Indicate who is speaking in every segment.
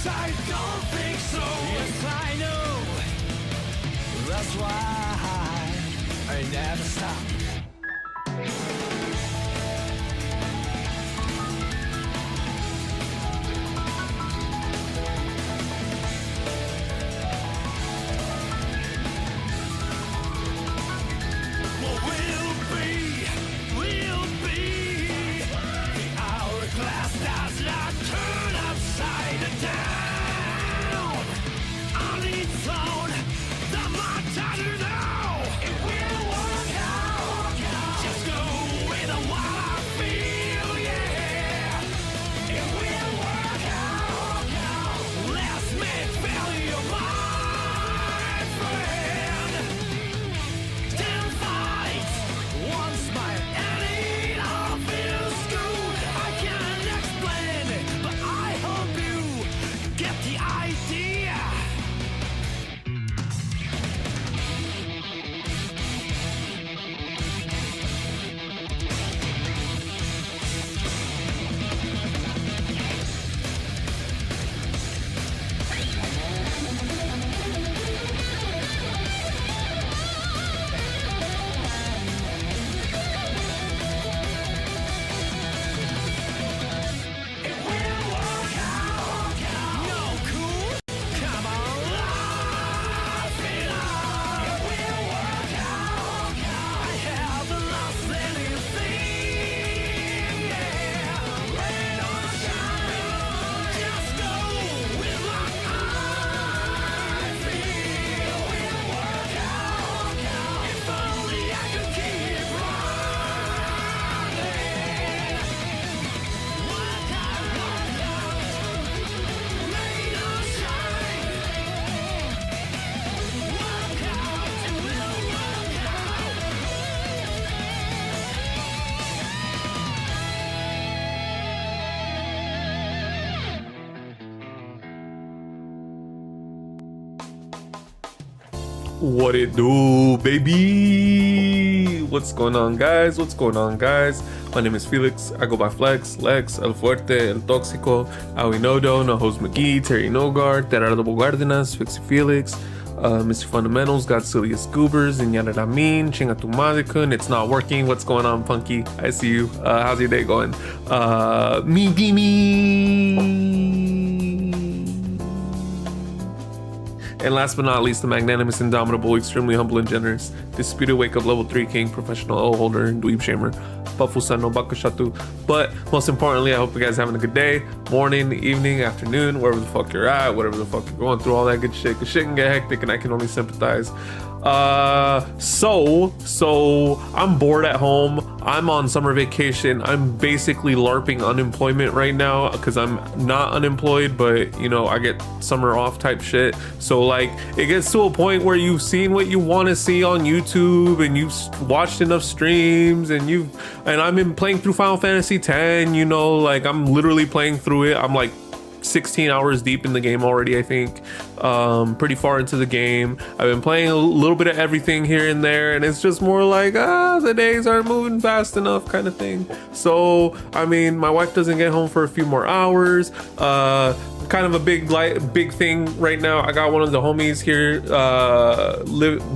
Speaker 1: I don't think so. Yes, I know. That's why I never stop.
Speaker 2: What it do, baby? What's going on, guys? What's going on, guys? My name is Felix. I go by Flex, Lex, El Fuerte, El Tóxico, Awinodo, Nahos McGee, Terry Nogard, Terardo Bogardenas, Fixie Felix, Mr. Fundamentals, God Silliest Goobers, and Yanadamin, Chinga tu madre kun. It's not working. What's going on, Punky? I see you. How's your day going? Me. And last but not least, the magnanimous, indomitable, extremely humble and generous, disputed wake up level 3 king, professional L holder, and dweeb shamer, Pafusan no Bakushatu. But most importantly, I hope you guys are having a good day, morning, evening, afternoon, wherever the fuck you're at, whatever the fuck you're going through, all that good shit. Cause shit can get hectic and I can only sympathize. So I'm bored at home. I'm on summer vacation. I'm basically LARPing unemployment right now because I'm not unemployed, but you know, I get summer off type shit. So like it gets to a point where you've seen what you want to see on YouTube and you've watched enough streams and I'm playing through Final Fantasy X, you know, like I'm literally playing through it. I'm like 16 hours deep in the game already, I think. Pretty far into the game. I've been playing a little bit of everything here and there, and it's just more like the days aren't moving fast enough kind of thing. So I mean, my wife doesn't get home for a few more hours. Kind of a big thing right now. I got one of the homies here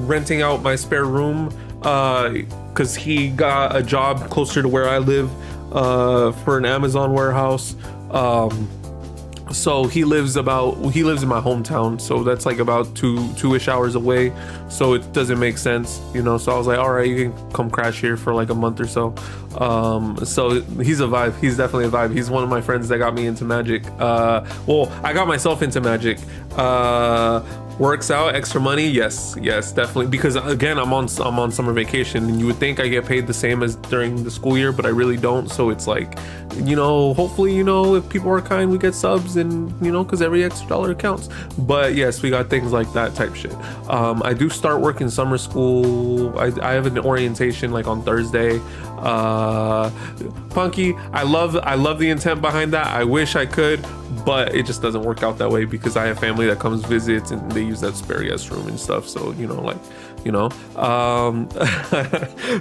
Speaker 2: renting out my spare room because he got a job closer to where I live for an Amazon warehouse. So he lives in my hometown, so that's like about two-ish hours away, so it doesn't make sense, you know. So I was like, all right, you can come crash here for like a month or so. So he's a vibe. He's definitely a vibe. He's one of my friends that got me into Magic. Well, I got myself into Magic. Works out, extra money, yes, definitely, because again, I'm on summer vacation, and you would think I get paid the same as during the school year, but I really don't. So it's like, you know, hopefully, you know, if people are kind, we get subs, and you know, because every extra dollar counts. But yes, we got things like that type shit. I do start work in summer school. I have an orientation like on Thursday. Punky, I love the intent behind that. I wish I could, but it just doesn't work out that way because I have family that comes visits and they use that spare guest room and stuff. So like, you know,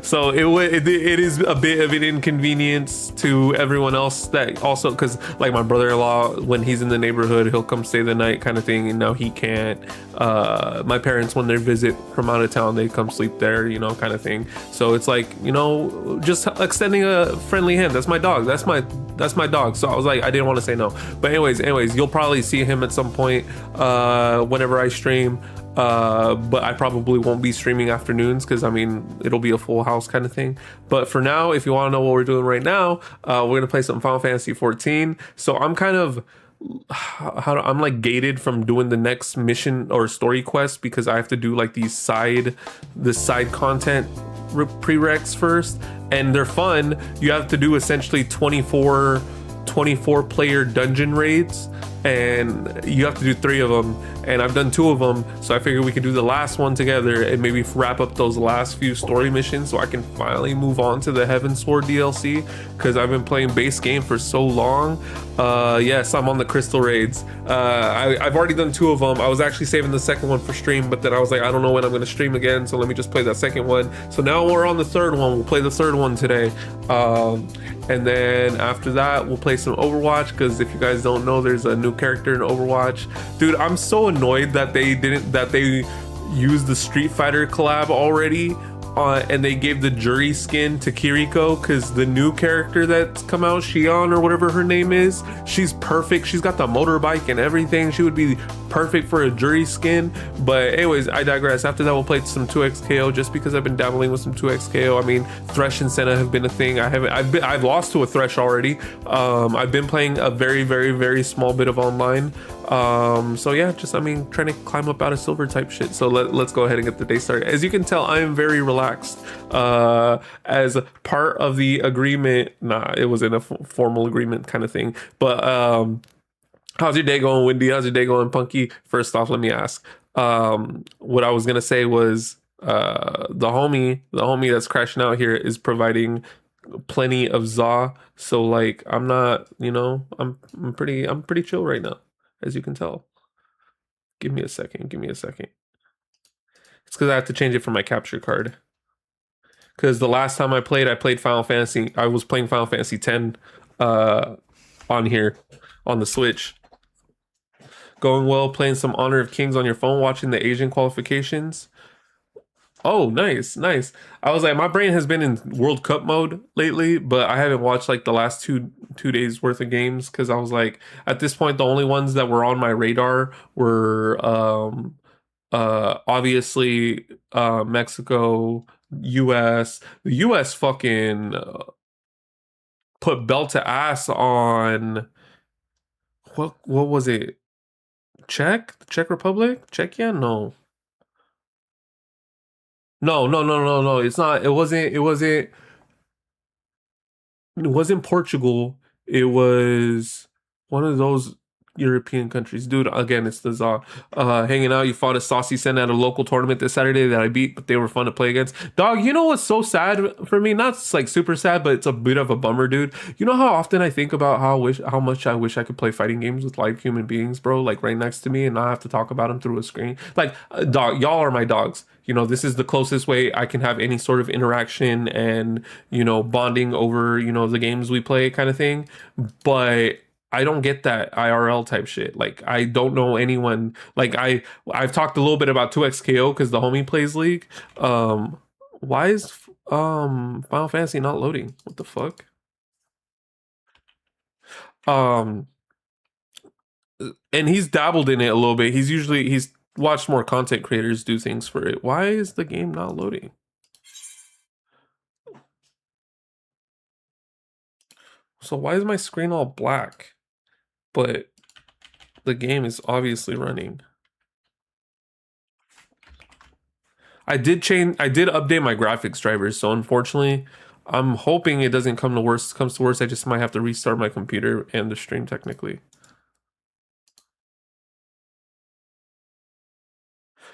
Speaker 2: so it is a bit of an inconvenience to everyone else that also, because like my brother-in-law, when he's in the neighborhood, he'll come stay the night kind of thing, and now he can't. My parents, when they visit from out of town, they come sleep there, kind of thing. So it's like, just extending a friendly hand. That's my dog. That's my dog. So I was like, I didn't want to say no. But anyways, you'll probably see him at some point whenever I stream. But I probably won't be streaming afternoons because it'll be a full house kind of thing. But for now, if you want to know what we're doing right now, we're gonna play some Final Fantasy 14. So I'm kind of I'm like gated from doing the next mission or story quest because I have to do like the side content prereqs first, and they're fun. You have to do essentially 24 player dungeon raids, and you have to do 3 of them, and I've done 2 of them, so I figured we could do the last one together and maybe wrap up those last few story missions so I can finally move on to the Heaven Sword DLC, because I've been playing base game for so long. Yes, I'm on the crystal raids. I've already done 2 of them. I was actually saving the second one for stream, but then I was like, I don't know when I'm going to stream again, so let me just play that second one. So now we're on the 3rd one. We'll play the 3rd one today, and then after that we'll play some Overwatch, because if you guys don't know, there's a new character in Overwatch. Dude, I'm so annoyed that they used the Street Fighter collab already, and they gave the jury skin to Kiriko, because the new character that's come out, Shion or whatever her name is, she's perfect. She's got the motorbike and everything. She would be perfect for a jury skin. But anyways, I digress. After that, we'll play some 2xKO, just because I've been dabbling with some 2xKO. Thresh and Senna have been a thing. I've lost to a Thresh already. I've been playing a very, very, very small bit of online. So yeah, just trying to climb up out of silver type shit. So let's go ahead and get the day started. As you can tell, I am very relaxed. As part of the agreement, it wasn't a formal agreement kind of thing, but how's your day going, Wendy? How's your day going, Punky? First off, let me ask, what I was gonna say was, the homie that's crashing out here is providing plenty of za, so like I'm not, I'm pretty chill right now, as you can tell. Give me a second. It's because I have to change it for my capture card. Because the last time I played Final Fantasy, I was playing Final Fantasy X on here, on the Switch. Going well, playing some Honor of Kings on your phone, watching the Asian qualifications. Oh, nice. I was like, my brain has been in World Cup mode lately, but I haven't watched like the last two days worth of games, because I was like, at this point, the only ones that were on my radar were obviously Mexico, US. The US fucking put belt to ass on what was it? The Czech Republic? Czechia? No. It's not. It wasn't Portugal. It was one of those European countries. Dude, again, it's the Za. Hanging out. You fought a saucy Sen at a local tournament this Saturday that I beat, but they were fun to play against. Dog, you know what's so sad for me? Not like super sad, but it's a bit of a bummer, dude. You know how often I think about how much I wish I could play fighting games with live human beings, bro, like right next to me, and not have to talk about them through a screen. Like, dog, y'all are my dogs. This is the closest way I can have any sort of interaction and, bonding over, the games we play kind of thing. But I don't get that IRL type shit. Like, I don't know anyone. Like, I've talked a little bit about 2xKO because the homie plays League. Why is Final Fantasy not loading? What the fuck? And he's dabbled in it a little bit. He's watched more content creators do things for it. Why is the game not loading? So why is my screen all black? But the game is obviously running. I did update my graphics drivers, so unfortunately, I'm hoping it doesn't come to worst. Comes to worst, I just might have to restart my computer and the stream technically.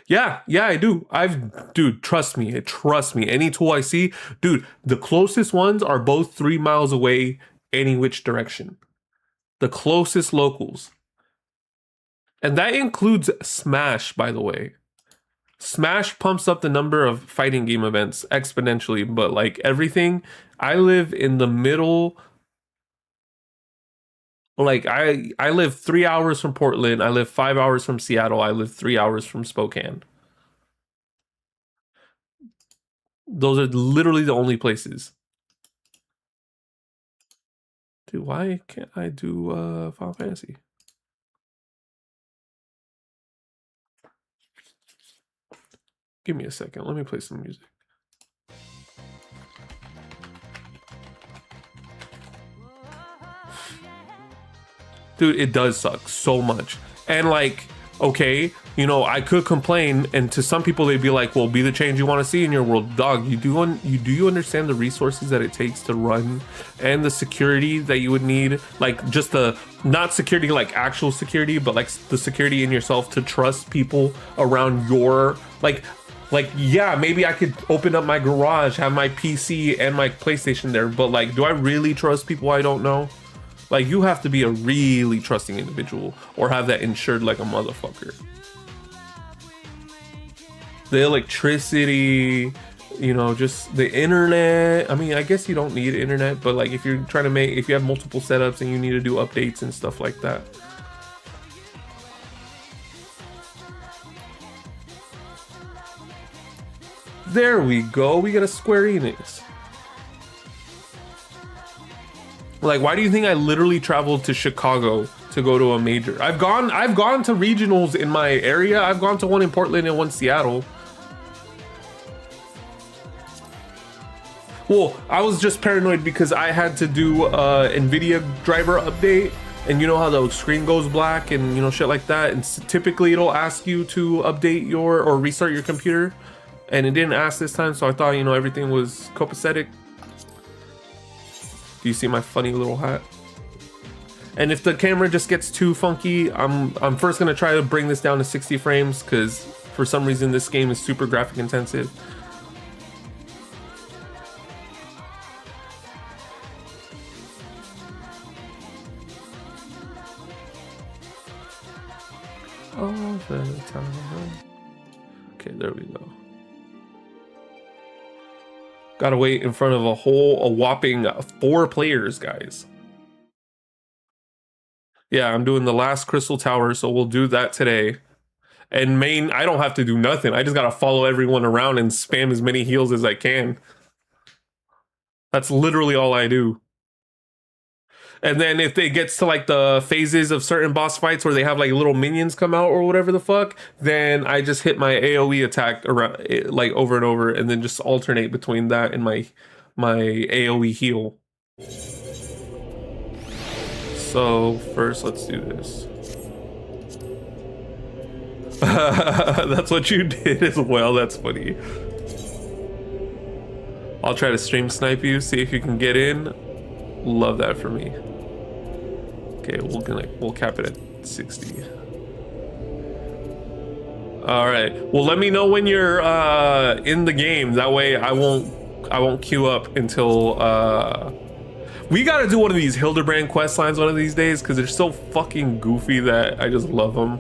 Speaker 2: Yeah, I do. Dude, trust me. Any tool I see, dude, the closest ones are both 3 miles away, any which direction. The closest locals. And that includes Smash, by the way. Smash pumps up the number of fighting game events exponentially, but like everything, I live in the middle. Like I live 3 hours from Portland. I live 5 hours from Seattle. I live 3 hours from Spokane. Those are literally the only places. Dude, why can't I do Final Fantasy? Give me a second. Let me play some music. Dude, it does suck so much. And like, okay, you know, I could complain, and to some people they'd be like, well, be the change you want to see in your world. Dog, you understand the resources that it takes to run and the security that you would need? Like just the, not security like actual security, but like the security in yourself to trust people around your, like yeah, maybe I could open up my garage, have my PC and my PlayStation there, but like, do I really trust people I don't know? Like, you have to be a really trusting individual or have that insured like a motherfucker. The electricity, you know, just the internet. I mean, I guess you don't need internet, but like if you're trying to make, if you have multiple setups and you need to do updates and stuff like that. There we go. We got a Square Enix. Like, why do you think I literally traveled to Chicago to go to a major? I've gone to regionals in my area. I've gone to one in Portland and one Seattle. Well, I was just paranoid because I had to do NVIDIA driver update, and you know how the screen goes black and you know shit like that, and typically it'll ask you to update your or restart your computer, and it didn't ask this time, so I thought, you know, everything was copacetic. Do you see my funny little hat? And if the camera just gets too funky, I'm first gonna try to bring this down to 60 frames because for some reason this game is super graphic intensive. All the time. Okay, there we go. Gotta wait in front of a whopping 4 players, guys. Yeah, I'm doing the last Crystal Tower, so we'll do that today. And main, I don't have to do nothing. I just gotta follow everyone around and spam as many heals as I can. That's literally all I do. And then if it gets to like the phases of certain boss fights where they have like little minions come out or whatever the fuck, then I just hit my AoE attack around like over and over, and then just alternate between that and my AoE heal. So first, let's do this. That's what you did as well. That's funny. I'll try to stream snipe you, see if you can get in. Love that for me. Okay, we'll cap it at 60. All right. Well, let me know when you're in the game. That way, I won't queue up until we gotta do one of these Hildebrand quest lines one of these days because they're so fucking goofy that I just love them.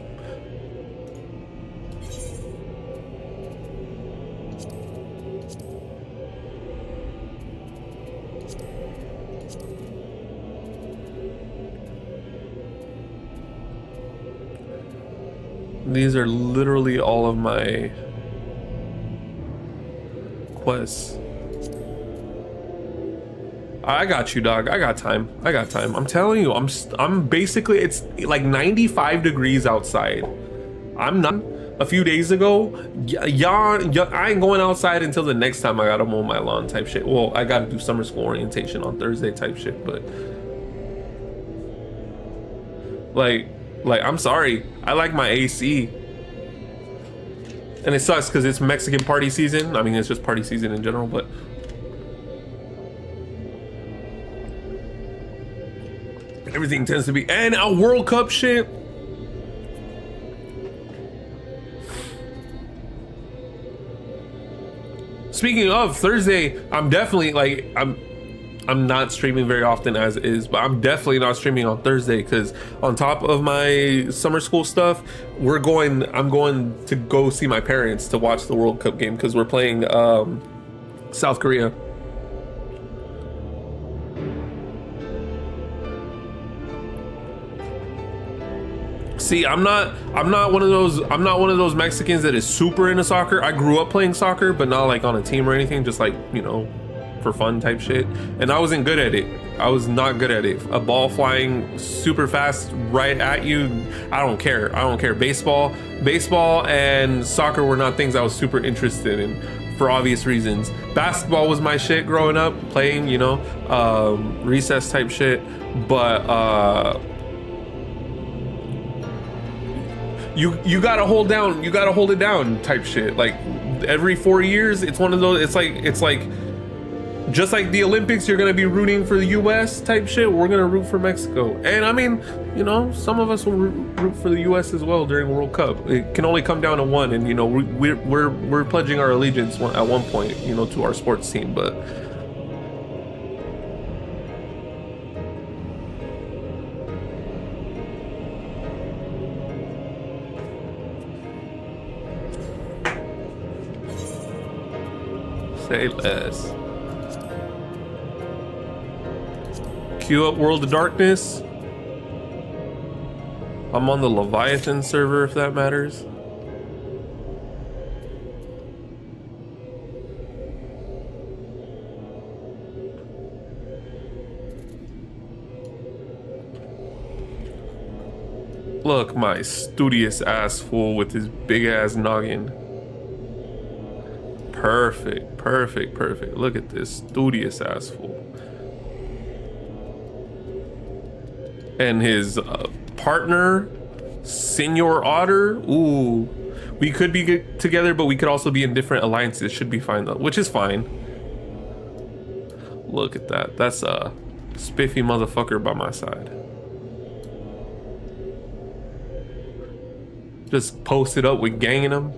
Speaker 2: These are literally all of my quests. I got you, dog. I got time. I got time. I'm telling you, I'm basically, it's like 95 degrees outside. I'm not. A few days ago, I ain't going outside until the next time I gotta mow my lawn type shit. Well, I gotta do summer school orientation on Thursday type shit, but like I'm sorry, I like my AC, and it sucks because it's Mexican party season. I mean, it's just party season in general, but everything tends to be, and a World Cup shit. Speaking of Thursday, I'm definitely like, I'm I'm not streaming very often as is, but I'm definitely not streaming on Thursday because on top of my summer school stuff, I'm going to go see my parents to watch the World Cup game because we're playing South Korea. See, I'm not one of those Mexicans that is super into soccer. I grew up playing soccer, but not like on a team or anything, just like, you know, for fun type shit. And I wasn't good at it. I was not good at it. A ball flying super fast right at you, I don't care. Baseball and soccer were not things I was super interested in for obvious reasons. Basketball was my shit growing up, playing, you know, recess type shit, but you gotta hold it down type shit. Like every 4 years, it's one of those, it's like just like the Olympics, you're gonna be rooting for the US type shit, we're gonna root for Mexico. And I mean, you know, some of us will root for the US as well during World Cup. It can only come down to one, and you know, we're pledging our allegiance at one point, you know, to our sports team. But say less. Queue up World of Darkness. I'm on the Leviathan server, if that matters. Look, my studious ass fool with his big ass noggin. Perfect, perfect, perfect. Look at this studious ass fool. And his partner, Senor Otter. Ooh, we could be good together, but we could also be in different alliances. Should be fine though, which is fine. Look at that. That's a spiffy motherfucker by my side. Just posted up with ganging him.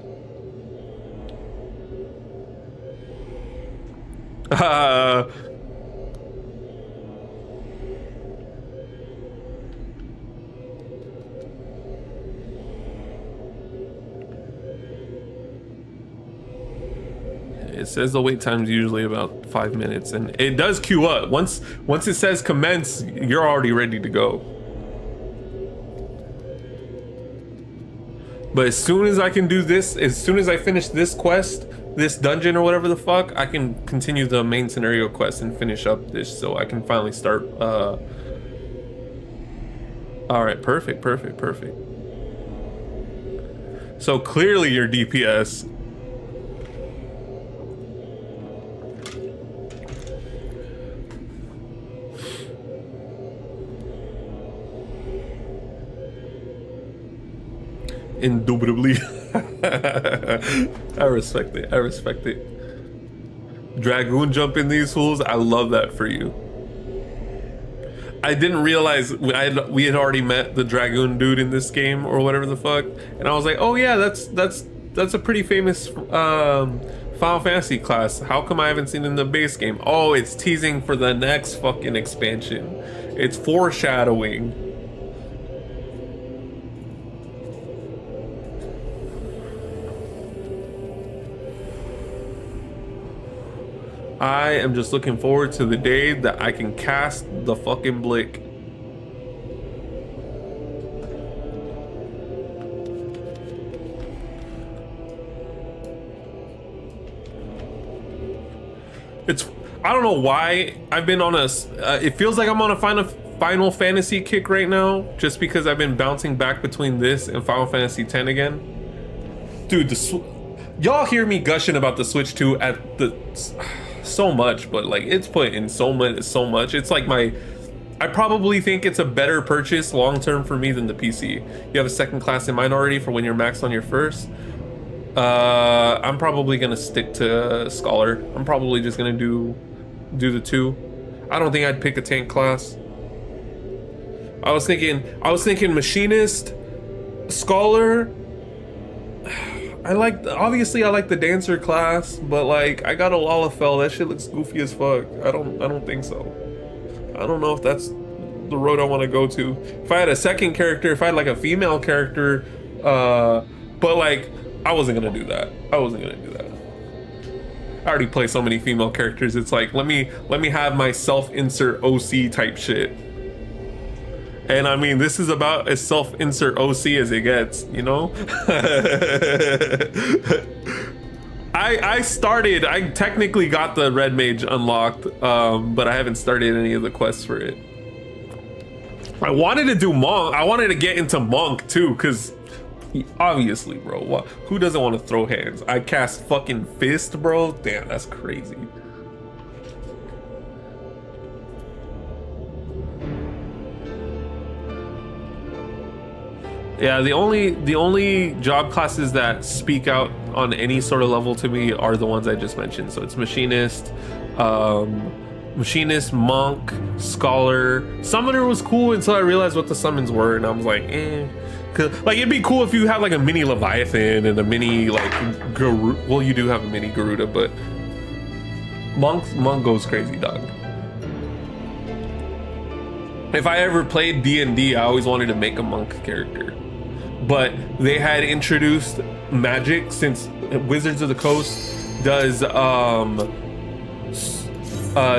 Speaker 2: It says the wait time is usually about 5 minutes, and it does queue up. Once it says commence, you're already ready to go. But as soon as I can do this, as soon as I finish this quest, this dungeon or whatever the fuck, I can continue the main scenario quest and finish up this, so I can finally start. All right, perfect. So clearly you're DPS. Indubitably. I respect it. Dragoon jump in these fools. I love that for you. I didn't realize we had already met the Dragoon dude in this game or whatever the fuck, and I was like, oh yeah, that's a pretty famous Final Fantasy class. How come I haven't seen it in the base game? Oh, it's teasing for the next fucking expansion. It's foreshadowing. I am just looking forward to the day that I can cast the fucking blick. I don't know why I've been on it feels like I'm on a Final Fantasy kick right now, just because I've been bouncing back between this and Final Fantasy X again. Dude, y'all hear me gushing about the Switch 2 at the so much, but like it's put in so much. It's like I probably think it's a better purchase long term for me than the PC. You have a second class in minority for when you're maxed on your first. I'm probably gonna stick to Scholar. I'm probably just gonna do the 2. I don't think I'd pick a tank class. I was thinking Machinist, Scholar. obviously I like the dancer class, but like I got a Lalafell. That shit looks goofy as fuck. I don't think so. I don't know if that's the road I want to go to. If I had a second character, if I had like a female character, but like I wasn't gonna do that. I wasn't gonna do that. I already play so many female characters. It's like let me have my self-insert OC type shit. And I mean, this is about as self-insert OC as it gets, you know? I technically got the red mage unlocked, but I haven't started any of the quests for it. I wanted to do monk. I wanted to get into monk too, because obviously, bro, who doesn't want to throw hands? I cast fucking fist, bro. Damn, that's crazy. Yeah, the only job classes that speak out on any sort of level to me are the ones I just mentioned. So it's machinist, monk, scholar. Summoner was cool until I realized what the summons were, and I was like, eh. 'Cause, like, it'd be cool if you have like a mini Leviathan and a mini like Garuda. Well, you do have a mini Garuda, but monk goes crazy, dog. If I ever played D&D, I always wanted to make a monk character. But they had introduced magic since Wizards of the Coast does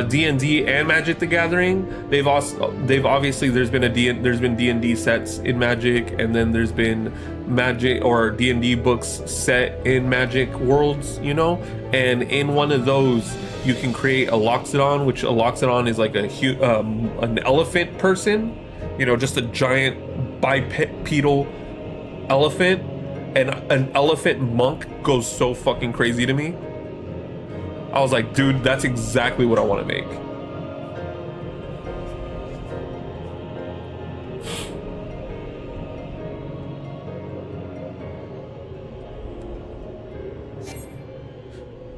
Speaker 2: D&D and Magic the Gathering. They've obviously there's been D&D sets in Magic, and then there's been Magic or D&D books set in Magic worlds, you know? And in one of those you can create a Loxodon, which a Loxodon is like an elephant person, you know, just a giant bipedal elephant, and an elephant monk goes so fucking crazy to me. I was like, dude, that's exactly what I want to make.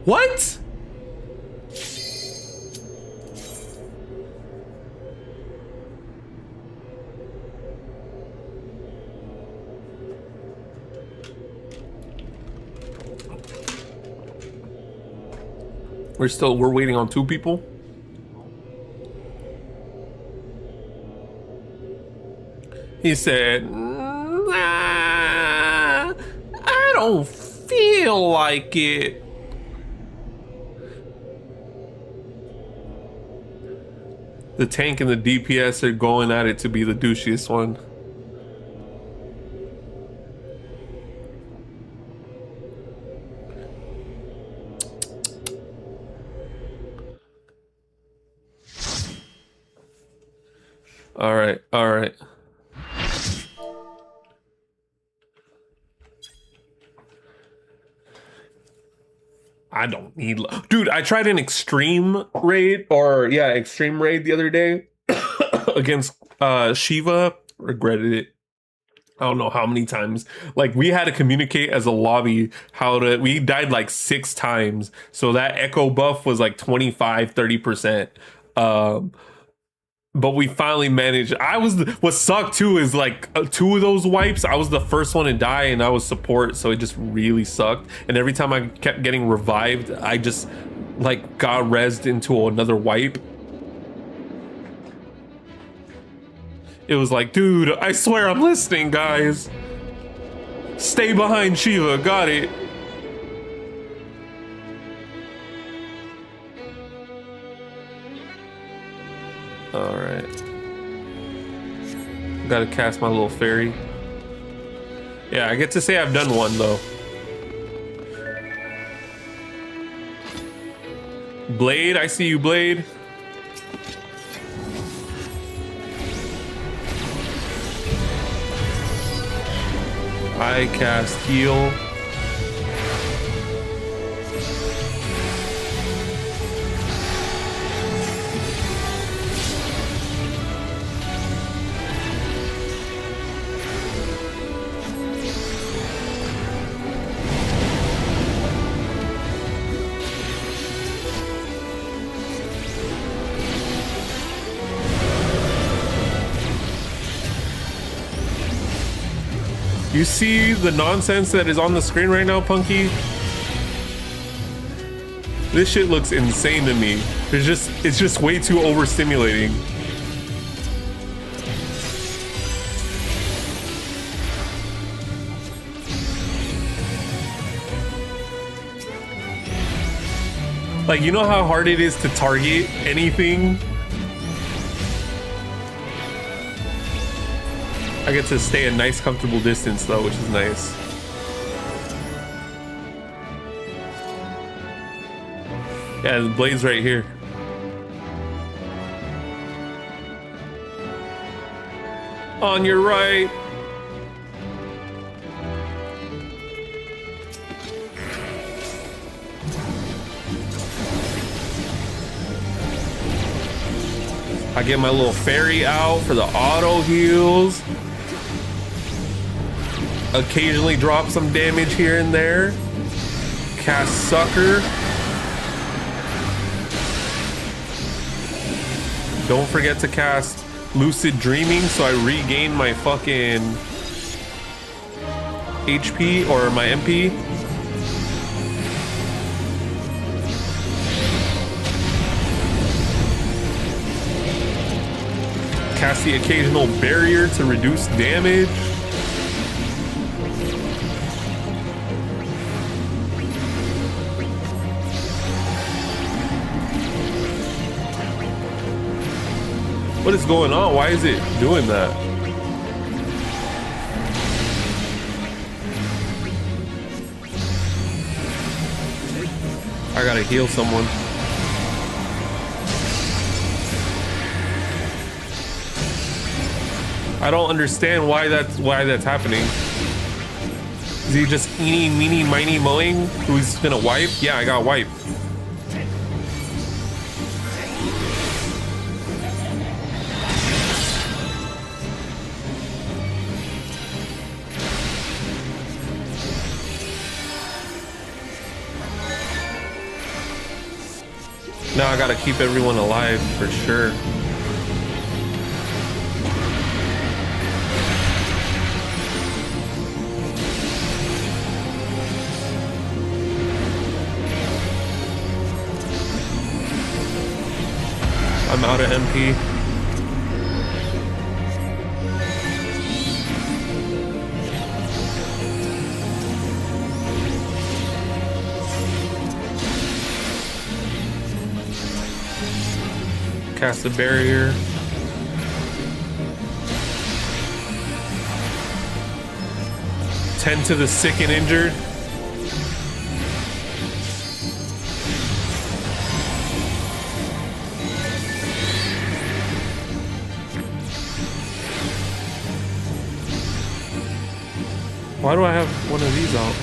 Speaker 2: What? We're waiting on 2 people. He said, nah, I don't feel like it. The tank and the DPS are going at it to be the douchiest one. All right. I don't need, dude. I tried an extreme raid the other day against Shiva. Regretted it. I don't know how many times. Like, we had to communicate as a lobby we died like 6 times. So that echo buff was like 25-30%. But we finally managed. What sucked too is like 2 of those wipes, I was the first one to die, and I was support, so it just really sucked. And every time I kept getting revived, I just like got rezzed into another wipe. It was like, dude, I swear I'm listening, guys. Stay behind Shiva, got it. All right. Gotta cast my little fairy. Yeah, I get to say I've done one though. Blade, I see you, Blade. I cast heal. You see the nonsense that is on the screen right now, Punky? This shit looks insane to me. It's just way too overstimulating. Like, you know how hard it is to target anything? I get to stay a nice, comfortable distance though, which is nice. Yeah, the blade's right here. On your right. I get my little fairy out for the auto heals. Occasionally drop some damage here and there. Cast Sucker. Don't forget to cast Lucid Dreaming so I regain my fucking HP or my MP. Cast the occasional barrier to reduce damage. What is going on? Why is it doing that? I gotta heal someone. I don't understand why that's happening. Is he just eeny, meeny, miny, mowing? Who's gonna wipe? Yeah, I got wiped. Now I gotta keep everyone alive for sure. I'm out of MP. Cast the barrier. Tend to the sick and injured. Why do I have one of these out?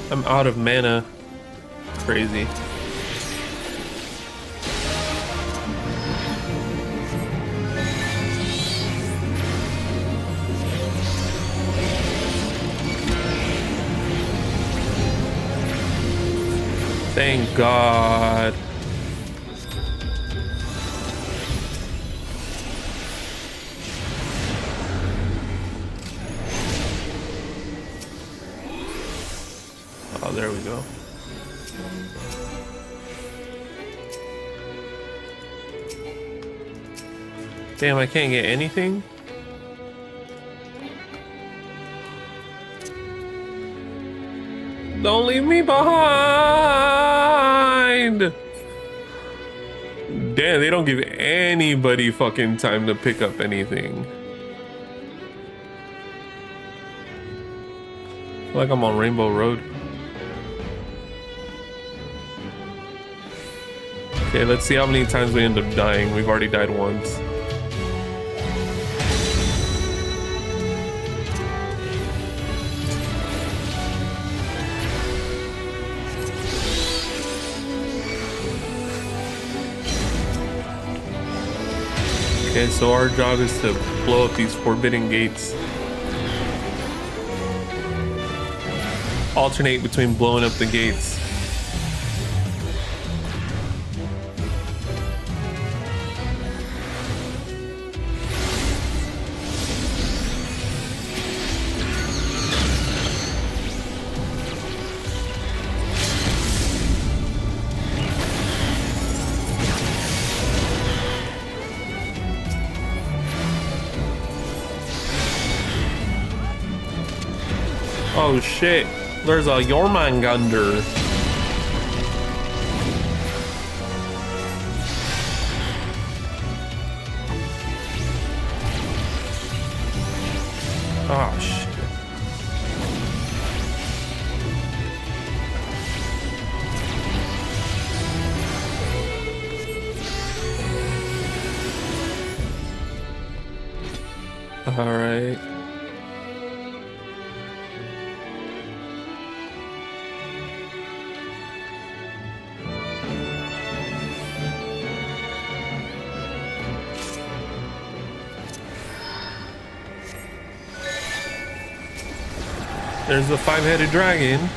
Speaker 2: I'm out of mana. Crazy. Thank God. Oh, there we go. Damn, I can't get anything? Don't leave me behind! Damn, they don't give anybody fucking time to pick up anything. I feel like I'm on Rainbow Road. Okay, let's see how many times we end up dying. We've already died once. Okay, so our job is to blow up these forbidden gates. Alternate between blowing up the gates. Oh shit, there's a Jormungandr. Oh shit. All right. There's the five-headed dragon.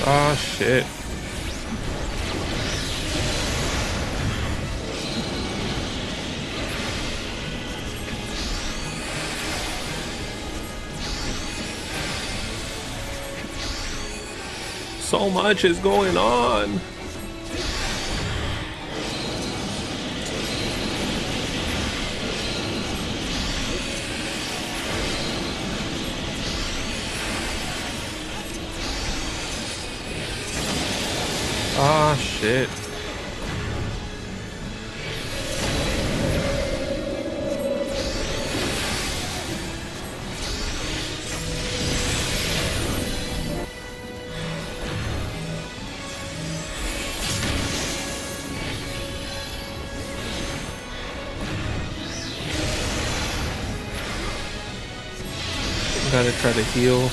Speaker 2: Oh shit. So much is going on. Ah, shit. Gotta try to heal.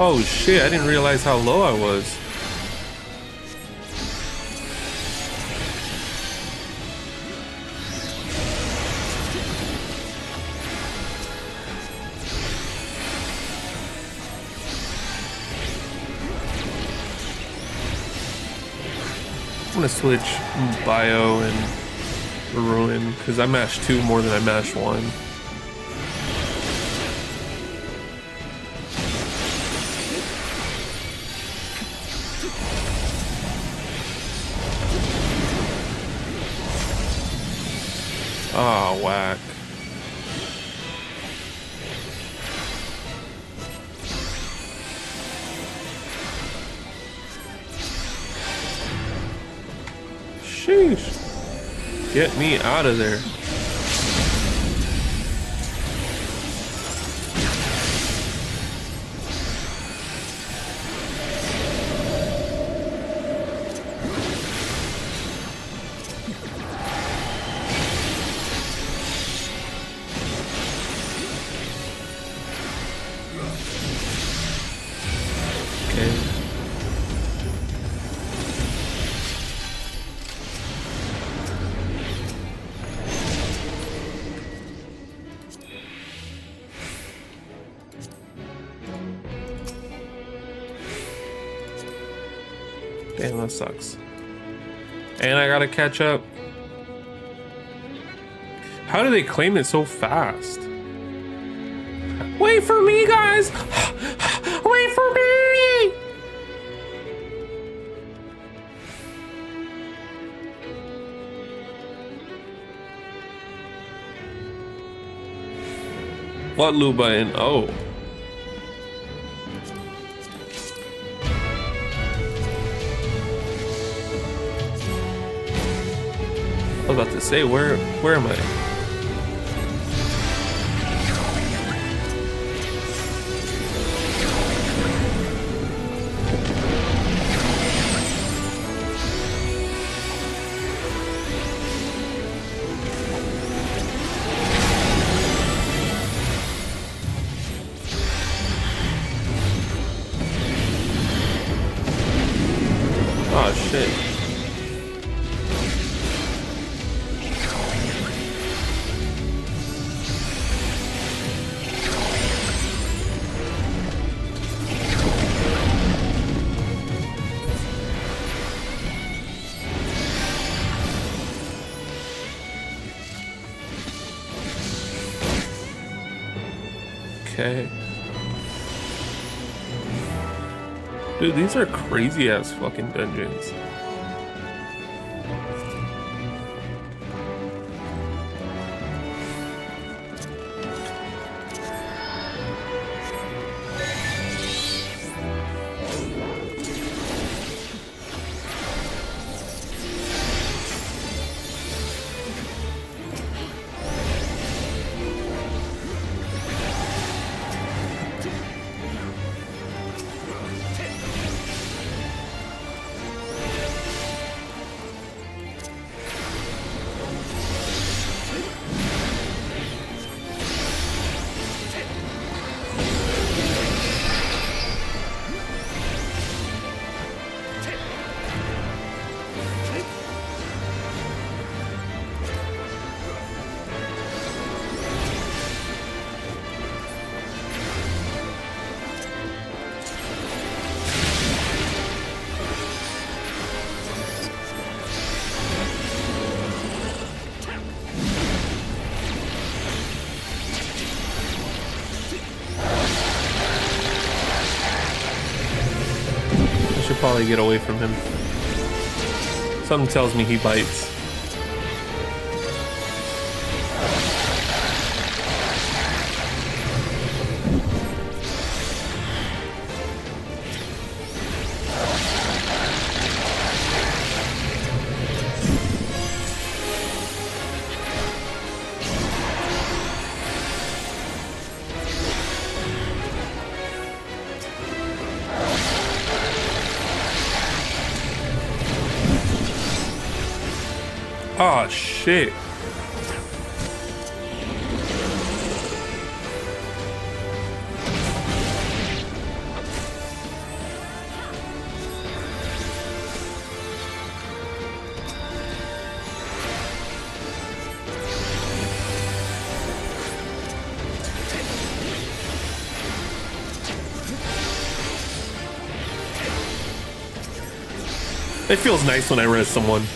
Speaker 2: Oh shit, I didn't realize how low I was. I'm gonna switch bio and ruin because I mashed 2 more than I mashed 1. Ah, whack. Sheesh. Get me out of there. Damn, that sucks. And I gotta catch up. How do they claim it so fast? Wait for me, guys! Wait for me! What Luba in? Oh. I was about to say, where am I? Oh shit. Okay. Dude, these are crazy ass fucking dungeons. Should probably get away from him. Something tells me he bites. Oh shit. It feels nice when I res someone.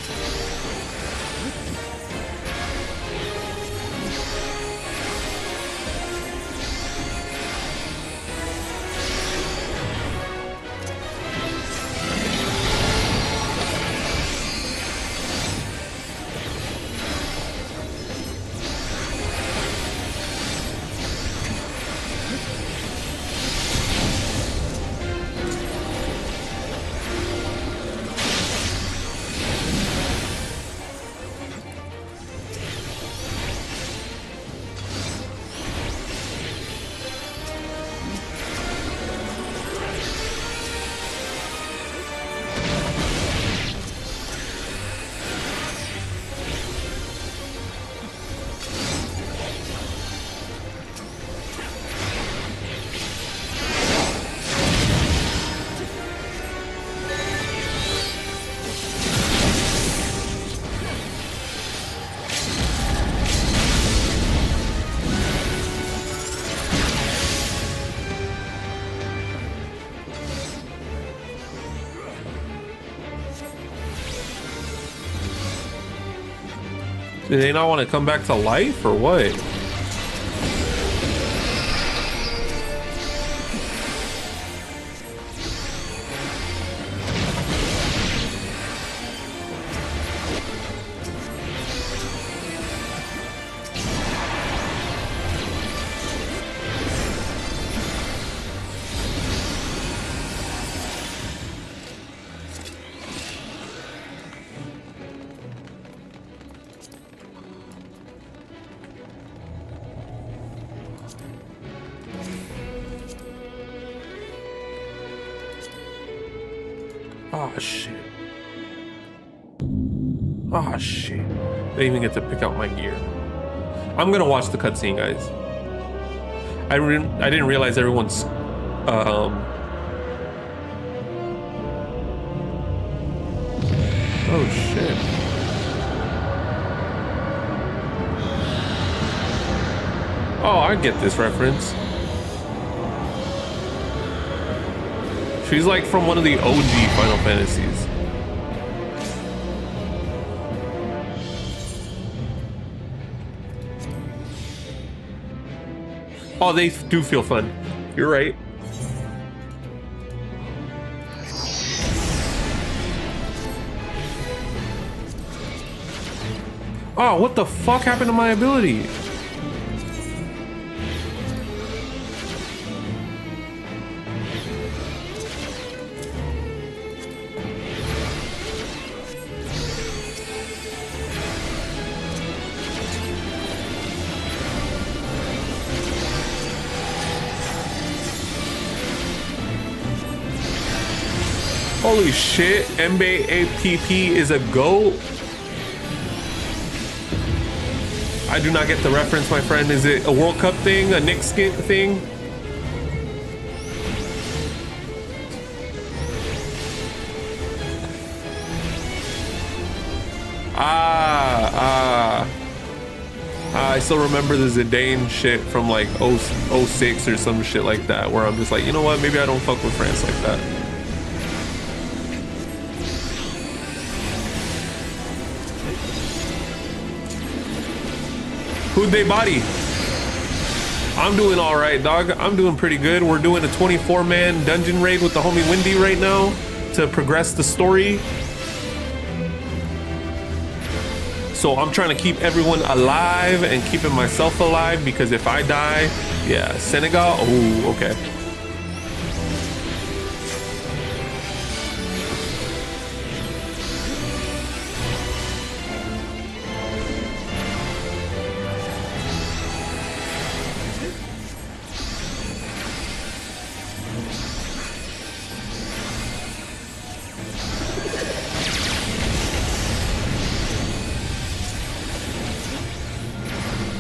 Speaker 2: Do they not want to come back to life or what? Oh shit. Oh shit. I didn't even get to pick out my gear. I'm gonna watch the cutscene, guys. I didn't realize everyone's oh shit. Oh, I get this reference. She's like from one of the OG Final Fantasies. Oh, they do feel fun. You're right. Oh, what the fuck happened to my ability? Holy shit, MBAPP is a GOAT. I do not get the reference, my friend. Is it a World Cup thing? A Nick skin thing? I still remember the Zidane shit from like 06 or some shit like that, where I'm just like, you know what, maybe I don't fuck with France like that. Who'd they body? I'm doing all right, dog. I'm doing pretty good. We're doing a 24-man dungeon raid with the homie Windy right now to progress the story. So I'm trying to keep everyone alive and keeping myself alive, because if I die, yeah, Senegal, oh, okay.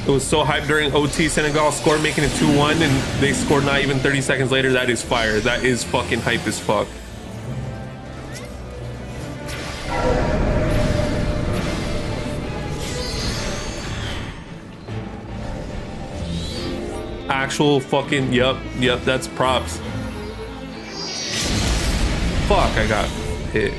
Speaker 2: It was so hyped during OT. Senegal scored, making it 2-1, and they scored not even 30 seconds later. That is fire. That is fucking hype as fuck. Actual fucking, yep, that's props. Fuck, I got hit.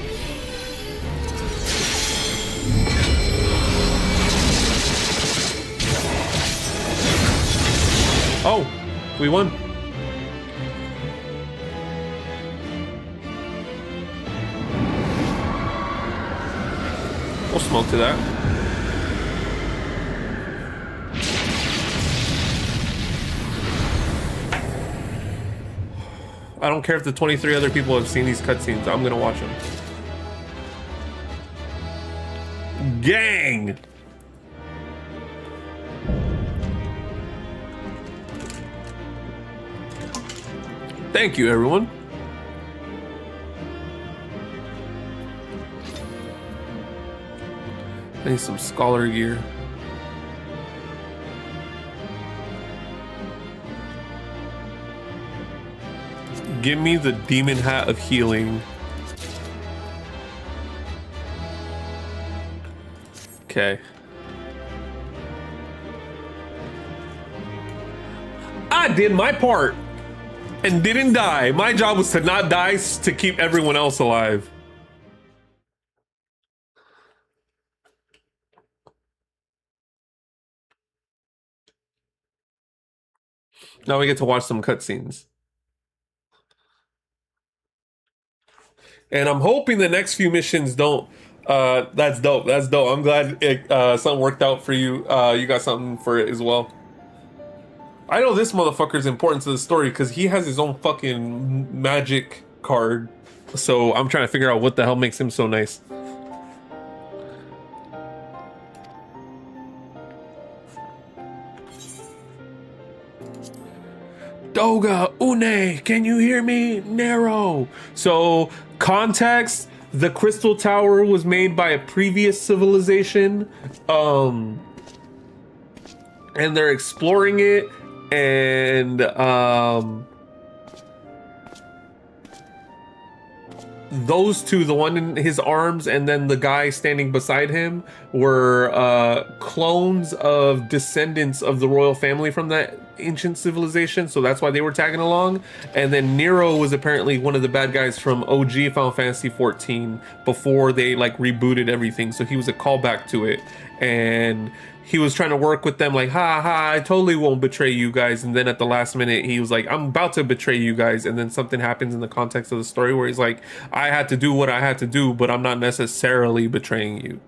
Speaker 2: Oh, we won. We'll smoke to that. I don't care if the 23 other people have seen these cutscenes. I'm gonna watch them. Gang! Thank you, everyone. I need some scholar gear. Give me the demon hat of healing. Okay. I did my part and didn't die. My job was to not die, to keep everyone else alive. Now we get to watch some cutscenes. And I'm hoping the next few missions don't. That's dope. That's dope. I'm glad it, something worked out for you. You got something for it as well. I know this motherfucker is important to the story because he has his own fucking magic card. So I'm trying to figure out what the hell makes him so nice. Doga, Une, can you hear me? Nero. So, context, the Crystal Tower was made by a previous civilization. And they're exploring it, and those two, the one in his arms and then the guy standing beside him, were clones of descendants of the royal family from that ancient civilization, so that's why they were tagging along. And then Nero was apparently one of the bad guys from OG Final Fantasy 14 before they like rebooted everything, so he was a callback to it. And he was trying to work with them like, ha ha, I totally won't betray you guys. And then at the last minute, he was like, I'm about to betray you guys. And then something happens in the context of the story where he's like, I had to do what I had to do, but I'm not necessarily betraying you.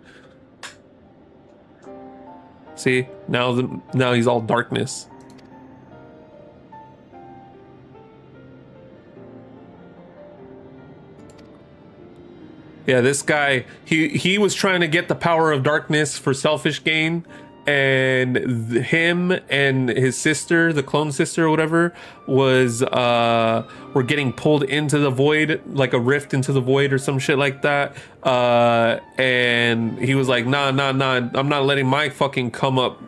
Speaker 2: See, now he's all darkness. Yeah, this guy, he was trying to get the power of darkness for selfish gain, and him and his sister, the clone sister or whatever, were getting pulled into the void, like a rift into the void or some shit like that. And he was like, nah, I'm not letting my fucking come up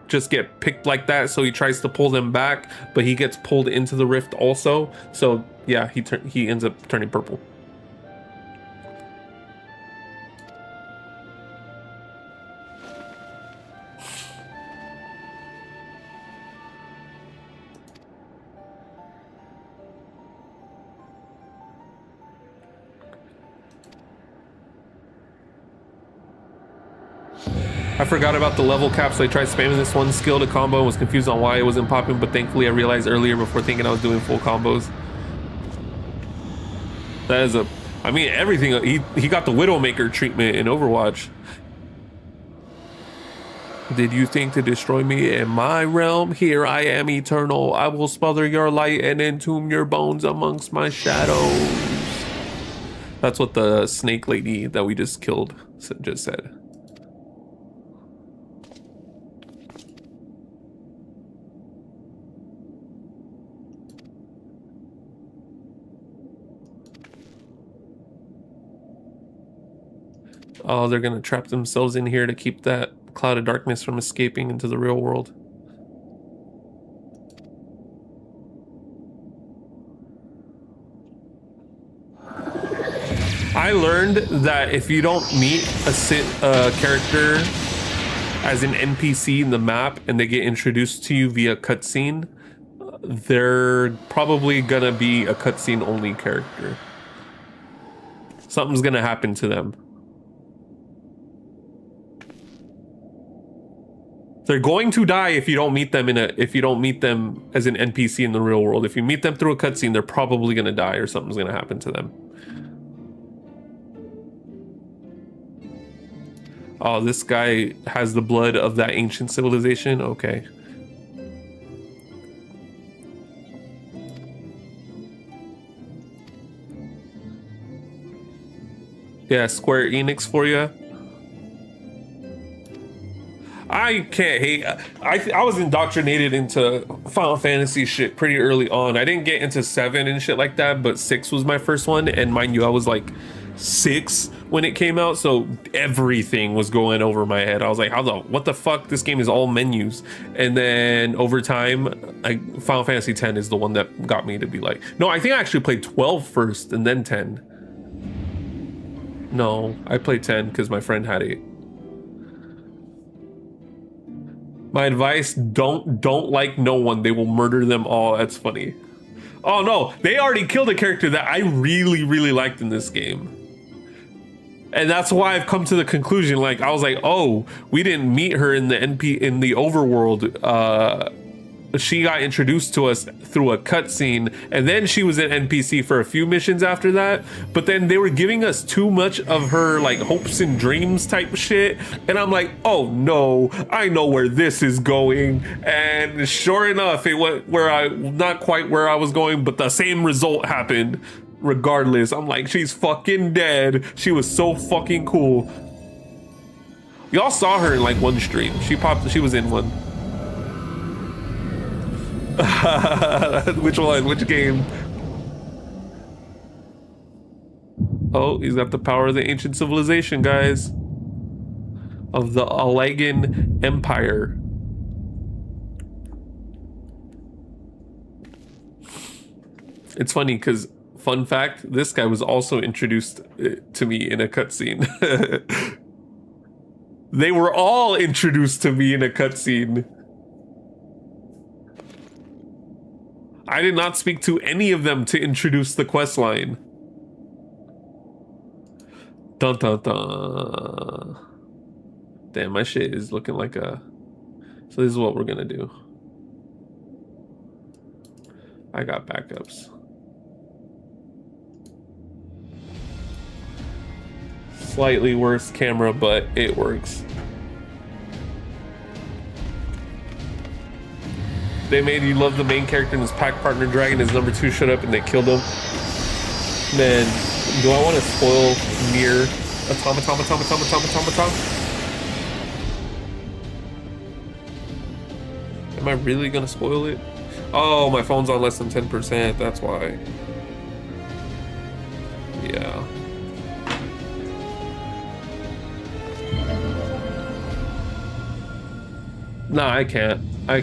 Speaker 2: just get picked like that. So he tries to pull them back, but he gets pulled into the rift also. So yeah, he ends up turning purple. I forgot about the level cap, so I tried spamming this one skill to combo and was confused on why it wasn't popping, but thankfully I realized earlier before thinking I was doing full combos. That is I mean, everything, he got the Widowmaker treatment in Overwatch. Did you think to destroy me in my realm? Here I am eternal. I will smother your light and entomb your bones amongst my shadows. That's what the snake lady that we just killed just said. Oh, they're gonna trap themselves in here to keep that cloud of darkness from escaping into the real world. I learned that if you don't meet a character as an NPC in the map and they get introduced to you via cutscene, they're probably gonna be a cutscene only character. Something's gonna happen to them. They're going to die if you don't meet them as an NPC in the real world. If you meet them through a cutscene, they're probably gonna die or something's gonna happen to them. Oh, this guy has the blood of that ancient civilization. Okay. Yeah, Square Enix for you. I can't hate. I was indoctrinated into Final Fantasy shit pretty early on. I didn't get into 7 and shit like that, but 6 was my first one. And mind you, I was like 6 when it came out, so everything was going over my head. I was like, what the fuck? This game is all menus. And then over time, Final Fantasy 10 is the one that got me to be like, no, I think I actually played 12 first and then 10. No, I played 10 because my friend had it. My advice, don't like no one. They will murder them all. That's funny. Oh no, they already killed a character that I really liked in this game. And that's why I've come to the conclusion, like, I was like, oh, we didn't meet her in the overworld. She got introduced to us through a cutscene, and then she was an NPC for a few missions after that. But then they were giving us too much of her like hopes and dreams type shit, and I'm like, oh no, I know where this is going. And sure enough, it went not quite where I was going, but the same result happened regardless. I'm like, she's fucking dead. She was so fucking cool. Y'all saw her in like one stream. She was in one. Which one? Which game? Oh, he's got the power of the ancient civilization, guys. Of the Alagan Empire. It's funny because, fun fact, this guy was also introduced to me in a cutscene. They were all introduced to me in a cutscene. I did not speak to any of them to introduce the quest line. Dun dun dun. Damn, my shit is looking like a... So this is what we're gonna do. I got backups. Slightly worse camera, but it works. They made you love the main character and his pack partner dragging his number 2 showed up and they killed him. Man, do I want to spoil Nier Automata? Am I really gonna spoil it? Oh, my phone's on less than 10%, that's why. Yeah. Nah, I can't. I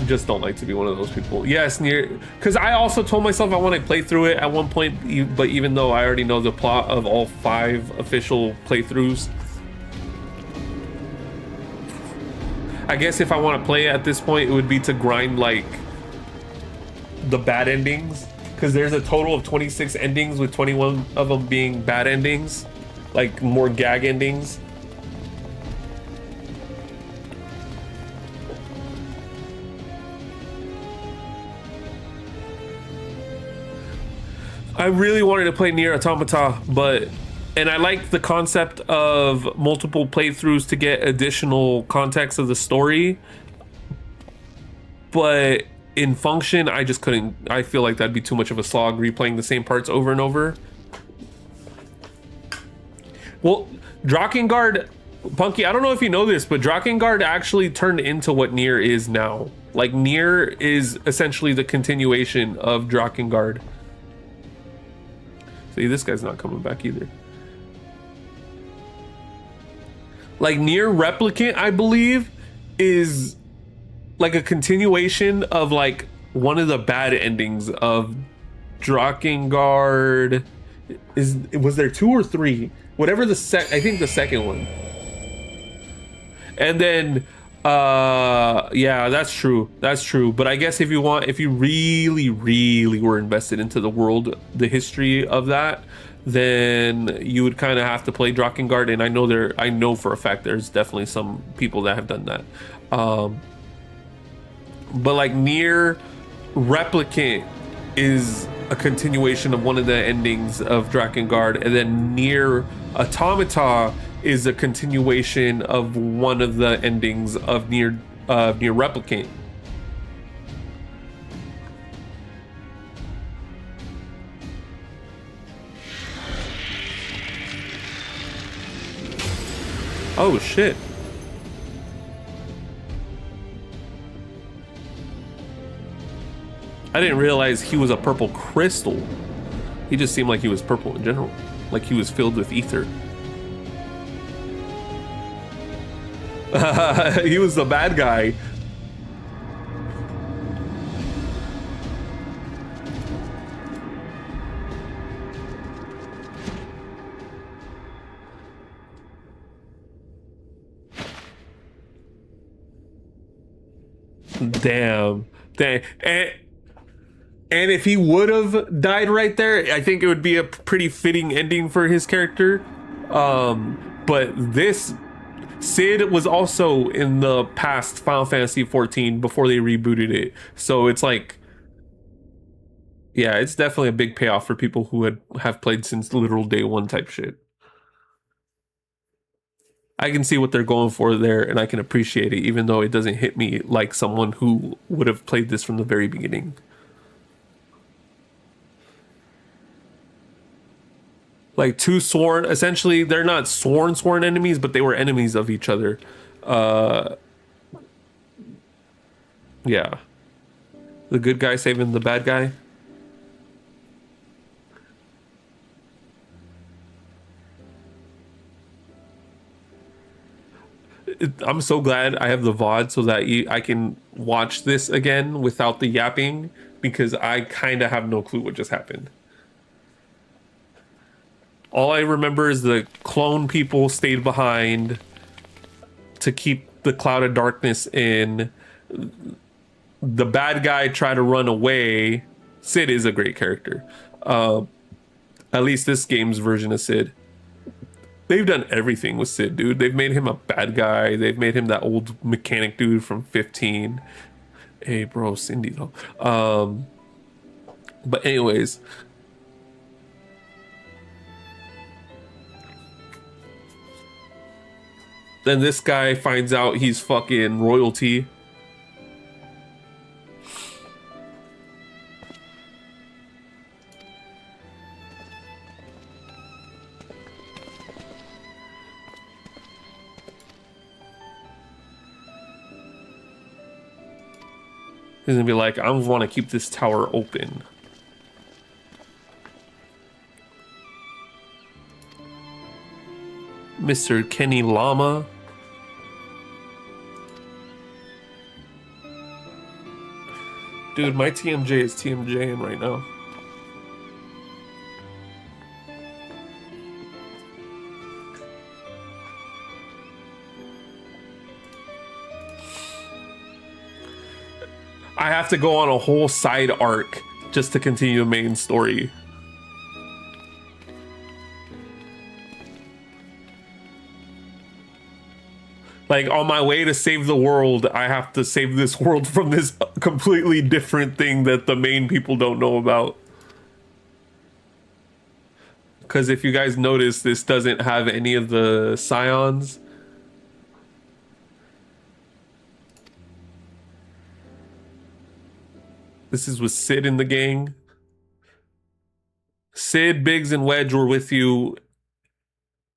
Speaker 2: just don't like to be one of those people. Yes, Nier, because I also told myself I want to play through it at one point, but even though I already know the plot of all 5 official playthroughs, I guess if I want to play it at this point, it would be to grind like the bad endings, because there's a total of 26 endings with 21 of them being bad endings, like more gag endings. I really wanted to play Nier Automata, and I like the concept of multiple playthroughs to get additional context of the story, but in function, I just couldn't. I feel like that'd be too much of a slog replaying the same parts over and over. Well, Drakengard, Punky, I don't know if you know this, but Drakengard actually turned into what Nier is now. Like, Nier is essentially the continuation of Drakengard. See, this guy's not coming back either. Like, Nier Replicant, I believe, is like a continuation of like one of the bad endings of Drakengard. Was there 2 or 3? Whatever I think the second one. And then yeah, that's true. But I guess if you really were invested into the world, the history of that, then you would kind of have to play Drakengard. And I know for a fact there's definitely some people that have done that. But like Nier Replicant is a continuation of one of the endings of Drakengard, and then Nier Automata is a continuation of one of the endings of Nier Replicant. Oh shit. I didn't realize he was a purple crystal. He just seemed like he was purple in general, like he was filled with ether. He was the bad guy. Damn. And if he would have died right there, I think it would be a pretty fitting ending for his character. But this Sid was also in the past Final Fantasy XIV before they rebooted it. So it's like, yeah, it's definitely a big payoff for people who have played since literal day one type shit. I can see what they're going for there, and I can appreciate it, even though it doesn't hit me like someone who would have played this from the very beginning. Like two sworn, essentially, they're not sworn enemies, but they were enemies of each other. Yeah. The good guy saving the bad guy. I'm so glad I have the VOD so that I can watch this again without the yapping, because I kind of have no clue what just happened. All I remember is the clone people stayed behind to keep the cloud of darkness in. the bad guy try to run away. Sid is a great character. At least this game's version of Sid. They've done everything with Sid, dude. They've made him a bad guy. They've made him that old mechanic dude from 15. Hey, bro, Cindy, though. But anyways. Then this guy finds out he's fucking royalty. He's gonna be like, I want to keep this tower open. Mr. Kenny Llama. Dude, my TMJ is TMJing right now. I have to go on a whole side arc just to continue the main story. Like, on my way to save the world, I have to save this world from this completely different thing that the main people don't know about. Because if you guys notice, this doesn't have any of the scions. This is with Sid in the gang. Sid, Biggs, and Wedge were with you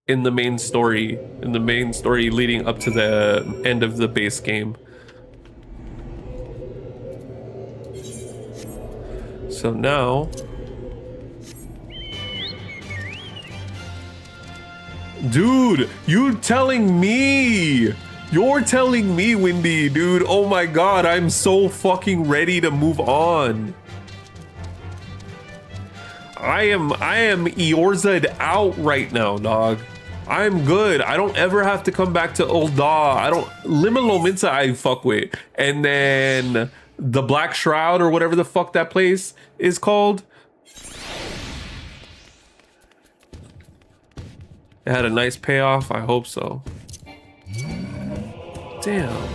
Speaker 2: in the main story. In the main story leading up to the end of the base game. So now... Dude, you're telling me, Windy, dude. Oh my god, I'm so fucking ready to move on. I am Eorza'd out right now, dog. I'm good. I don't ever have to come back to Ul'dah. I don't... Limalominsa I fuck with. And then the Black Shroud or whatever the fuck that place is called. It had a nice payoff. I hope so. Damn.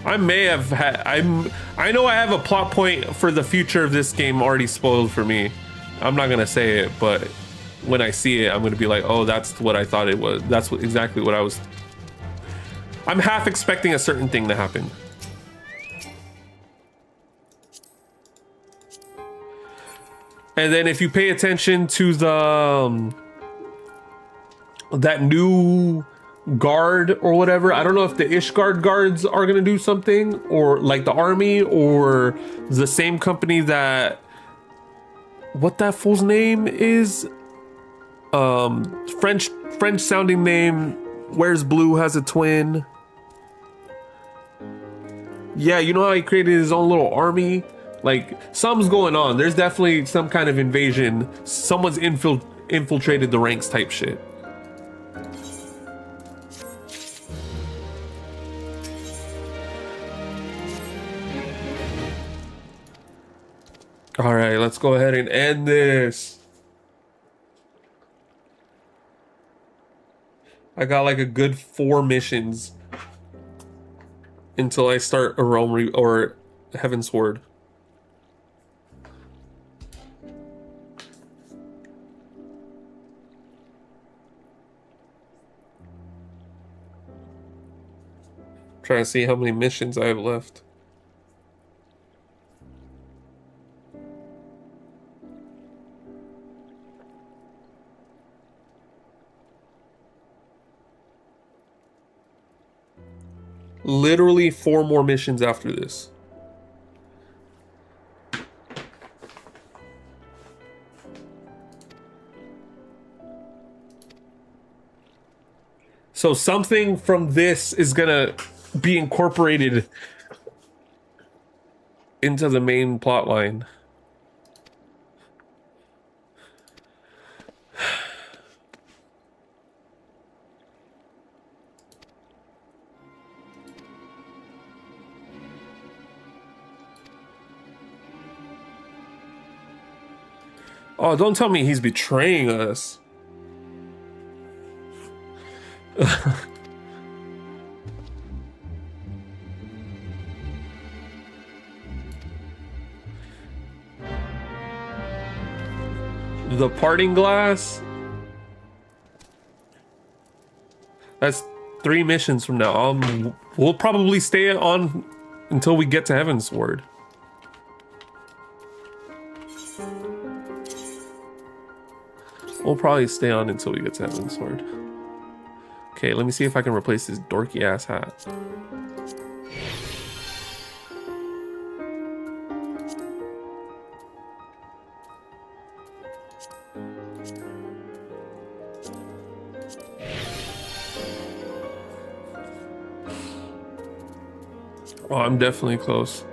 Speaker 2: I may have had... I know I have a plot point for the future of this game already spoiled for me. I'm not gonna say it, but when I see it, I'm gonna be like, oh, that's what I thought it was. That's exactly what I was... I'm half expecting a certain thing to happen. And then if you pay attention to the that new guard or whatever, I don't know if the Ishgard guards are gonna do something, or like the army, or the same company that... What that fool's name is? French sounding name. Where's Blue has a twin. Yeah, you know how he created his own little army? Like, something's going on. There's definitely some kind of invasion. Someone's infiltrated the ranks type shit. All right, let's go ahead and end this. I got like a good 4 missions until I start a Rome or Heaven's Sword. Trying to see how many missions I have left. Literally 4 more missions after this. So something from this is gonna be incorporated into the main plot line. Oh, don't tell me he's betraying us. The parting glass? That's 3 missions from now. We'll probably stay on until we get to Heaven's Sword. We'll probably stay on until we get to Heaven's Sword. Okay, let me see if I can replace this dorky ass hat. Oh, I'm definitely close.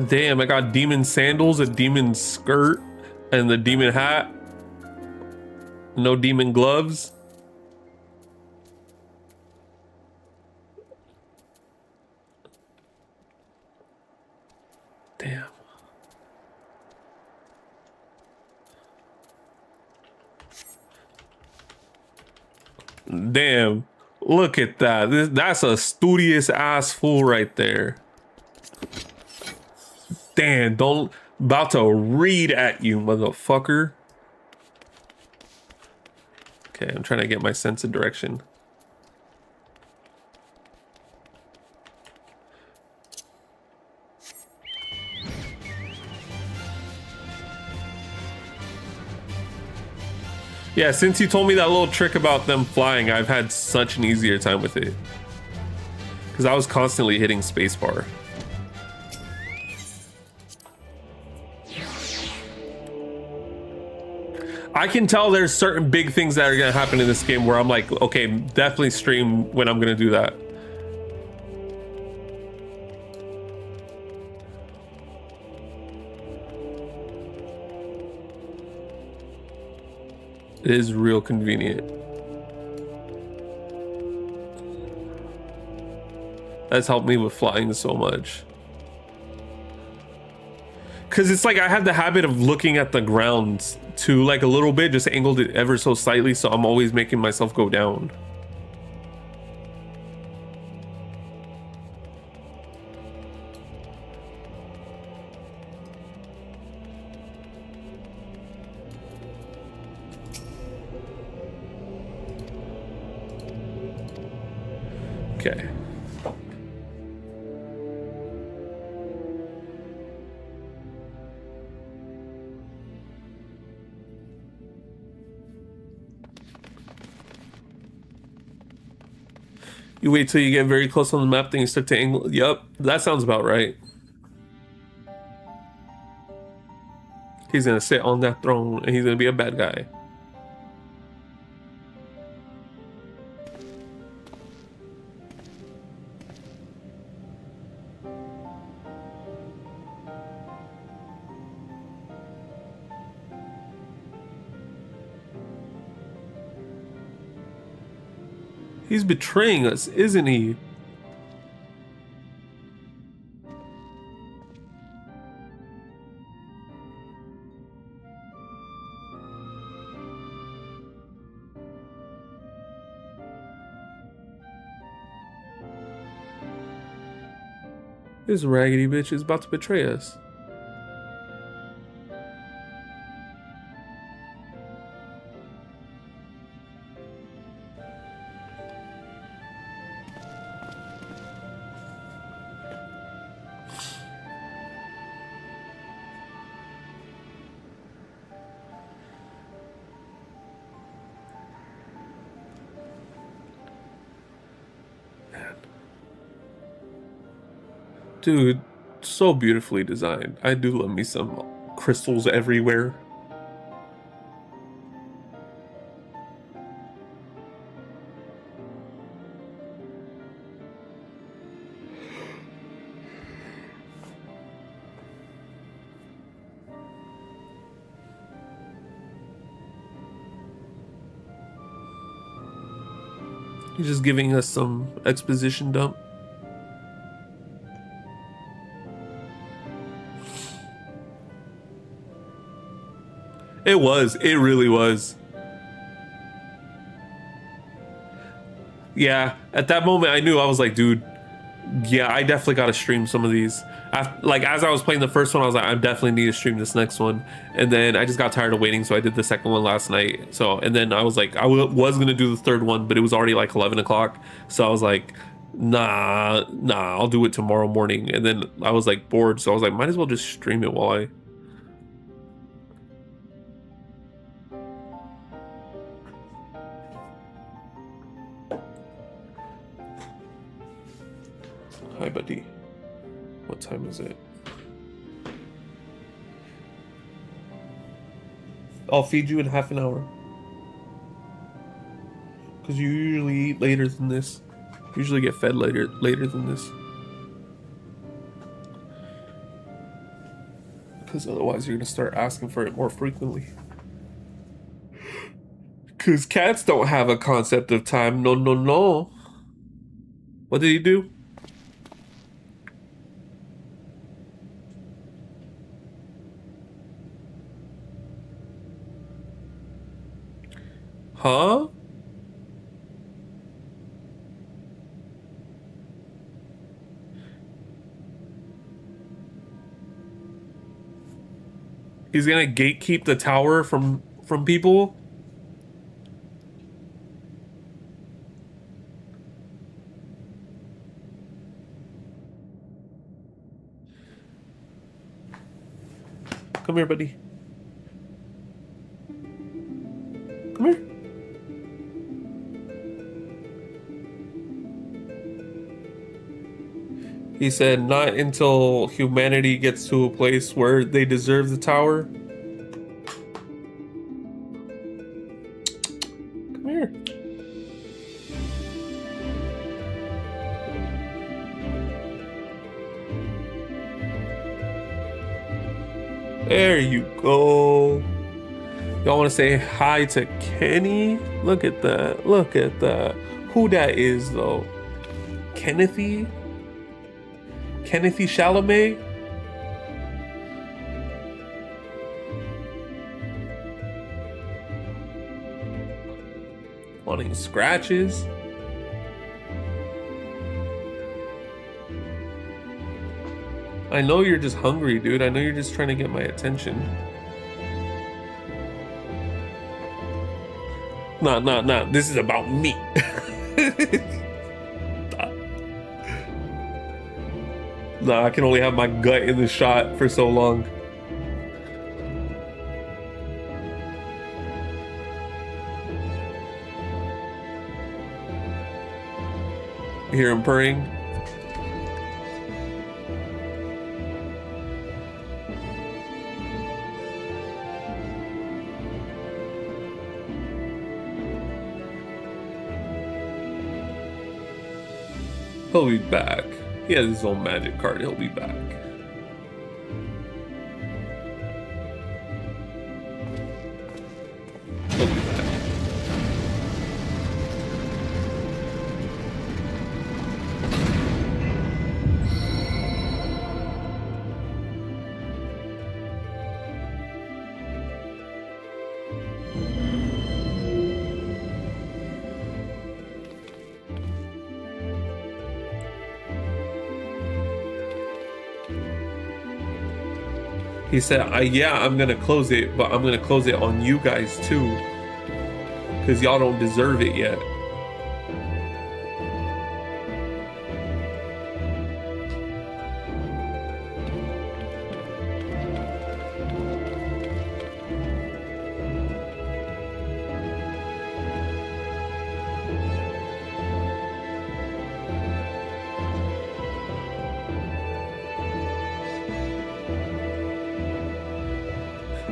Speaker 2: Damn, I got demon sandals, a demon skirt, and the demon hat. No demon gloves. Damn. Damn. Look at that. That's a studious ass fool right there. Damn, don't about to read at you, motherfucker. Okay, I'm trying to get my sense of direction. Yeah, since you told me that little trick about them flying, I've had such an easier time with it. Because I was constantly hitting spacebar. I can tell there's certain big things that are going to happen in this game where I'm like, okay, definitely stream when I'm going to do that. It is real convenient. That's helped me with flying so much. Because it's like I have the habit of looking at the ground too, like a little bit, just angled it ever so slightly, so I'm always making myself go down. Okay. You wait till you get very close on the map, then you start to angle. Yep, that sounds about right. He's gonna sit on that throne and he's gonna be a bad guy. He's betraying us, isn't he? This raggedy bitch is about to betray us. Dude, so beautifully designed. I do love me some crystals everywhere. He's just giving us some exposition dump. It was. It really was. Yeah, at that moment I knew. I was like, dude, yeah, I definitely got to stream some of these. Like as I was playing the first one, I was like, I definitely need to stream this next one. And then I just got tired of waiting, so I did the second one last night. So, and then I was like, was gonna do the third one, but it was already like 11 o'clock. So I was like, nah, I'll do it tomorrow morning. And then I was like bored, so I was like, might as well just stream it while I. Hi, buddy. What time is it? I'll feed you in half an hour. Because you usually eat later than this. Usually get fed later than this. Because otherwise you're going to start asking for it more frequently. Because cats don't have a concept of time. No, no, no. What did he do? Huh? He's gonna gatekeep the tower from people? Come here, buddy. Come here. He said, not until humanity gets to a place where they deserve the tower. Come here. There you go. Y'all want to say hi to Kenny? Look at that. Look at that. Who that is, though? Kennethy? Kennethy Chalamet? Wanting scratches? I know you're just hungry, dude. I know you're just trying to get my attention. Nah. This is about me. Nah, I can only have my gut in the shot for so long. You hear him purring? He'll be back. He has his own magic card. He'll be back. He'll be back. He said, yeah, I'm gonna close it, but I'm gonna close it on you guys too. Because y'all don't deserve it yet.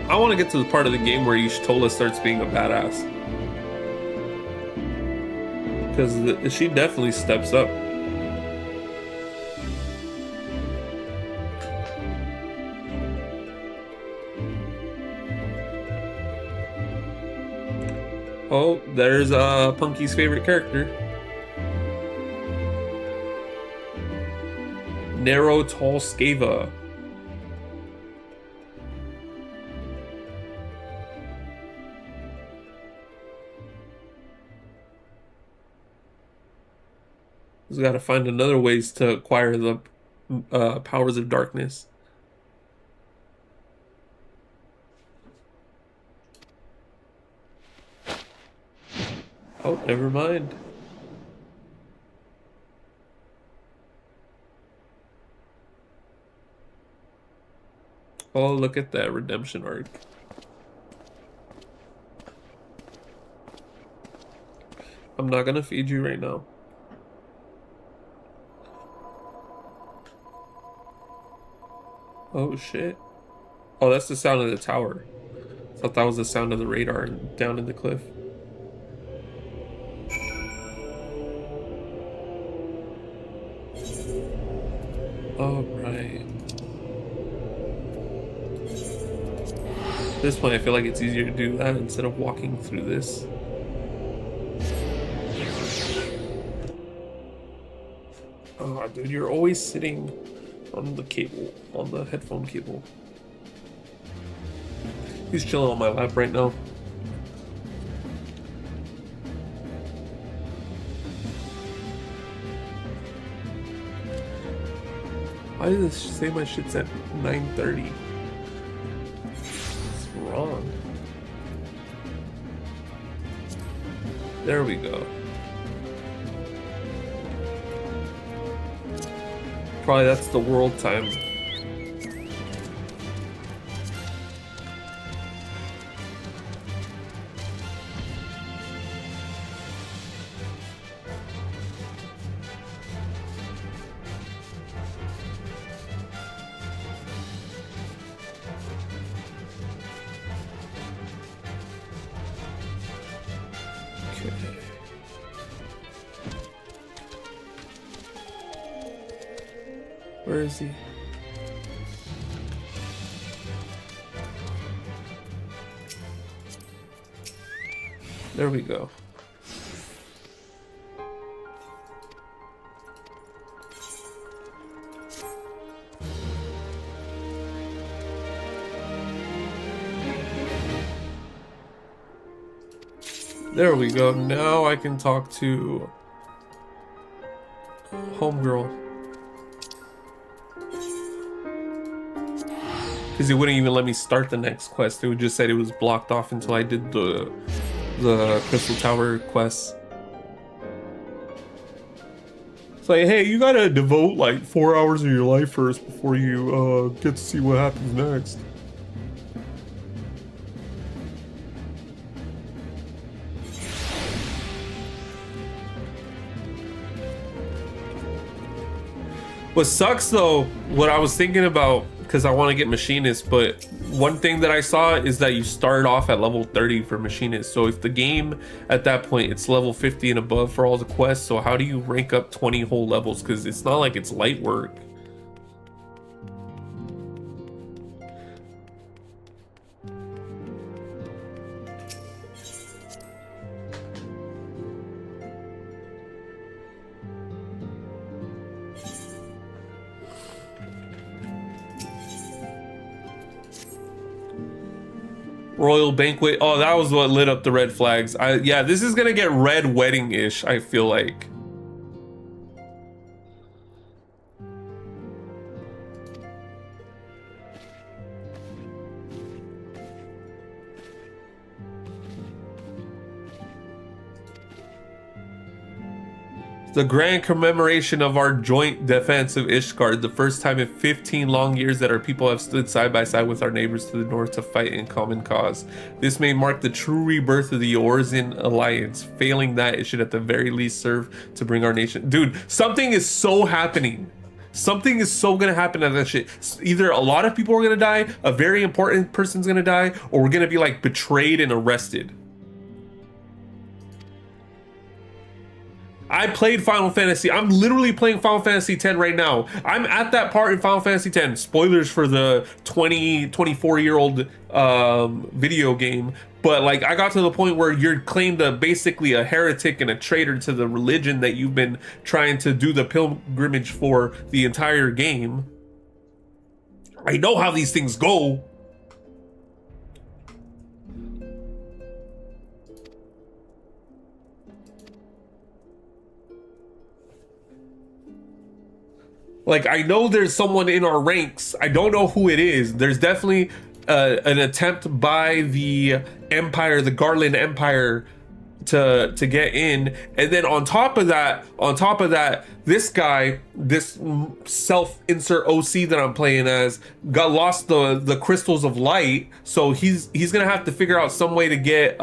Speaker 2: I want to get to the part of the game where Y'shtola starts being a badass. Because she definitely steps up. Oh, there's Punky's favorite character. Narrow Tall Skava. Just gotta find another ways to acquire the powers of darkness. Oh, never mind. Oh, look at that redemption arc. I'm not gonna feed you right now. Oh shit. Oh, that's the sound of the tower. Thought that was the sound of the radar down in the cliff. Oh, right. At this point, I feel like it's easier to do that instead of walking through this. Oh, dude, you're always sitting on the cable, on the headphone cable. He's chilling on my lap right now. Why does this say my shit's at 9:30? It's wrong. There we go. Probably that's the world time. Where is he? There we go. There we go. Now I can talk to homegirl. Because it wouldn't even let me start the next quest. It would just said it was blocked off until I did the Crystal Tower quest. It's like, hey, you gotta devote like 4 hours of your life first before you get to see what happens next. What sucks though, what I was thinking about, because I want to get machinist, but one thing that I saw is that you start off at level 30 for machinist. So if the game at that point it's level 50 and above for all the quests, so how do you rank up 20 whole levels? Because it's not like it's light work. Royal Banquet. Oh, that was what lit up the red flags. Yeah, this is gonna get red wedding-ish, I feel like. The grand commemoration of our joint defense of Ishgard, the first time in 15 long years that our people have stood side by side with our neighbors to the north to fight in common cause. This may mark the true rebirth of the Orzen Alliance. Failing that, it should at the very least serve to bring our nation... Dude, something is so happening. Something is so gonna happen to that shit. Either a lot of people are gonna die, a very important person's gonna die, or we're gonna be like betrayed and arrested. I played Final Fantasy. I'm literally playing Final Fantasy X right now. I'm at that part in Final Fantasy X. Spoilers for the 24-year-old video game. But like, I got to the point where you're claimed basically a heretic and a traitor to the religion that you've been trying to do the pilgrimage for the entire game. I know how these things go. Like, I know there's someone in our ranks. I don't know who it is. There's definitely an attempt by the Empire, the Garland Empire, to get in. And then on top of that, this guy, this self insert OC that I'm playing as, got lost the crystals of light. So he's gonna have to figure out some way to get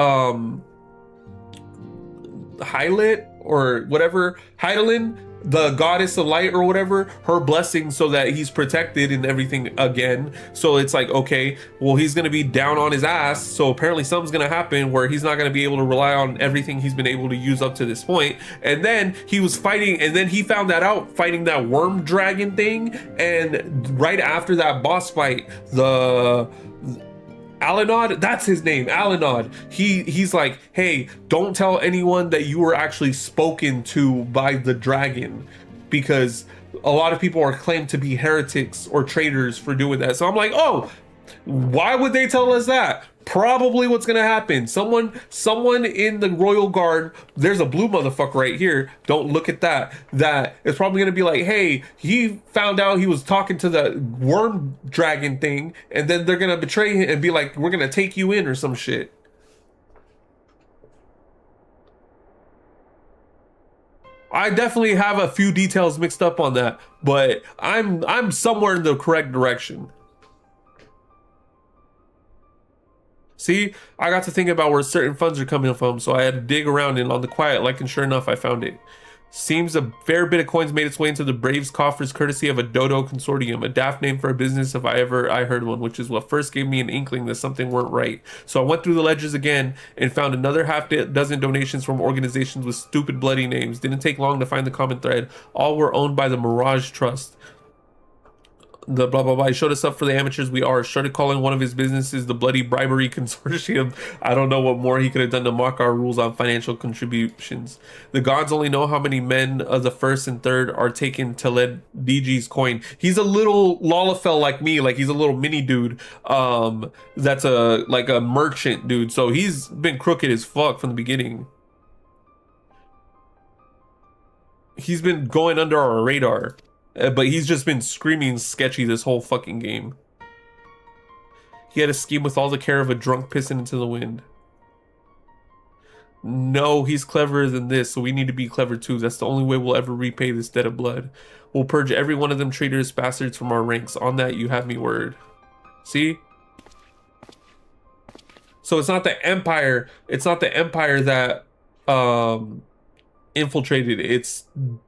Speaker 2: Hylit or whatever, Hydaelyn, the goddess of light or whatever, her blessing, so that he's protected and everything again. So it's like, okay, well, he's gonna be down on his ass, so apparently something's gonna happen where he's not gonna be able to rely on everything he's been able to use up to this point. And then he was fighting, and then he found that out fighting that worm dragon thing. And right after that boss fight, the Alanod, that's his name, Alanod. He's like, hey, don't tell anyone that you were actually spoken to by the dragon, because a lot of people are claimed to be heretics or traitors for doing that. So I'm like, oh, why would they tell us that? Probably what's gonna happen. Someone in the Royal Guard, there's a blue motherfucker right here. Don't look at that. That is probably gonna be like, hey, he found out he was talking to the worm dragon thing, and then they're gonna betray him and be like, we're gonna take you in or some shit. I definitely have a few details mixed up on that, but I'm somewhere in the correct direction. See, I got to think about where certain funds are coming from, so I had to dig around and on the quiet, like, and sure enough, I found it. Seems a fair bit of coins made its way into the Braves coffers courtesy of a Dodo consortium, a daft name for a business if I heard one, which is what first gave me an inkling that something weren't right. So I went through the ledgers again and found another half dozen donations from organizations with stupid bloody names. Didn't take long to find the common thread. All were owned by the Mirage Trust. The blah blah blah. He showed us up for the amateurs we are. Started calling one of his businesses the Bloody Bribery Consortium. I don't know what more he could have done to mock our rules on financial contributions. The gods only know how many men of the first and third are taking Teled DG's coin. He's a little Lalafell like me, like he's a little mini dude. That's like a merchant dude. So he's been crooked as fuck from the beginning. He's been going under our radar. But he's just been screaming sketchy this whole fucking game. He had a scheme with all the care of a drunk pissing into the wind. No, he's cleverer than this, so we need to be clever too. That's the only way we'll ever repay this debt of blood. We'll purge every one of them traitors bastards from our ranks. On that, you have me word. See? So it's not the Empire. It's not the Empire that infiltrated. It's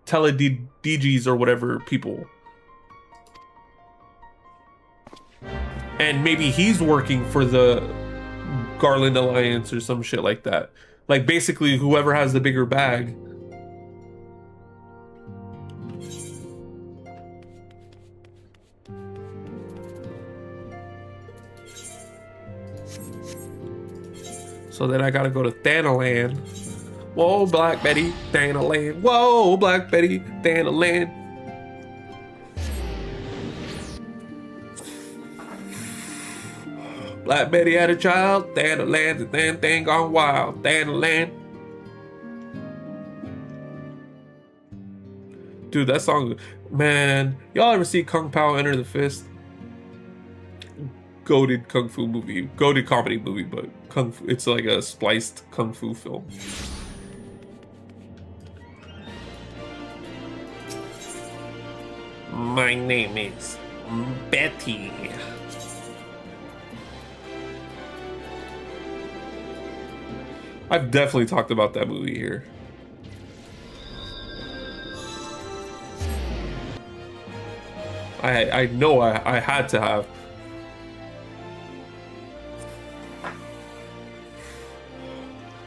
Speaker 2: DGs or whatever people. And maybe he's working for the Garland Alliance or some shit like that. Like basically whoever has the bigger bag. So then I gotta go to Thanaland. Whoa, Black Betty, Thanaland. Whoa, Black Betty, Thanaland. Black Betty had a child, Thanaland, the damn thing gone wild, Thanaland. Dude, that song, man, y'all ever see Kung Pao Enter the Fist? Goated kung fu movie, goated comedy movie, but kung fu, it's like a spliced kung fu film. My name is Betty. I've definitely talked about that movie here. I know I had to have.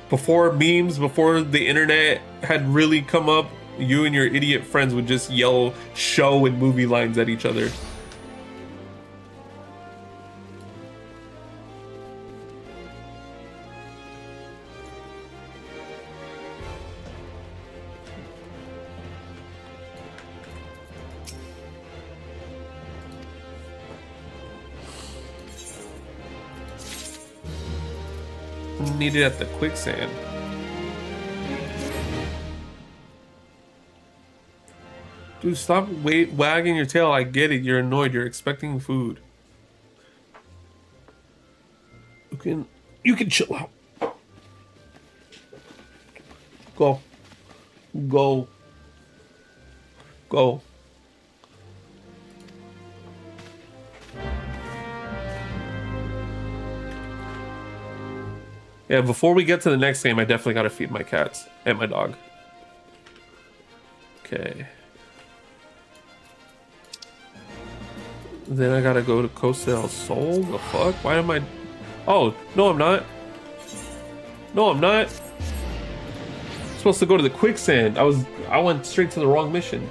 Speaker 2: Before memes, before the internet had really come up, you and your idiot friends would just yell show and movie lines at each other. Needed at the quicksand. Dude, stop wagging your tail. I get it. You're annoyed. You're expecting food. You can chill out. Go. Go. Go. Yeah, before we get to the next game, I definitely gotta feed my cats and my dog. Okay. Then I gotta go to Costa del Sol? The fuck? Why am I... Oh, no I'm not. No I'm not. I'm supposed to go to the quicksand. I went straight to the wrong mission.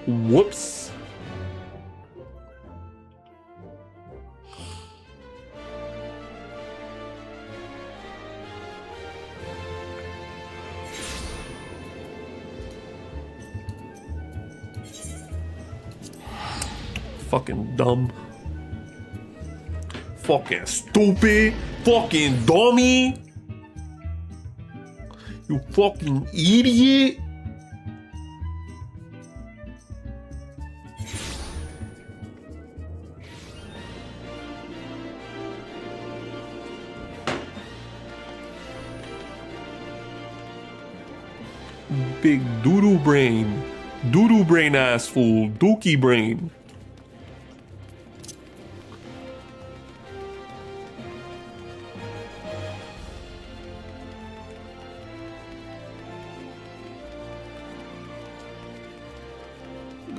Speaker 2: Whoops. Fucking dumb. Fucking stupid. Fucking dummy. You fucking idiot. Big doodoo brain. Doodoo brain ass fool. Dookie brain.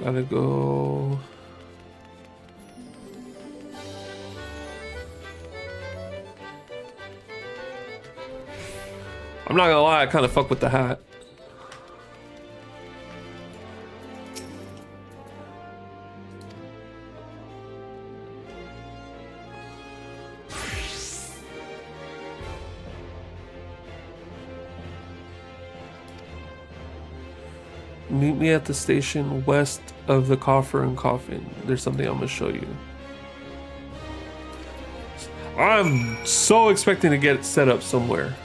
Speaker 2: Gotta go. I'm not gonna lie, I kind of fuck with the hat. Meet me at the station west of the Coffer and Coffin. There's something I'm gonna show you. I'm so expecting to get it set up somewhere.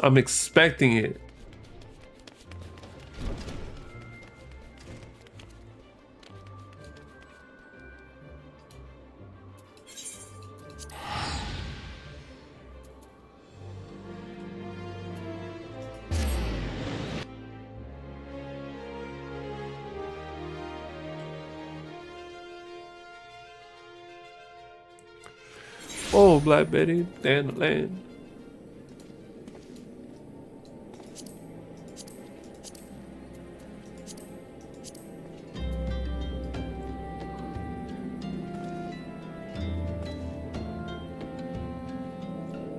Speaker 2: I'm expecting it. Oh, Black Betty, and the land.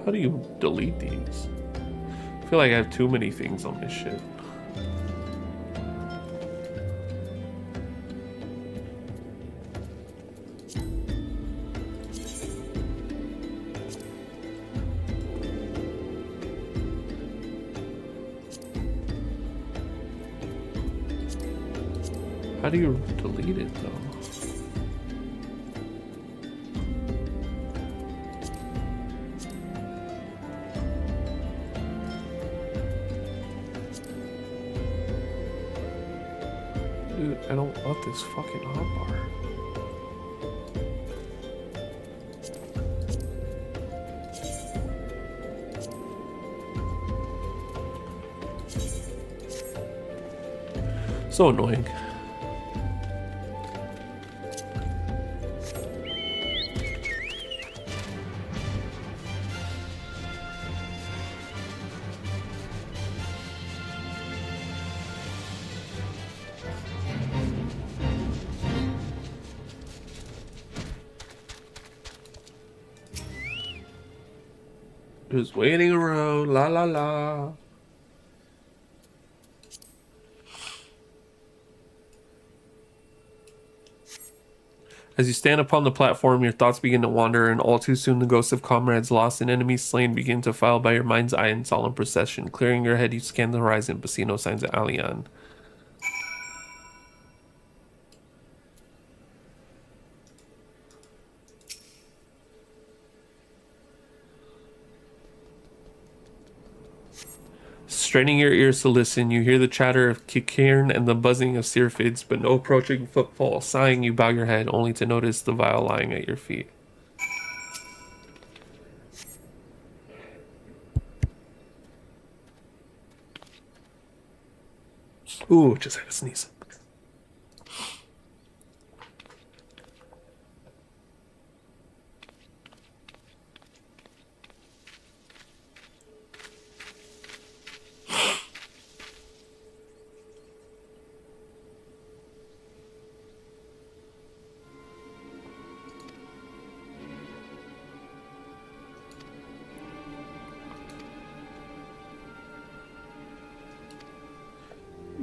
Speaker 2: How do you delete these? I feel like I have too many things on this shit. How do you delete it though? Dude, I don't want this fucking hotbar. So annoying. Just waiting around, la la la. As you stand upon the platform, your thoughts begin to wander, and all too soon the ghosts of comrades lost and enemies slain begin to file by your mind's eye in solemn procession. Clearing your head, you scan the horizon, but see no signs of Alien. Straining your ears to listen, you hear the chatter of Kikirn and the buzzing of syrphids, but no approaching footfall. Sighing, you bow your head, only to notice the vial lying at your feet. Ooh, just had a sneeze.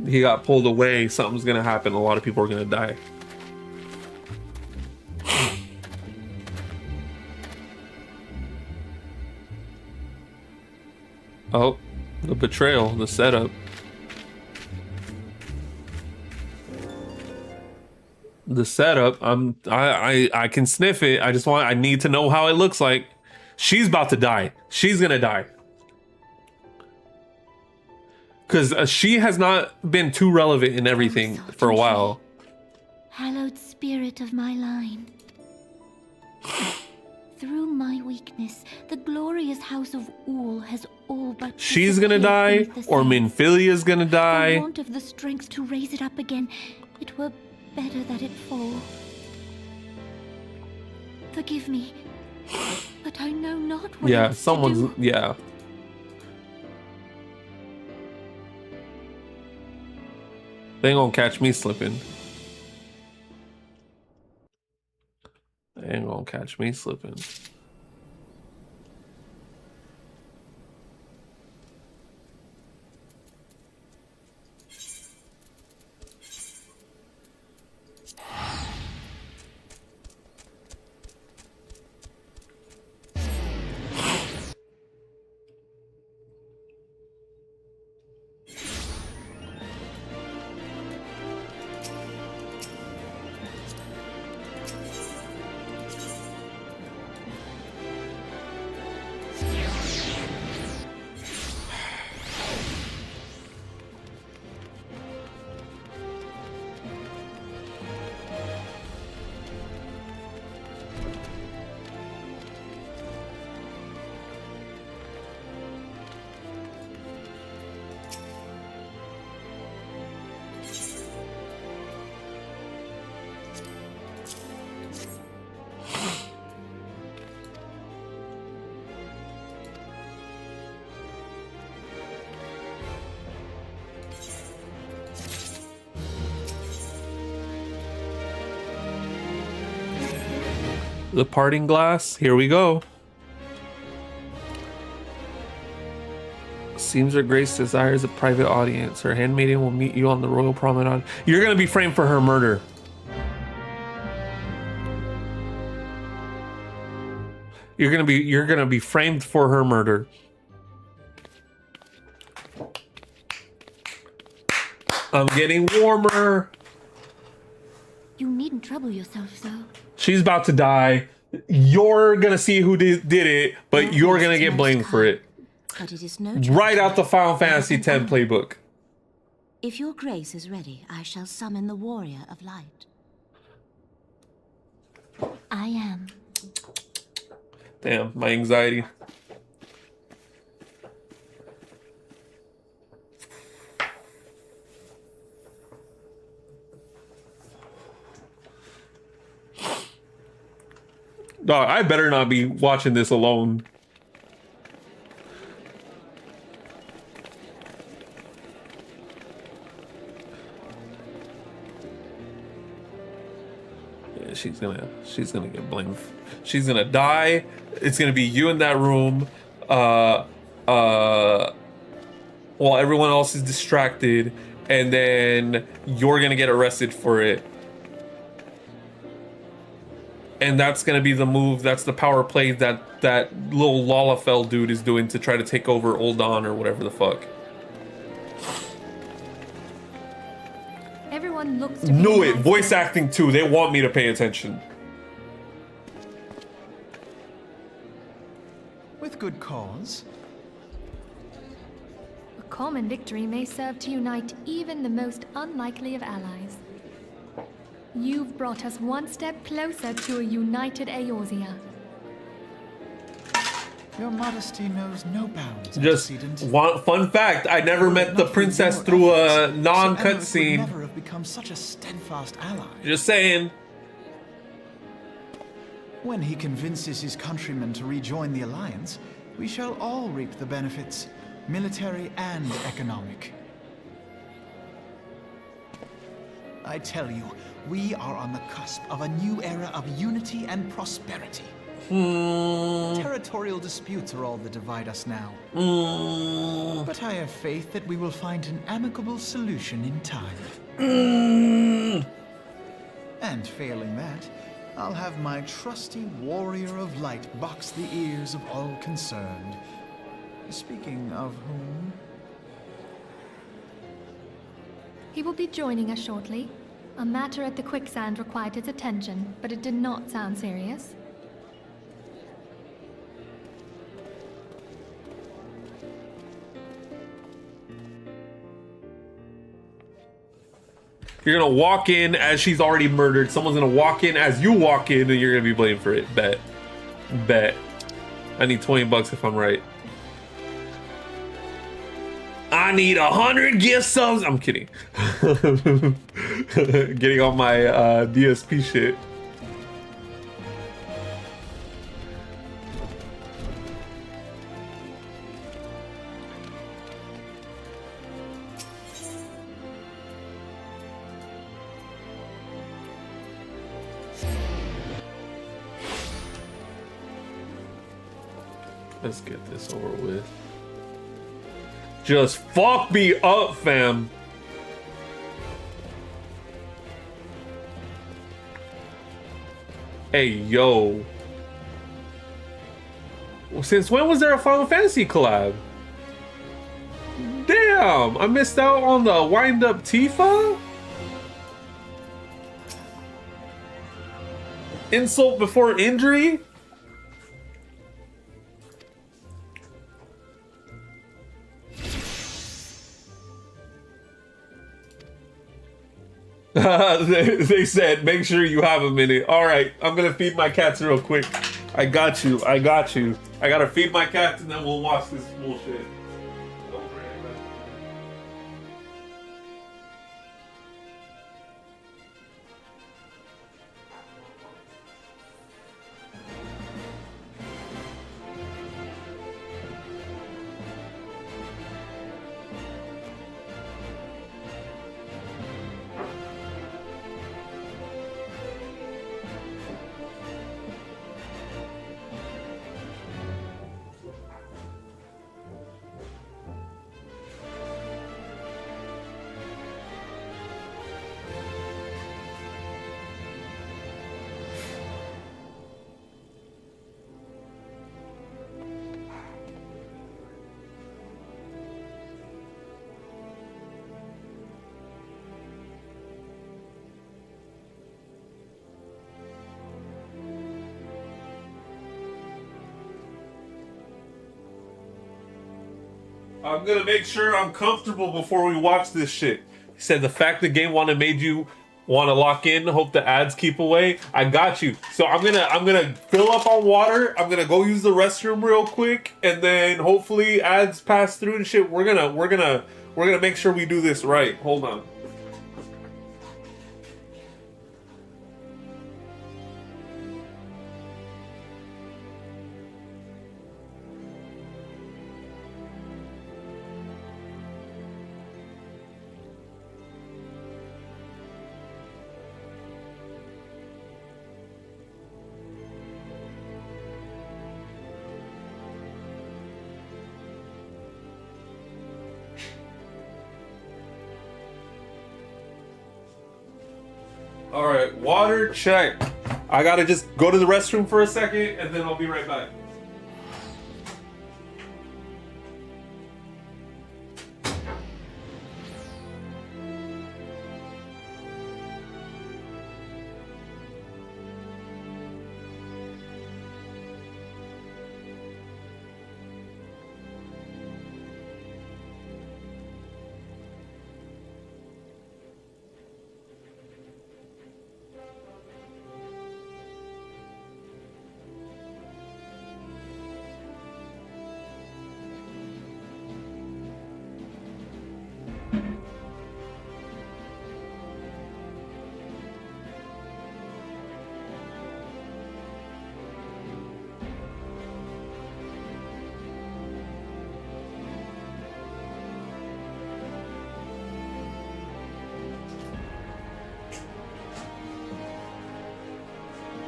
Speaker 2: He got pulled away, something's gonna happen, a lot of people are gonna die. Oh, the betrayal, the setup. The setup, I can sniff it. I need to know how it looks like. She's about to die. She's gonna die. Because she has not been too relevant in everything for a while.
Speaker 3: Hallowed spirit of my line. Through my weakness, the glorious house of uhhh has all but
Speaker 2: She's gonna die, or Minfilia's gonna die.
Speaker 3: For want of the strength to raise it up again, it were better that it fall. Forgive me, but I know not what else to do.
Speaker 2: Yeah. They ain't gonna catch me slipping. They ain't gonna catch me slipping. The parting glass, here we go. Seems her grace desires a private audience. Her handmaiden will meet you on the royal promenade. You're gonna be framed for her murder. You're gonna be framed for her murder. I'm getting warmer.
Speaker 3: You needn't trouble yourself, though.
Speaker 2: She's about to die. You're gonna see who did it, but you're gonna get blamed for it.
Speaker 4: But it is no
Speaker 2: Right out the Final Fantasy X playbook.
Speaker 4: If your grace is ready, I shall summon the warrior of light.
Speaker 3: I am.
Speaker 2: Damn, my anxiety. Dog, I better not be watching this alone. Yeah, she's gonna get blamed. She's gonna die. It's gonna be you in that room, while everyone else is distracted, and then you're gonna get arrested for it. And that's gonna be the move. That's the power play that little Lalafell dude is doing to try to take over Old Dawn or whatever the fuck.
Speaker 3: Everyone looks to
Speaker 2: Knew it. Voice acting too. They want me to pay attention.
Speaker 1: With good cause.
Speaker 3: A
Speaker 5: common victory may serve to unite even the most unlikely of allies. You've brought us one step closer to a united Eorzea.
Speaker 1: Your modesty knows no bounds,
Speaker 2: Just
Speaker 1: antecedent.
Speaker 2: one fun fact: I never met the princess through a non-cut scene.
Speaker 1: Would never have become such a steadfast ally.
Speaker 2: Just saying.
Speaker 1: When he convinces his countrymen to rejoin the Alliance, we shall all reap the benefits, military and economic. I tell you, we are on the cusp of a new era of unity and prosperity. Territorial disputes are all that divide us now. But I have faith that we will find an amicable solution in time. And failing that, I'll have my trusty warrior of light box the ears of all concerned. Speaking of whom...
Speaker 5: He will be joining us shortly. A matter at the quicksand required his attention, but it did not sound serious.
Speaker 2: You're gonna walk in as she's already murdered. Someone's gonna walk in as you walk in, and you're gonna be blamed for it. Bet. Bet. I need 20 bucks if I'm right. I need 100 gift subs. I'm kidding. Getting on my DSP shit. Let's get this over with. Just fuck me up, fam. Hey, yo. Since when was there a Final Fantasy collab? Damn, I missed out on the Wind Up Tifa? Insult before injury? They said, make sure you have a minute. All right, I'm gonna feed my cats real quick. I got you. I got you. I gotta feed my cats and then we'll watch this bullshit. I'm gonna make sure I'm comfortable before we watch this shit. He said the fact the game made you want to lock in, hope the ads keep away. I got you. So I'm gonna fill up on water. I'm gonna go use the restroom real quick, and then hopefully ads pass through and shit. We're gonna make sure we do this right. Hold on. All right, water check. I gotta just go to the restroom for a second and then I'll be right back.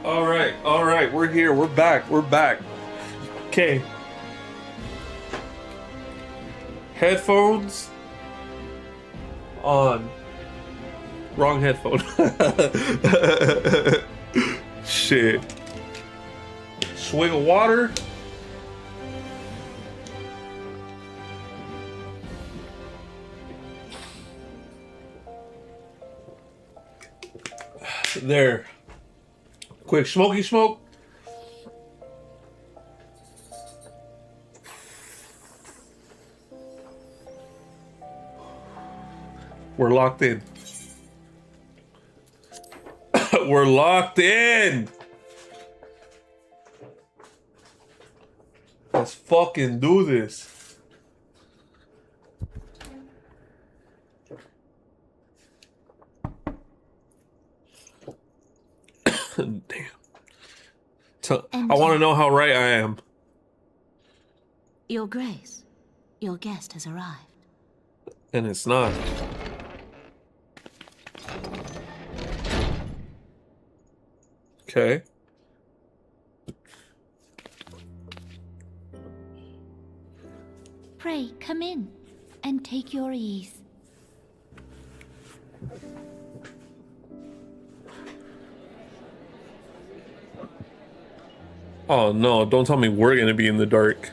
Speaker 2: All right, we're here. We're back. Okay. Headphones on. Wrong headphone. Shit. Swig of water. There. Quick smoky smoke. We're locked in. We're locked in. Let's fucking do this. Damn. I want to know how right I am.
Speaker 4: Your Grace, your guest has arrived.
Speaker 2: And it's not. Okay.
Speaker 3: Pray, come in and take your ease.
Speaker 2: Oh no, don't tell me we're gonna be in the dark.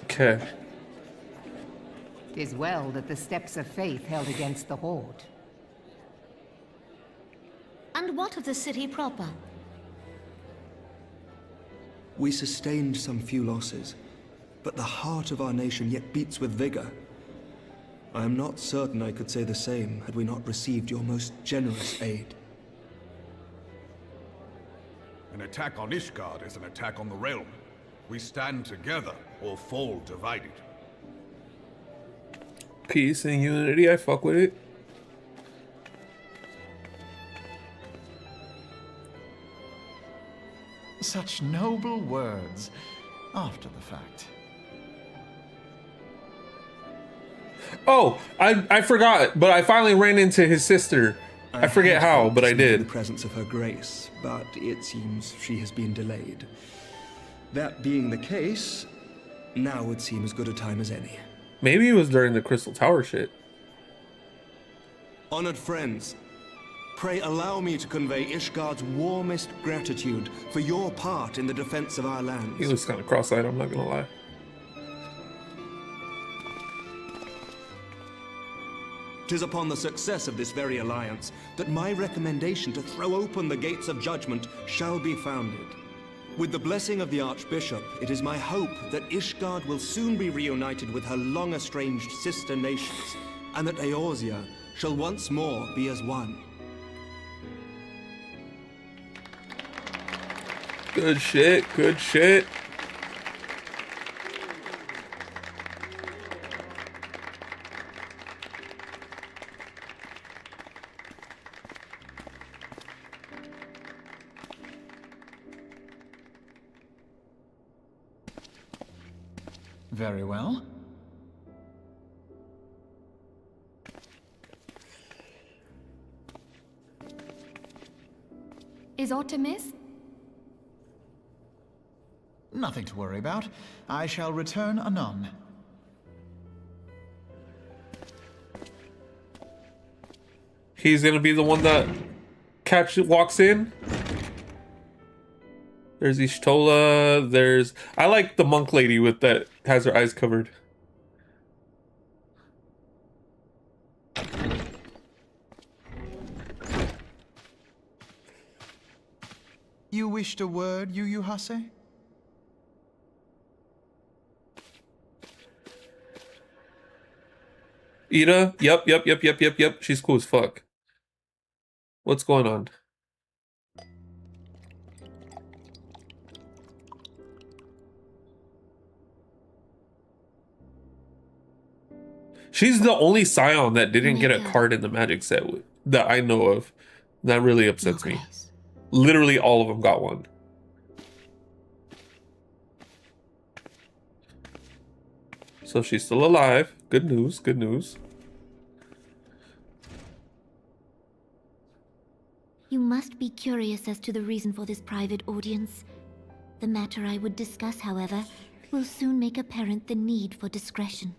Speaker 2: Okay.
Speaker 6: 'Tis well that the steps of faith held against the Horde.
Speaker 4: And what of the city proper?
Speaker 7: We sustained some few losses, but the heart of our nation yet beats with vigor. I am not certain I could say the same had we not received your most generous aid.
Speaker 8: An attack on Ishgard is an attack on the realm. We stand together or fall divided.
Speaker 2: Peace and unity, I fuck with it.
Speaker 1: Such noble words after the fact.
Speaker 2: Oh, I forgot, but I finally ran into his sister. I forget how, but I
Speaker 7: In
Speaker 2: did.
Speaker 7: the presence of her grace, but it seems she has been delayed. That being the case, now would seem as good a time as any.
Speaker 2: Maybe it was during the Crystal Tower shit.
Speaker 7: Honored friends, pray allow me to convey Ishgard's warmest gratitude for your part in the defense of our lands.
Speaker 2: He looks kind of cross-eyed, I'm not gonna lie.
Speaker 7: Tis upon the success of this very alliance that my recommendation to throw open the gates of judgment shall be founded. With the blessing of the Archbishop, it is my hope that Ishgard will soon be reunited with her long-estranged sister nations, and that Eorzea shall once more be as one.
Speaker 2: Good shit, good shit.
Speaker 1: Very well.
Speaker 5: Is aught amiss?
Speaker 1: Nothing to worry about. I shall return anon.
Speaker 2: He's gonna be the one that walks in. There's Ishtola, there's... I like the monk lady with that has her eyes covered.
Speaker 1: You wished a word, uhhh?
Speaker 2: Ida? Yep. She's cool as fuck. What's going on? She's the only Scion that didn't get a card in the Magic set that I know of. That really upsets me. Literally all of them got one. So she's still alive. Good news, good news.
Speaker 3: curious as to the reason for this private audience. The matter I would discuss, however, will soon make apparent the need for discretion.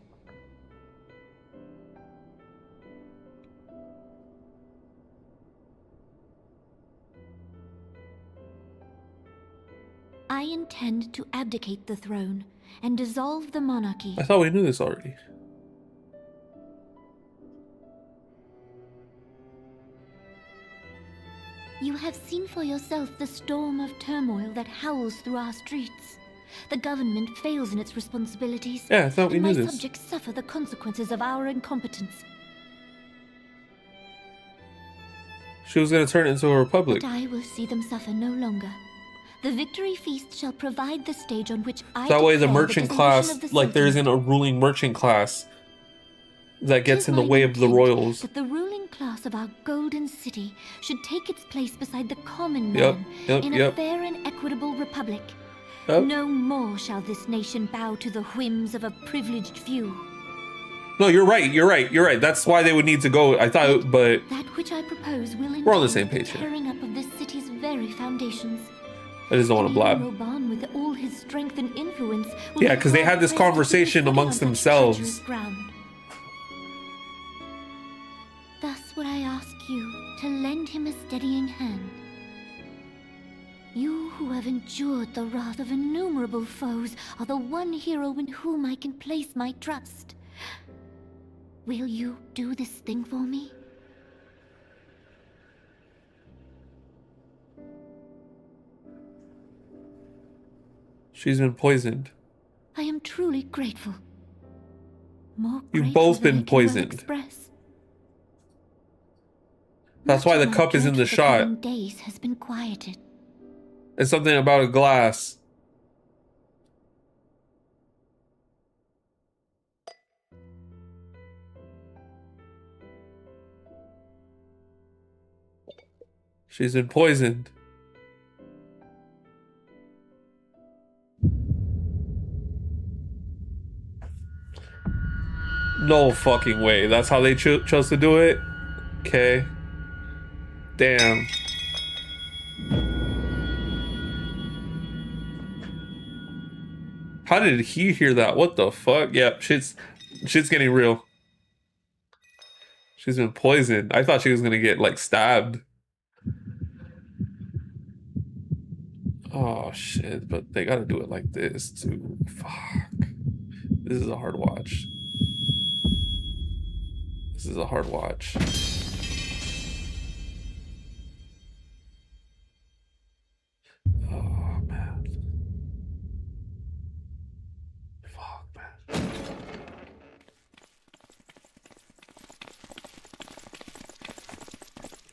Speaker 3: I intend to abdicate the throne and dissolve the monarchy.
Speaker 2: I thought we knew this already.
Speaker 3: You have seen for yourself the storm of turmoil that howls through our streets. The government fails in its responsibilities.
Speaker 2: Yeah, I thought we
Speaker 3: and
Speaker 2: knew
Speaker 3: my
Speaker 2: this.
Speaker 3: subjects suffer the consequences of our incompetence.
Speaker 2: She was gonna turn it into a republic.
Speaker 3: But I will see them suffer no longer. The victory feast shall provide the stage on which I
Speaker 2: That way the
Speaker 3: declare
Speaker 2: merchant
Speaker 3: dissolution
Speaker 2: class,
Speaker 3: of the
Speaker 2: like there
Speaker 3: Sultan.
Speaker 2: isn't a ruling merchant class that gets
Speaker 3: Tis
Speaker 2: in the
Speaker 3: my
Speaker 2: way of the
Speaker 3: intent
Speaker 2: royals.
Speaker 3: That the ruling class of our golden city should take its place beside the common
Speaker 2: Yep,
Speaker 3: man in a
Speaker 2: yep.
Speaker 3: fair and equitable republic.
Speaker 2: Yep.
Speaker 3: No more shall this nation bow to the whims of a privileged few.
Speaker 2: No, you're right, you're right, you're right. That's why they would need to go. I thought, but
Speaker 3: That which I propose will
Speaker 2: We're on the
Speaker 3: entail
Speaker 2: same page here.
Speaker 3: tearing up of this city's very foundations.
Speaker 2: I just don't want to blab.
Speaker 3: And Roban, with all his strength and influence, will
Speaker 2: Yeah,
Speaker 3: be
Speaker 2: because they had this
Speaker 3: hard-pressed to
Speaker 2: conversation
Speaker 3: keep his
Speaker 2: amongst
Speaker 3: footing on such
Speaker 2: themselves.
Speaker 3: treacherous ground. Thus would I ask you to lend him a steadying hand. You who have endured the wrath of innumerable foes are the one hero in whom I can place my trust. Will you do this thing for me?
Speaker 2: She's been poisoned.
Speaker 3: I am truly grateful. More
Speaker 2: You've
Speaker 3: grateful
Speaker 2: both
Speaker 3: than
Speaker 2: been
Speaker 3: I can well
Speaker 2: poisoned.
Speaker 3: express.
Speaker 2: That's
Speaker 3: Much
Speaker 2: why
Speaker 3: of
Speaker 2: the
Speaker 3: my
Speaker 2: cup is in
Speaker 3: dread
Speaker 2: the
Speaker 3: for
Speaker 2: shot.
Speaker 3: coming days has been quieted.
Speaker 2: It's something about a glass. She's been poisoned. No fucking way. That's how they chose to do it? Okay. Damn. How did he hear that? What the fuck? Yep, shit's getting real. She's been poisoned. I thought she was gonna get like stabbed. Oh shit, but they gotta do it like this too. Fuck. This is a hard watch. This is a hard watch. Oh man. Fuck, man.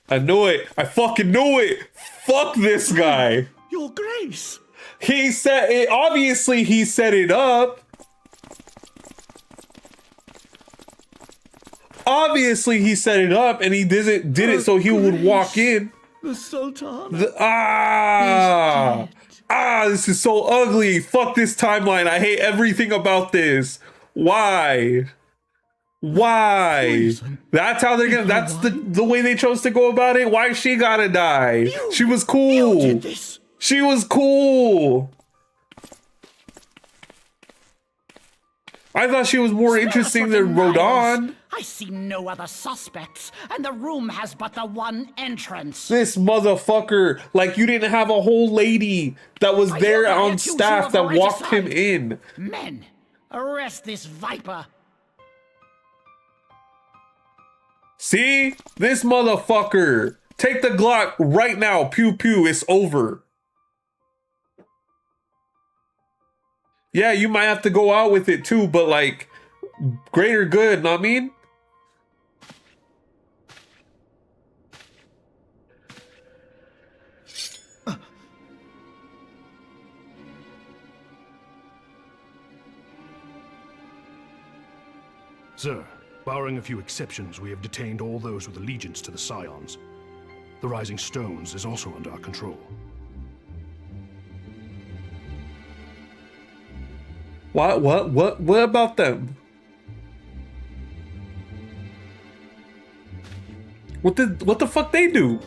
Speaker 2: I knew it. I fucking knew it. Fuck this guy.
Speaker 1: Your Grace!
Speaker 2: He set it. Obviously, he set it up. Obviously, he set it up, and he did it so he would walk in.
Speaker 1: The Sultan.
Speaker 2: This is so ugly. Fuck this timeline. I hate everything about this. Why?
Speaker 1: Poison.
Speaker 2: That's how they're gonna. That's the way they chose to go about it. Why she gotta die? She was
Speaker 1: You
Speaker 2: cool.
Speaker 1: did this.
Speaker 2: She was cool. I thought she was more interesting than Rodan.
Speaker 9: I see no other suspects, and the room has but the one entrance.
Speaker 2: This motherfucker, like you didn't have a whole lady that was there
Speaker 9: hereby
Speaker 2: on
Speaker 9: accuse you
Speaker 2: staff
Speaker 9: of
Speaker 2: that walked him
Speaker 9: regicide.
Speaker 2: in.
Speaker 9: Men, arrest this viper.
Speaker 2: See? This motherfucker. Take the Glock right now. Pew pew. It's over. Yeah, you might have to go out with it too, but like, greater good, know what I mean?
Speaker 10: Sir, barring a few exceptions, we have detained all those with allegiance to the Scions. The Rising Stones is also under our control.
Speaker 2: What about them? What the fuck they do?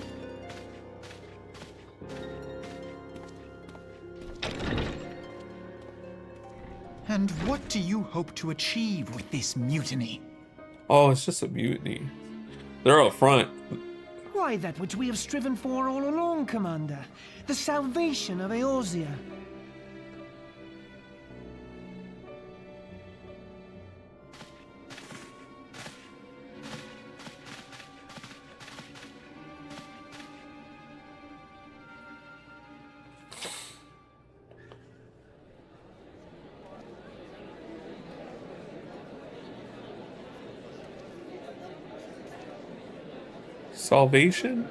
Speaker 1: And what do you hope to achieve with this mutiny?
Speaker 2: Oh, it's just a mutiny. They're up front.
Speaker 11: Why, that which we have striven for all along, Commander. The salvation of Eorzea.
Speaker 2: Salvation?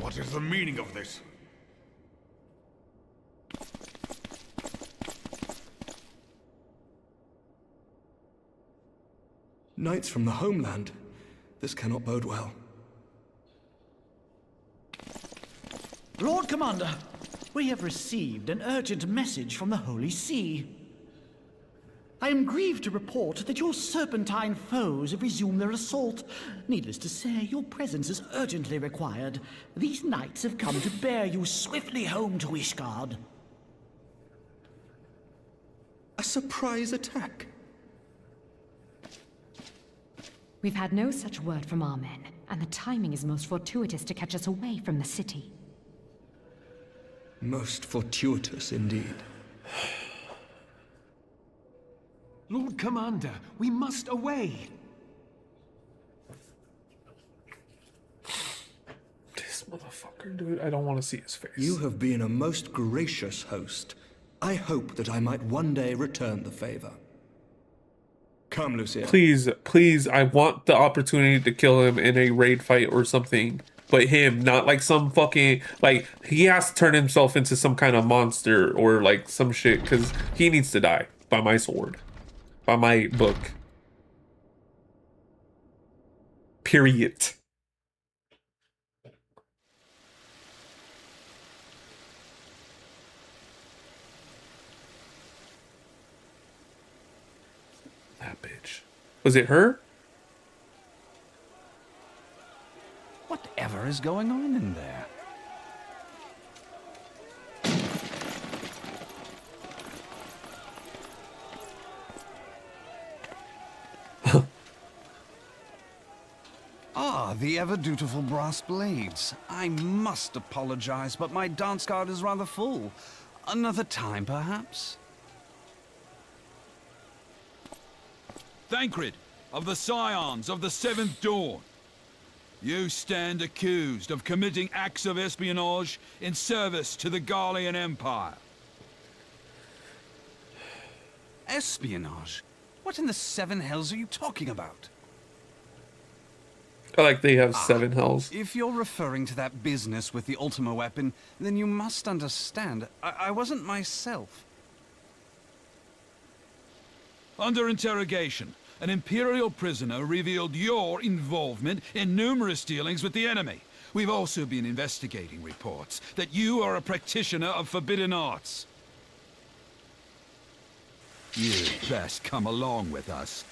Speaker 8: What is the meaning of this?
Speaker 7: Knights from the homeland. This cannot bode well.
Speaker 9: Lord Commander, we have received an urgent message from the Holy See. I am grieved to report that your serpentine foes have resumed their assault. Needless to say, your presence is urgently required. These knights have come to bear you swiftly home to Ishgard.
Speaker 7: A surprise attack?
Speaker 12: We've had no such word from our men, and the timing is most fortuitous to catch us away from the city.
Speaker 7: Most fortuitous indeed.
Speaker 11: Lord Commander, we must away.
Speaker 2: This motherfucker, dude. I don't want to see his face.
Speaker 7: You have been a most gracious host. I hope that I might one day return the favor. Come, Lucia.
Speaker 2: Please, please, I want the opportunity to kill him in a raid fight or something. But him, not like some fucking, like, he has to turn himself into some kind of monster or like some shit, because he needs to die by my sword. By my book. Period. That bitch. Was it her?
Speaker 13: Whatever is going on in there? Ah, the ever-dutiful brass blades. I must apologize, but my dance card is rather full. Another time, perhaps?
Speaker 14: Thancred, of the Scions of the Seventh Dawn. You stand accused of committing acts of espionage in service to the Garlean Empire.
Speaker 13: Espionage? What in the seven hells are you talking about?
Speaker 2: I like they have 7 hells.
Speaker 13: If you're referring to that business with the Ultima weapon, then you must understand, I wasn't myself.
Speaker 14: Under interrogation, an Imperial prisoner revealed your involvement in numerous dealings with the enemy. We've also been investigating reports that you are a practitioner of forbidden arts. You'd best come along with us.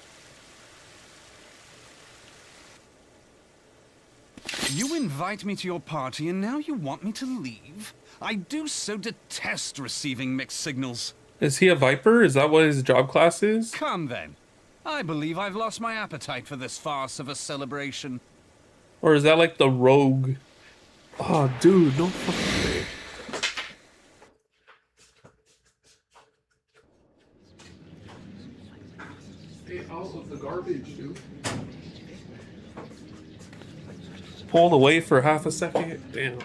Speaker 13: You invite me to your party and now you want me to leave? I do so detest receiving mixed signals.
Speaker 2: Is he a Viper? Is that what his job class is?
Speaker 13: Come then. I believe I've lost my appetite for this farce of a celebration.
Speaker 2: Or is that like the rogue? Oh, dude, no fucking way. Stay out of the garbage, dude. Pulled away for half a second. Damn.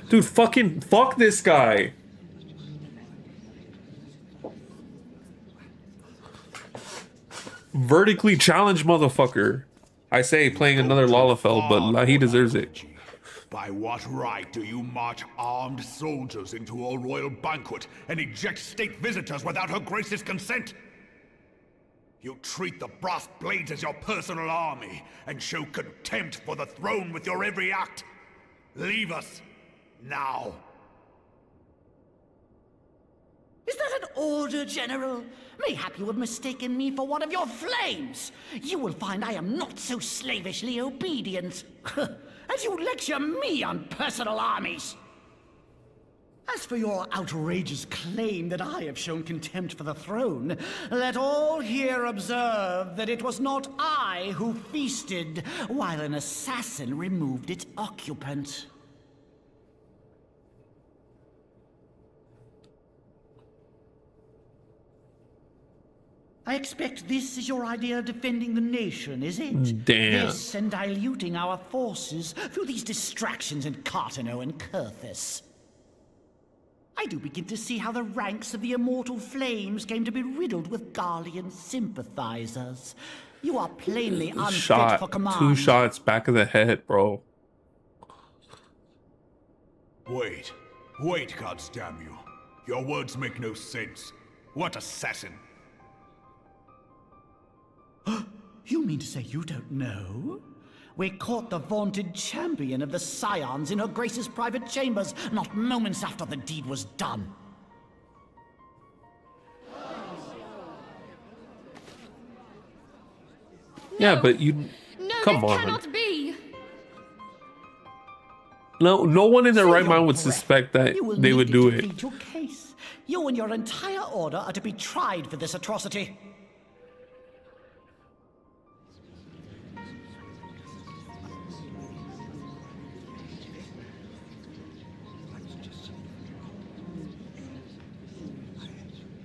Speaker 2: Dude, fuck this guy. Vertically challenged motherfucker. I say playing another Lalafell, but he deserves it.
Speaker 8: By what right do you march armed soldiers into a royal banquet and eject state visitors without her grace's consent? You treat the brass blades as your personal army and show contempt for the throne with your every act. Leave us now.
Speaker 9: Is that an order, General? Mayhap you have mistaken me for one of your flames. You will find I am not so slavishly obedient. As you lecture me on personal armies. As for your outrageous claim that I have shown contempt for the throne, let all here observe that it was not I who feasted while an assassin removed its occupant. I expect this is your idea of defending the nation, is it?
Speaker 2: Damn.
Speaker 9: This and diluting our forces through these distractions in Cartano and Kurthus. I do begin to see how the ranks of the Immortal Flames came to be riddled with Garlean sympathizers. You are plainly unfit for command.
Speaker 2: 2 shots back of the head, bro.
Speaker 8: Wait, goddamn you! Your words make no sense. What assassin?
Speaker 9: You mean to say you don't know? We caught the vaunted champion of the Scions in her Grace's private chambers, not moments after the deed was done.
Speaker 2: Yeah, but you...
Speaker 5: No,
Speaker 2: come
Speaker 5: this
Speaker 2: on.
Speaker 5: cannot be.
Speaker 2: No one in their right mind would suspect that they would do it.
Speaker 9: Your case. You and your entire order are to be tried for this atrocity.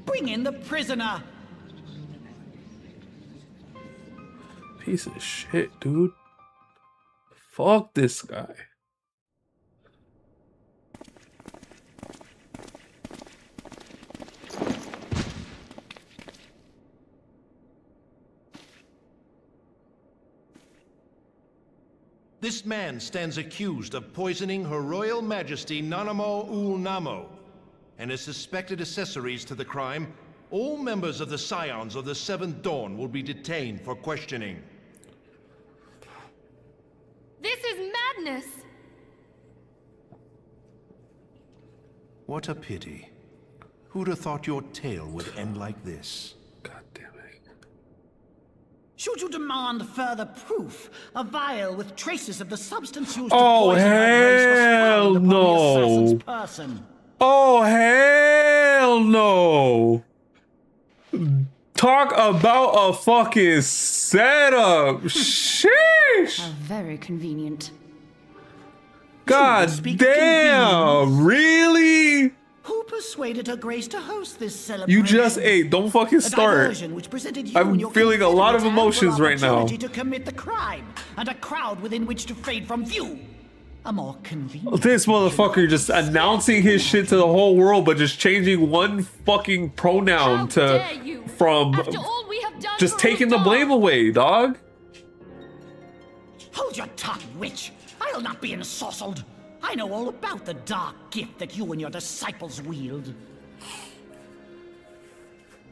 Speaker 9: Bring in the prisoner!
Speaker 2: Piece of shit, dude. Fuck this guy.
Speaker 15: This man stands accused of poisoning Her Royal Majesty Nanamo Ul Namo, and as suspected accessories to the crime, all members of the Scions of the Seventh Dawn will be detained for questioning.
Speaker 5: This is madness.
Speaker 15: What a pity. Who'd have thought your tale would end like this?
Speaker 2: God damn it.
Speaker 9: Should you demand further proof, a vial with traces of the substance used
Speaker 2: Oh,
Speaker 9: to poison her grace was
Speaker 2: hell
Speaker 9: found upon
Speaker 2: no.
Speaker 9: the assassin's person.
Speaker 2: Oh, hell no. Talk about a fucking setup. Sheesh.
Speaker 12: How very convenient.
Speaker 2: God damn. Really?
Speaker 9: Who persuaded her grace to host this celebration?
Speaker 2: You just ate. Don't fucking start.
Speaker 9: Which presented you
Speaker 2: I'm
Speaker 9: and your
Speaker 2: feeling a lot of
Speaker 9: Confederates
Speaker 2: emotions right now.
Speaker 9: opportunity to commit the crime, and a crowd within which to fade from view. A more convenient.
Speaker 2: This motherfucker just announcing his shit to the whole world, but just changing one fucking pronoun to from just taking the blame away, dog.
Speaker 9: Hold your tongue, witch. I'll not be ensorcelled. I know all about the dark gift that you and your disciples wield.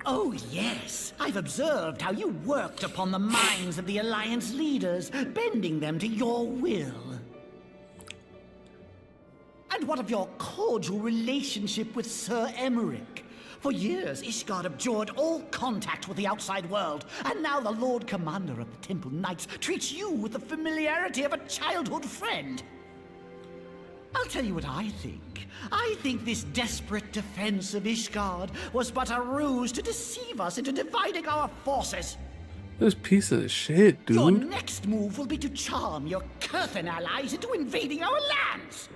Speaker 9: Oh, yes. I've observed how you worked upon the minds of the Alliance leaders, bending them to your will. And what of your cordial relationship with Sir Emmerich? For years, Ishgard abjured all contact with the outside world, and now the Lord Commander of the Temple Knights treats you with the familiarity of a childhood friend. I'll tell you what I think. I think this desperate defense of Ishgard was but a ruse to deceive us into dividing our forces.
Speaker 2: This piece of shit, dude.
Speaker 9: Your next move will be to charm your Kurthan allies into invading our lands.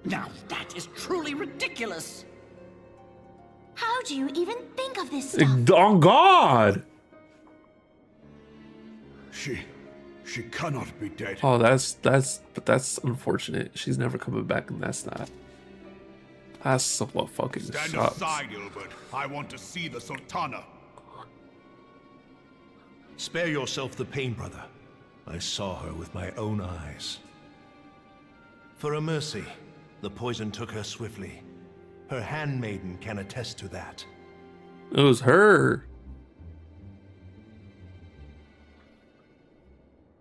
Speaker 9: Now that is truly ridiculous.
Speaker 4: How do you even think of this stuff?
Speaker 2: On God.
Speaker 8: She cannot be dead.
Speaker 2: Oh, that's unfortunate. She's never coming back, and that's what fucking
Speaker 8: Stand
Speaker 2: sucks.
Speaker 8: aside, Ilbert. I want to see the Sultana.
Speaker 15: Spare yourself the pain, brother. I saw her with my own eyes. For a mercy, the poison took her swiftly. Her handmaiden can attest to that.
Speaker 2: It was her.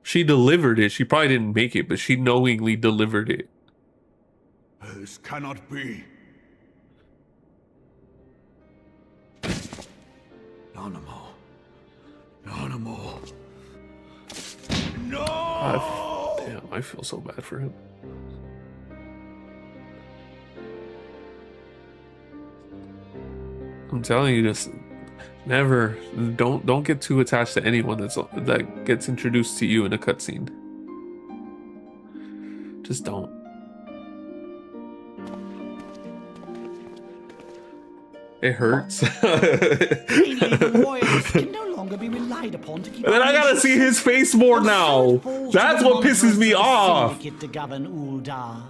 Speaker 2: She delivered it. She probably didn't make it, but she knowingly delivered it.
Speaker 8: This cannot be. Nanamo. Nanamo.
Speaker 2: Damn, I feel so bad for him. I'm telling you, just never, don't get too attached to anyone that gets introduced to you in a cutscene. Just don't. It hurts.
Speaker 9: Warriors can no longer be relied upon to keep.
Speaker 2: And then I gotta see his face more now. That's what pisses me off.
Speaker 9: To govern Uldar.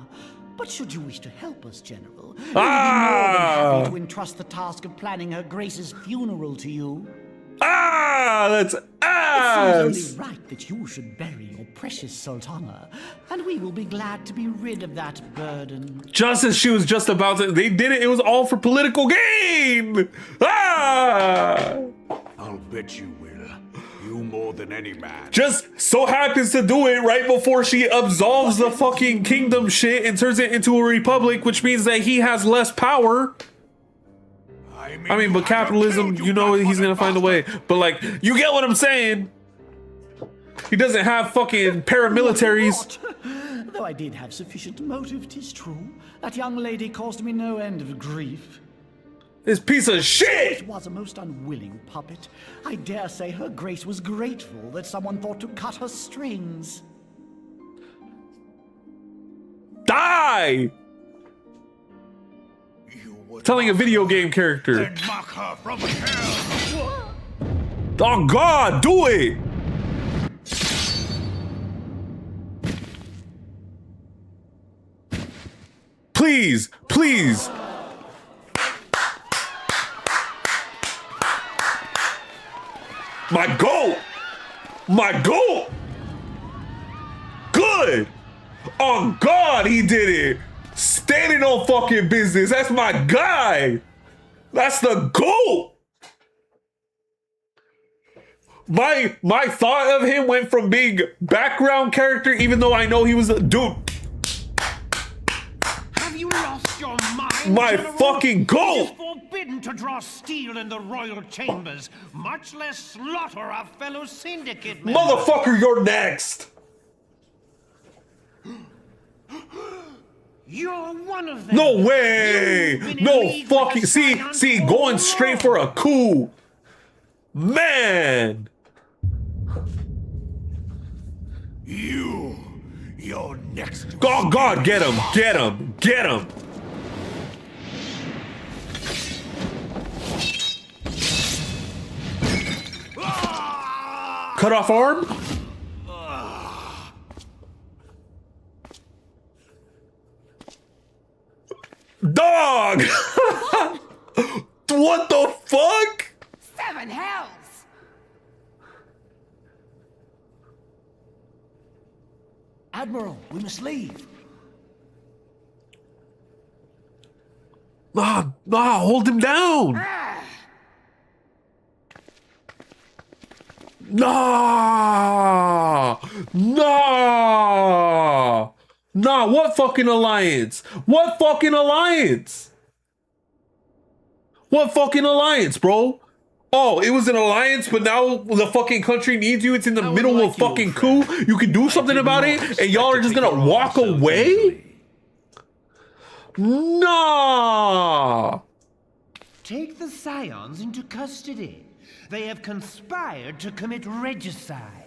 Speaker 9: But should you wish to help us, General, we'll be more than happy to entrust the task of planning Her Grace's funeral to you.
Speaker 2: That's ass!
Speaker 9: It seems only right that you should bury your precious Sultana, and we will be glad to be rid of that burden.
Speaker 2: Just as she was just about to, they did it. It was all for political gain. I'll
Speaker 8: bet you will. You more than any man.
Speaker 2: Just so happens to do it right before she absolves the fucking kingdom shit and turns it into a republic, which means that he has less power. I mean, but capitalism, you know, he's gonna find a way. But like, you get what I'm saying? He doesn't have fucking paramilitaries.
Speaker 9: Though I did have sufficient motive, 'tis true. That young lady caused me no end of grief.
Speaker 2: This piece of shit!
Speaker 9: It was a most unwilling puppet. I dare say Her Grace was grateful that someone thought to cut her strings.
Speaker 2: Die! Telling a video game character.
Speaker 8: Mock her from hell.
Speaker 2: Oh God, do it! Please, please. My goal! My goal! Good! Oh God, he did it! Standing on fucking business. That's my guy. That's the goal. My thought of him went from being background character, even though I know he was a dude.
Speaker 11: Have you lost your mind?
Speaker 2: My
Speaker 11: General?
Speaker 2: fucking goal.
Speaker 11: It is forbidden to draw steel in the royal chambers, much less slaughter our fellow syndicate members.
Speaker 2: Motherfucker, you're next.
Speaker 11: You're one of them.
Speaker 2: No way. No fucking. See, going straight for a coup. Man.
Speaker 8: You're next.
Speaker 2: Oh God, get him, get him, get him. Cut off arm? Dog! What the fuck?
Speaker 11: 7 hells!
Speaker 9: Admiral, we must leave.
Speaker 2: Nah, hold him down. Nah, what fucking alliance? What fucking alliance? What fucking alliance, bro? Oh, it was an alliance, but now the fucking country needs you. It's in the middle of fucking coup. You can do something about it, and y'all are just gonna walk away? Nah.
Speaker 11: Take the Scions into custody. They have conspired to commit regicide.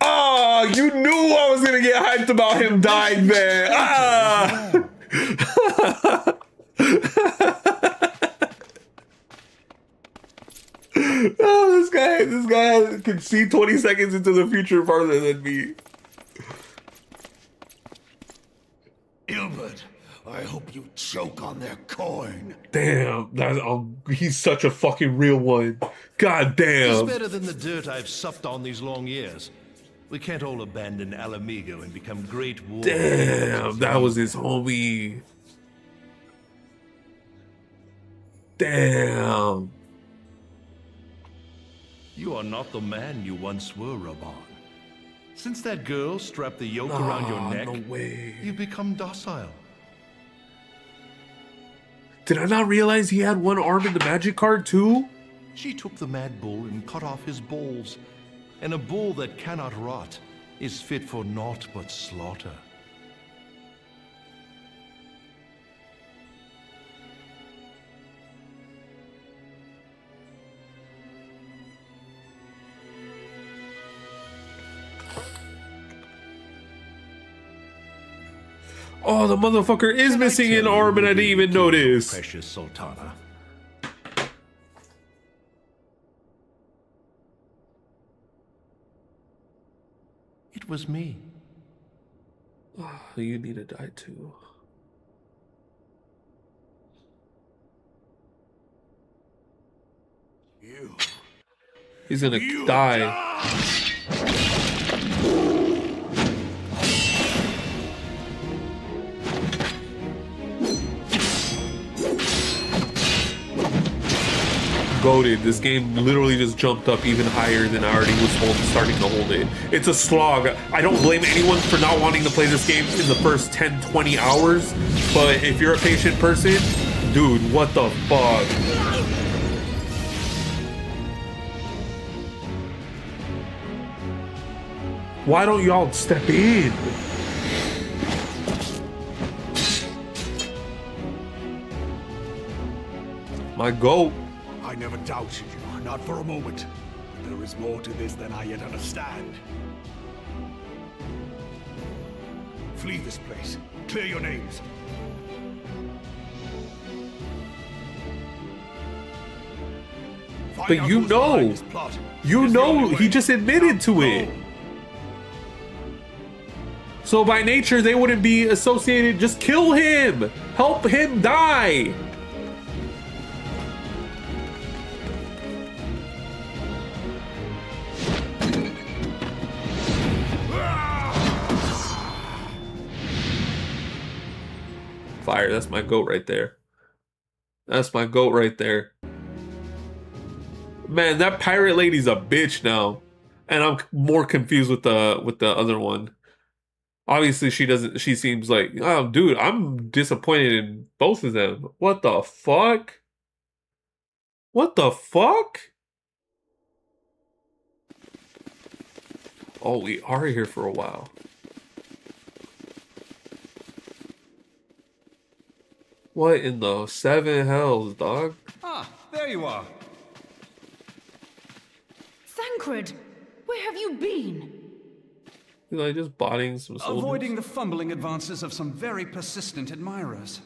Speaker 2: Oh, you knew I was gonna get hyped about him dying, man. Ah. Oh, this guy can see 20 seconds into the future farther than me.
Speaker 8: Ilbert, I hope you choke on their coin.
Speaker 2: Damn, he's such a fucking real one. God damn.
Speaker 15: It's better than the dirt I've supped on these long years. We can't all abandon Alamigo and become great warriors.
Speaker 2: Damn, that was his homie. Damn.
Speaker 15: You are not the man you once were, Raban. Since that girl strapped the yoke around your neck,
Speaker 2: no way.
Speaker 15: You've become docile.
Speaker 2: Did I not realize he had one arm in the magic card too?
Speaker 15: She took the mad bull and cut off his balls. And a bull that cannot rot is fit for naught but slaughter.
Speaker 2: Oh, the motherfucker is missing an arm and I didn't even notice.
Speaker 15: Precious Sultana. It was me.
Speaker 2: Oh, you need to die too. He's gonna die. Goated. This game literally just jumped up even higher than I already was starting to hold it. It's a slog. I don't blame anyone for not wanting to play this game in the first 10-20 hours, but if you're a patient person, dude, what the fuck? Why don't y'all step in? My goat.
Speaker 8: I never doubted you, not for a moment. But there is more to this than I yet understand. Flee this place. Clear your names.
Speaker 2: But you know, he just admitted to it. So by nature, they wouldn't be associated. Just kill him. Help him die. Fire, that's my goat right there. That's my goat right there. Man, that pirate lady's a bitch now. And I'm more confused with the other one. Obviously she seems like, oh dude, I'm disappointed in both of them. What the fuck? What the fuck? Oh, we are here for a while. What in the seven hells, dog?
Speaker 13: Ah, there you are.
Speaker 16: Thancred, where have you been?
Speaker 2: He's like just botting some soldiers.
Speaker 13: Avoiding the fumbling advances of some very persistent admirers.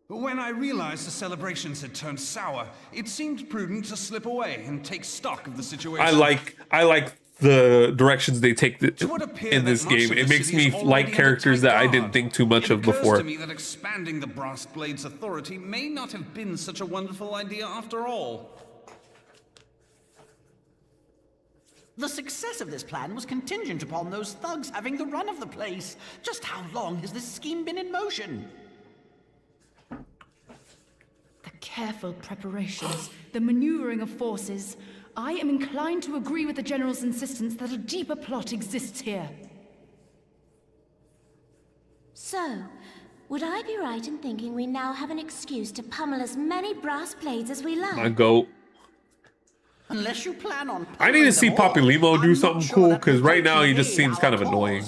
Speaker 13: When I realized the celebrations had turned sour, it seemed prudent to slip away and take stock of the situation.
Speaker 2: I like the directions they take in this game. It makes me like characters that I didn't think too much of before.
Speaker 13: It occurs to me that expanding the Brass Blade's authority may not have been such a wonderful idea after all.
Speaker 9: The success of this plan was contingent upon those thugs having the run of the place. Just how long has this scheme been in motion?
Speaker 16: The careful preparations, the maneuvering of forces. I am inclined to agree with the General's insistence that a deeper plot exists here.
Speaker 4: So, would I be right in thinking we now have an excuse to pummel as many brass blades as we like?
Speaker 2: My goat.
Speaker 9: Unless you plan on...
Speaker 2: I need to see Papi Limo do something cool, because right now he just seems kind of annoying.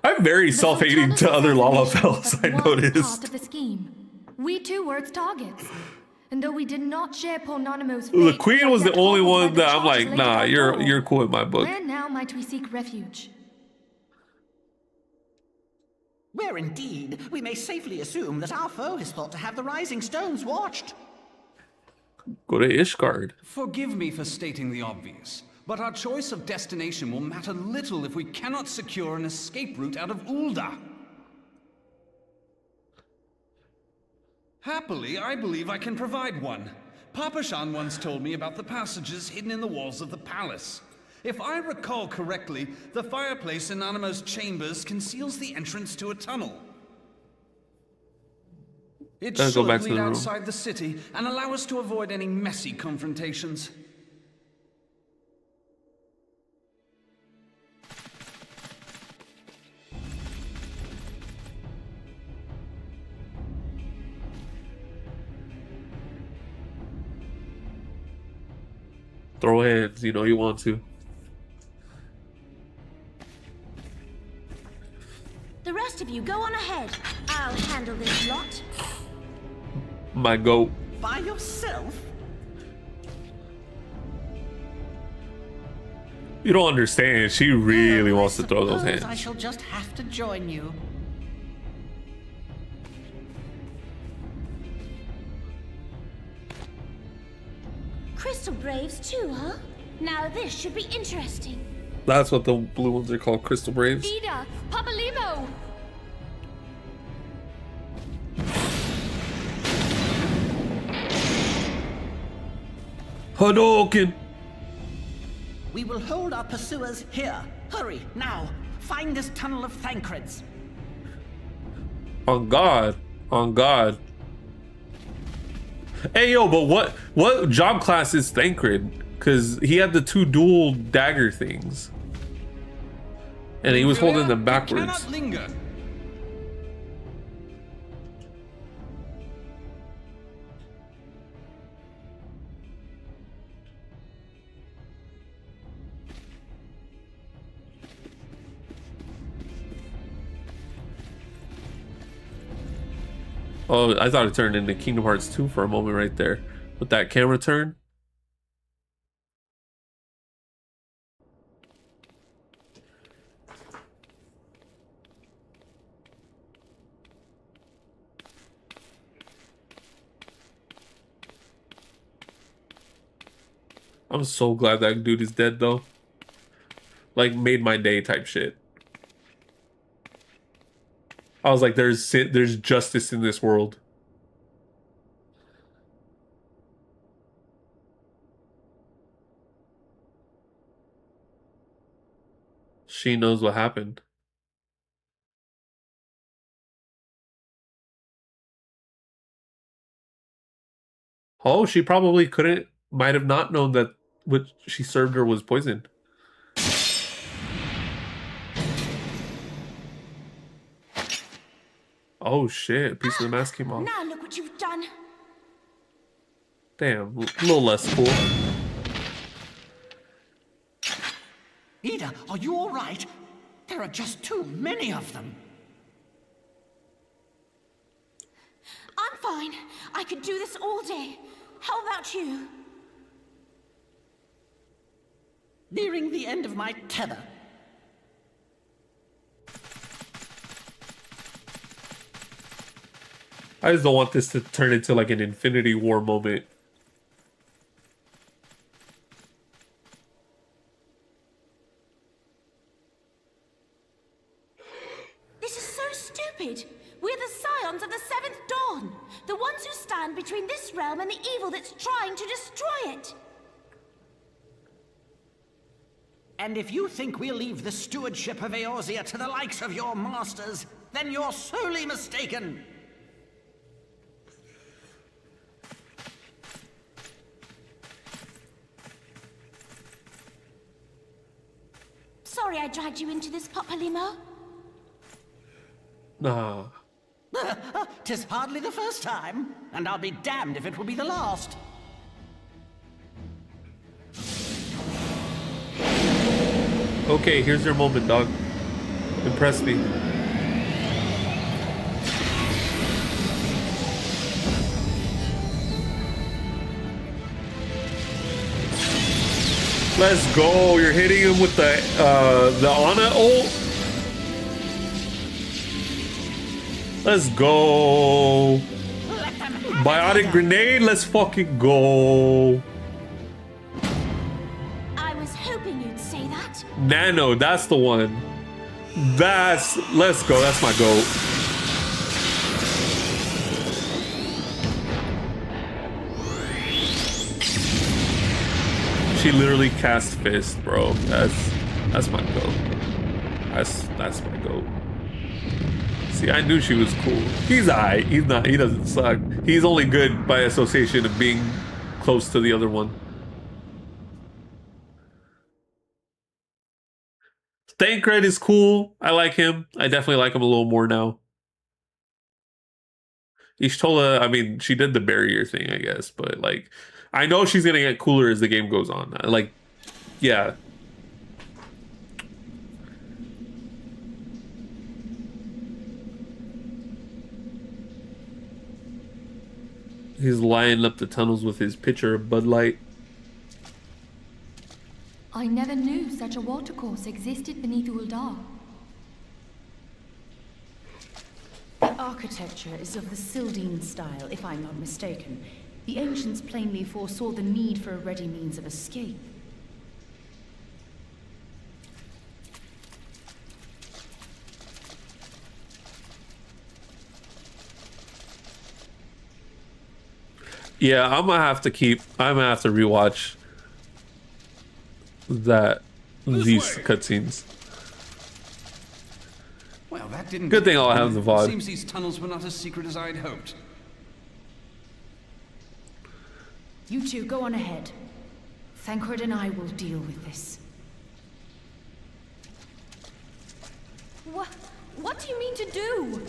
Speaker 2: I'm very self-hating to other Lalafels, I noticed.
Speaker 5: Part of the scheme. We too were its targets. And though we did not share Pornonimo's fate,
Speaker 2: The Queen was the only one that I'm like, nah, you're cool in my book.
Speaker 5: Where now might we seek refuge?
Speaker 9: Where indeed, we may safely assume that our foe has thought to have the Rising Stones watched.
Speaker 2: Go to Ishgard.
Speaker 13: Forgive me for stating the obvious, but our choice of destination will matter little if we cannot secure an escape route out of Ul'dah. Happily, I believe I can provide one. Papa Shan once told me about the passages hidden in the walls of the palace. If I recall correctly, the fireplace in Animo's chambers conceals the entrance to a tunnel. It should lead outside the city and allow us to avoid any messy confrontations.
Speaker 2: Throw hands, you know you want to.
Speaker 4: The rest of you go on ahead. I'll handle this lot.
Speaker 2: My goat.
Speaker 9: By yourself?
Speaker 2: You don't understand. She really wants to throw those
Speaker 9: Suppose
Speaker 2: hands.
Speaker 9: I shall just have to join you.
Speaker 4: Crystal Braves too, huh? Now this should be interesting.
Speaker 2: That's what the blue ones are called, Crystal Braves.
Speaker 5: Ida, Papa Limo!
Speaker 2: Hadouken!
Speaker 9: We will hold our pursuers here. Hurry, now. Find this tunnel of Thancred's.
Speaker 2: On God. On God. Hey, yo, but what job class is Thancred? Because he had the 2 dual dagger things. And he was holding them backwards.
Speaker 13: Cannot linger.
Speaker 2: Oh, I thought it turned into Kingdom Hearts 2 for a moment right there. With that camera turn. I'm so glad that dude is dead though. Like, made my day type shit. I was like, there's justice in this world. She knows what happened. Oh, she probably might have not known that what she served her was poisoned. Oh shit, a piece of the mask came off.
Speaker 4: Now look what you've done.
Speaker 2: Damn, a little less cool.
Speaker 9: Ida, are you all right? There are just too many of them.
Speaker 4: I'm fine. I could do this all day. How about you?
Speaker 9: Nearing the end of my tether.
Speaker 2: I just don't want this to turn into like an Infinity War moment.
Speaker 4: This is so stupid. We're the scions of the Seventh Dawn. The ones who stand between this realm and the evil that's trying to destroy it.
Speaker 9: And if you think we'll leave the stewardship of Eorzea to the likes of your masters, then you're sorely mistaken.
Speaker 4: Sorry I dragged you into this, Papa Limo.
Speaker 2: Nah.
Speaker 9: 'Tis hardly the first time, and I'll be damned if it will be the last.
Speaker 2: Okay, here's your moment, dog. Impress me. Let's go. You're hitting him with the Ana ult. Let's go. Biotic grenade. Let's fucking go.
Speaker 4: I was hoping you'd say that.
Speaker 2: Nano, that's the one. Let's go. That's my goat. She literally cast fist, bro. That's my goat. That's my goat. See, I knew she was cool. He's alright. He doesn't suck. He's only good by association of being close to the other one. Thancred is cool. I like him. I definitely like him a little more now. Ishtola, I mean, she did the barrier thing, I guess, but like, I know she's gonna get cooler as the game goes on. Like, yeah. He's lining up the tunnels with his pitcher of Bud Light.
Speaker 5: I never knew such a watercourse existed beneath Uldar.
Speaker 16: The architecture is of the Sildine style, if I'm not mistaken. The ancients plainly foresaw the need for a ready means of escape.
Speaker 2: Yeah, I'm gonna have to rewatch these cutscenes.
Speaker 13: Well, that didn't.
Speaker 2: Good thing I'll have the VOD.
Speaker 13: Seems these tunnels were not as secret as I'd hoped.
Speaker 16: You two go on ahead. Thancred and I will deal with this.
Speaker 5: What do you mean to do?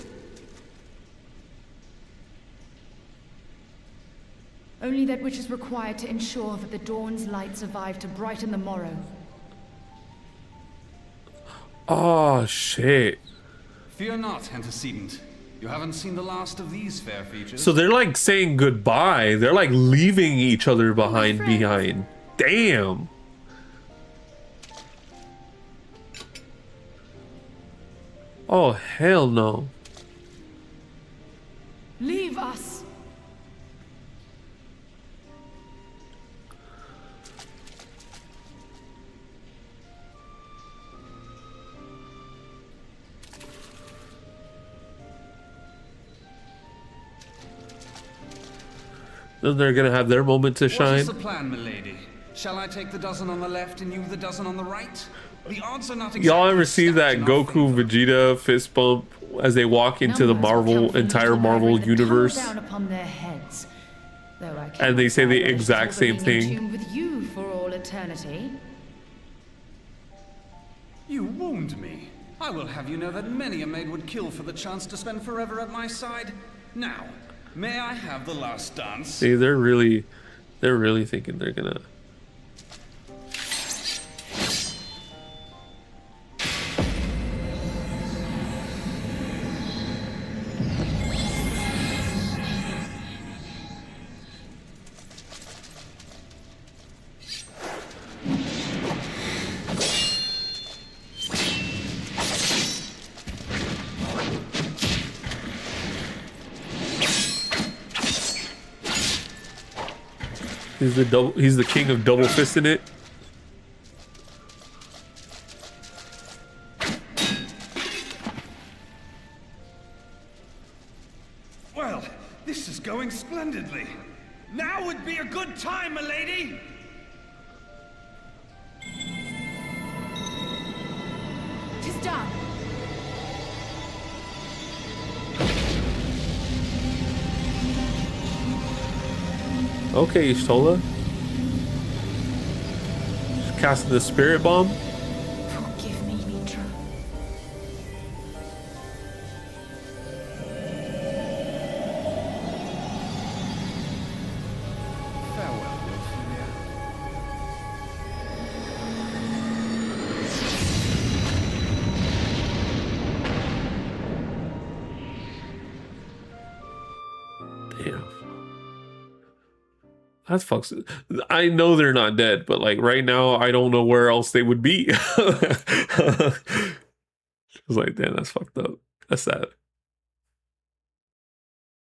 Speaker 16: Only that which is required to ensure that the dawn's light survive to brighten the morrow.
Speaker 2: Oh, shit.
Speaker 13: Fear not, antecedent. You haven't seen the last of these fair features.
Speaker 2: So they're like saying goodbye. They're like leaving each other behind. Damn. Oh, hell no.
Speaker 16: Leave us.
Speaker 2: Then they're gonna have their moment to shine.
Speaker 13: What is the plan, milady? Shall I take the dozen on the left and you the dozen on the right? The odds are not exactly.
Speaker 2: Y'all ever see that Goku Vegeta fist bump as they walk into the entire Marvel universe?
Speaker 16: Down upon their heads. Though I
Speaker 2: And they say the exact same thing.
Speaker 16: in tune with you for all eternity.
Speaker 13: You wound me. I will have you know that many a maid would kill for the chance to spend forever at my side. Now, may I have the last dance?
Speaker 2: See, they're really thinking they're gonna. He's the king of double fisting it.
Speaker 13: Well, this is going splendidly. Now would be a good time, milady.
Speaker 16: Tis done.
Speaker 2: Okay, Ishtola. Just casting the spirit bomb.
Speaker 16: Forgive me, Mitra.
Speaker 13: Farewell, Ophelia.
Speaker 2: Damn. That's fucks. I know they're not dead, but like right now, I don't know where else they would be. I was like, damn, that's fucked up. That's sad.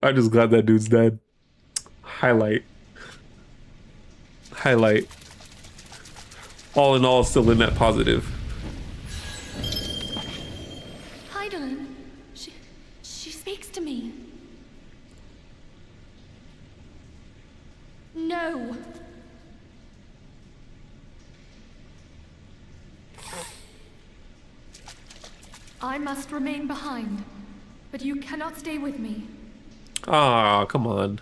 Speaker 2: I'm just glad that dude's dead. Highlight. All in all, still in that positive.
Speaker 5: Heidelin, she speaks to me. No. I must remain behind, but you cannot stay with me.
Speaker 2: Ah, come on.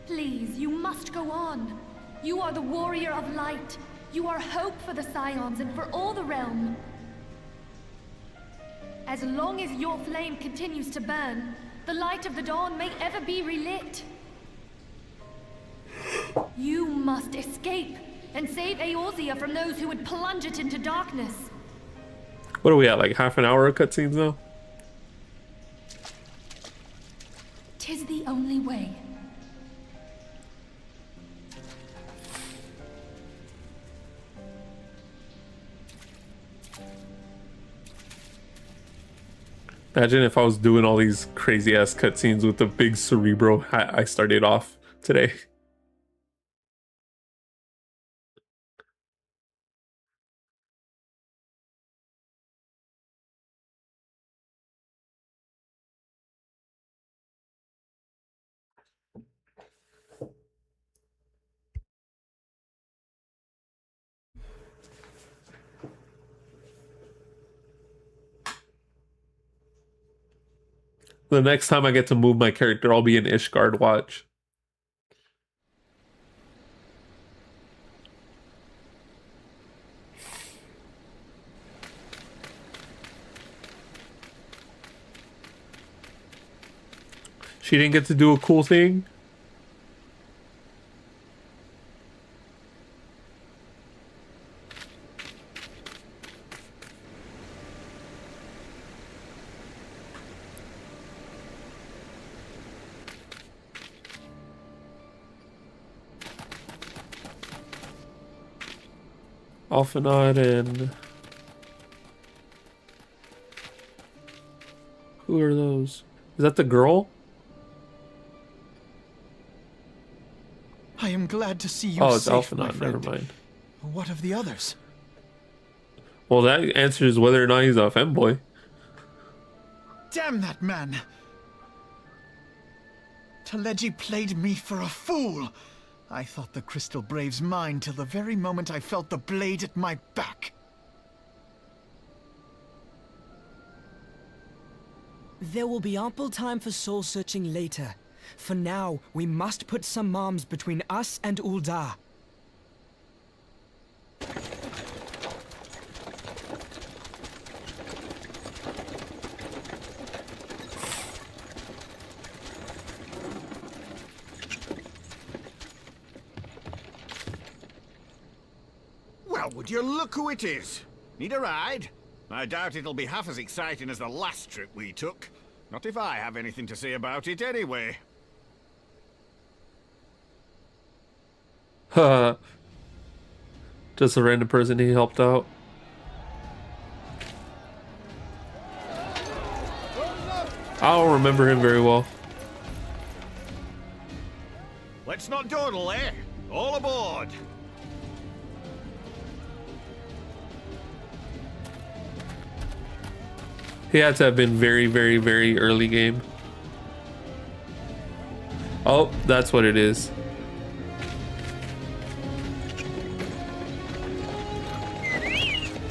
Speaker 5: Please, you must go on. You are the warrior of light. You are hope for the Scions and for all the realm. As long as your flame continues to burn, the light of the dawn may ever be relit. You must escape and save Eorzea from those who would plunge it into darkness.
Speaker 2: What are we at, like half an hour of cutscenes now?
Speaker 5: 'Tis the only way.
Speaker 2: Imagine if I was doing all these crazy ass cutscenes with the big Cerebro hat I started off today. The next time I get to move my character, I'll be in Ishgard Watch. She didn't get to do a cool thing? Alphanot and... Who are those? Is that the girl?
Speaker 1: I am glad to see you
Speaker 2: Oh, it's
Speaker 1: safe, my
Speaker 2: Alphanot,
Speaker 1: friend.
Speaker 2: never mind.
Speaker 1: What of the others?
Speaker 2: Well, that answers whether or not he's a femboy.
Speaker 1: Damn that man! Teleji played me for a fool! I thought the Crystal Brave's mine till the very moment I felt the blade at my back.
Speaker 17: There will be ample time for soul-searching later. For now, we must put some arms between us and Ul'dah.
Speaker 8: Well, would you look who it is? Need a ride? I doubt it'll be half as exciting as the last trip we took. Not if I have anything to say about it anyway.
Speaker 2: Just a random person he helped out. I don't remember him very well.
Speaker 8: Let's not dawdle, eh? All aboard!
Speaker 2: He had to have been very, very, very early game. Oh, that's what it is.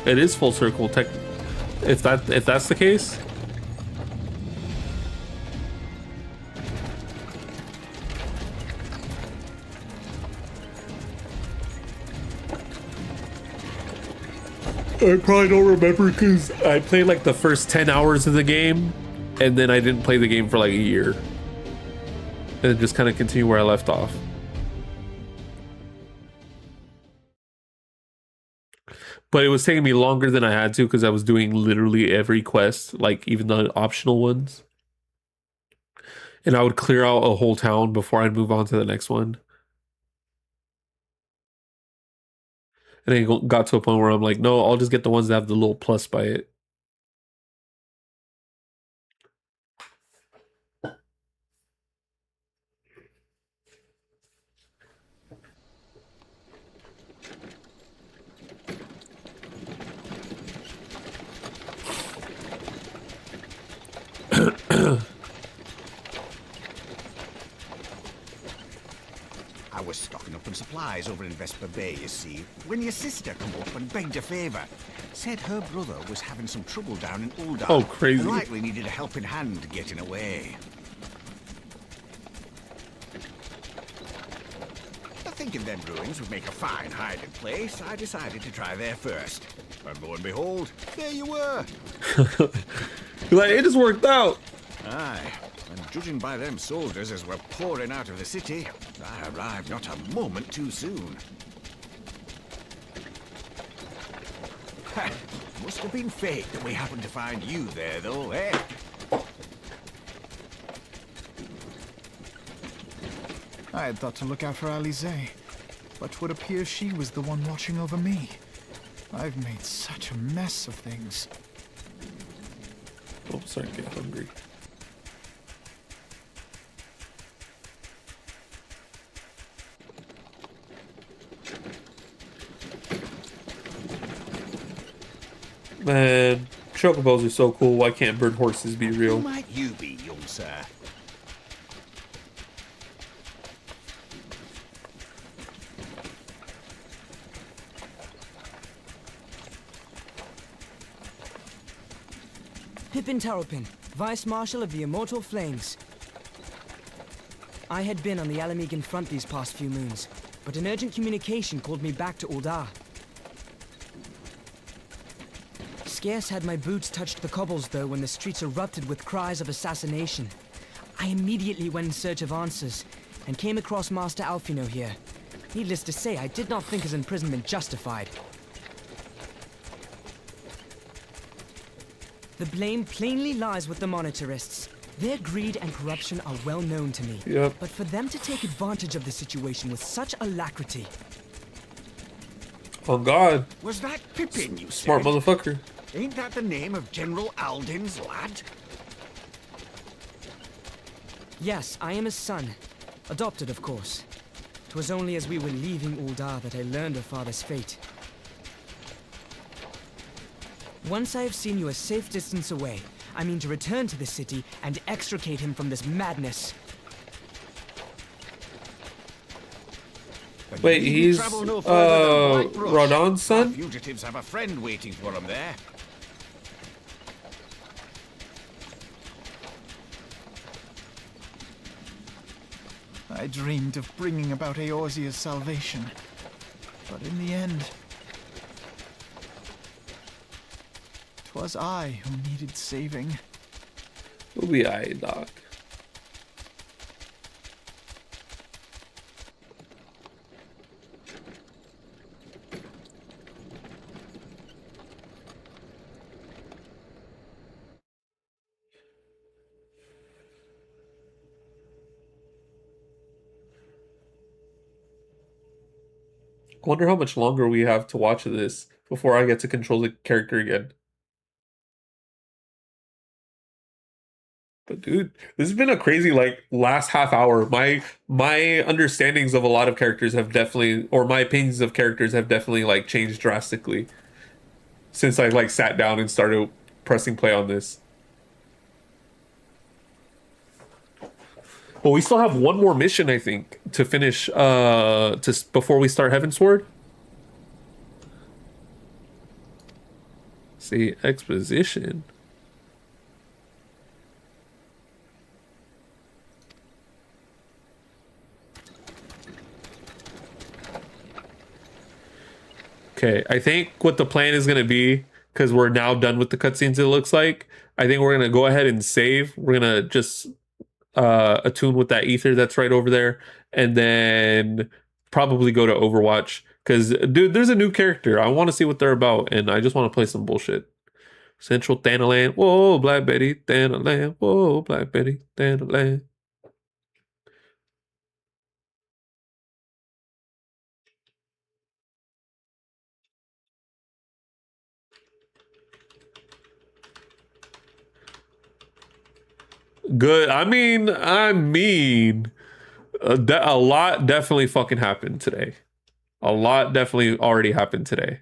Speaker 2: It is full circle tech. If that's the case. I probably don't remember because I played like the first 10 hours of the game and then I didn't play the game for like a year. And it just kind of continued where I left off. But it was taking me longer than I had to because I was doing literally every quest, like even the optional ones. And I would clear out a whole town before I'd move on to the next one. And then it got to a point where I'm like, no, I'll just get the ones that have the little plus by it.
Speaker 8: I was stocking up on supplies over in Vesper Bay, you see, when your sister come up and begged a favour. Said her brother was having some trouble down in Ul'dah.
Speaker 2: Oh, crazy.
Speaker 8: And likely needed a helping hand getting away. Thinking them ruins would make a fine hiding place, I decided to try there first. And lo and behold, there you were.
Speaker 2: Like, it just worked out.
Speaker 8: Aye.
Speaker 18: And judging by them soldiers as were pouring out of the city, I arrived not a moment too soon. Ha! Must have been fate that we happened to find you there, though, eh?
Speaker 1: I had thought to look out for Alize, but 'twould appear she was the one watching over me. I've made such a mess of things.
Speaker 2: Oh, sorry, get hungry. Man, chocobos are so cool. Why can't bird horses be real?
Speaker 18: Who might you be, young sir?
Speaker 17: Pippin Taropin, Vice Marshal of the Immortal Flames. I had been on the Alamegan front these past few moons, but an urgent communication called me back to Uldar. Scarce had my boots touched the cobbles, though, when the streets erupted with cries of assassination. I immediately went in search of answers, and came across Master Alfino here. Needless to say, I did not think his imprisonment justified. The blame plainly lies with the Monitarists. Their greed and corruption are well known to me.
Speaker 2: Yep.
Speaker 17: But for them to take advantage of the situation with such alacrity...
Speaker 2: Oh God.
Speaker 18: Was that Pippin, you
Speaker 2: Smart
Speaker 18: said?
Speaker 2: motherfucker.
Speaker 18: Ain't that the name of General Alden's lad?
Speaker 17: Yes, I am his son. Adopted, of course. 'Twas only as we were leaving Uldar that I learned of father's fate. Once I have seen you a safe distance away, I mean to return to the city and extricate him from this madness.
Speaker 2: Wait, he's Radon's son?
Speaker 18: Fugitives have a friend waiting for them there.
Speaker 1: I dreamed of bringing about Eorzea's salvation, but in the end, 'twas I who needed saving.
Speaker 2: We'll be alright, Doc. I wonder how much longer we have to watch this before I get to control the character again. But dude, this has been a crazy like last half hour. My understandings of a lot of characters have definitely, or my opinions of characters have definitely like changed drastically since I like sat down and started pressing play on this. Well, we still have one more mission, I think, to finish before we start Heavensward. See, exposition. Okay, I think what the plan is going to be, because we're now done with the cutscenes, it looks like, I think we're going to go ahead and save. We're going to just attune with that ether that's right over there, and then probably go to Overwatch, because dude, there's a new character. I want to see what they're about, and I just want to play some bullshit. Central Thanaland, whoa, Black Betty, Thanaland, whoa, Black Betty, Thanaland. Good. I mean, a lot definitely fucking happened today. A lot definitely already happened today.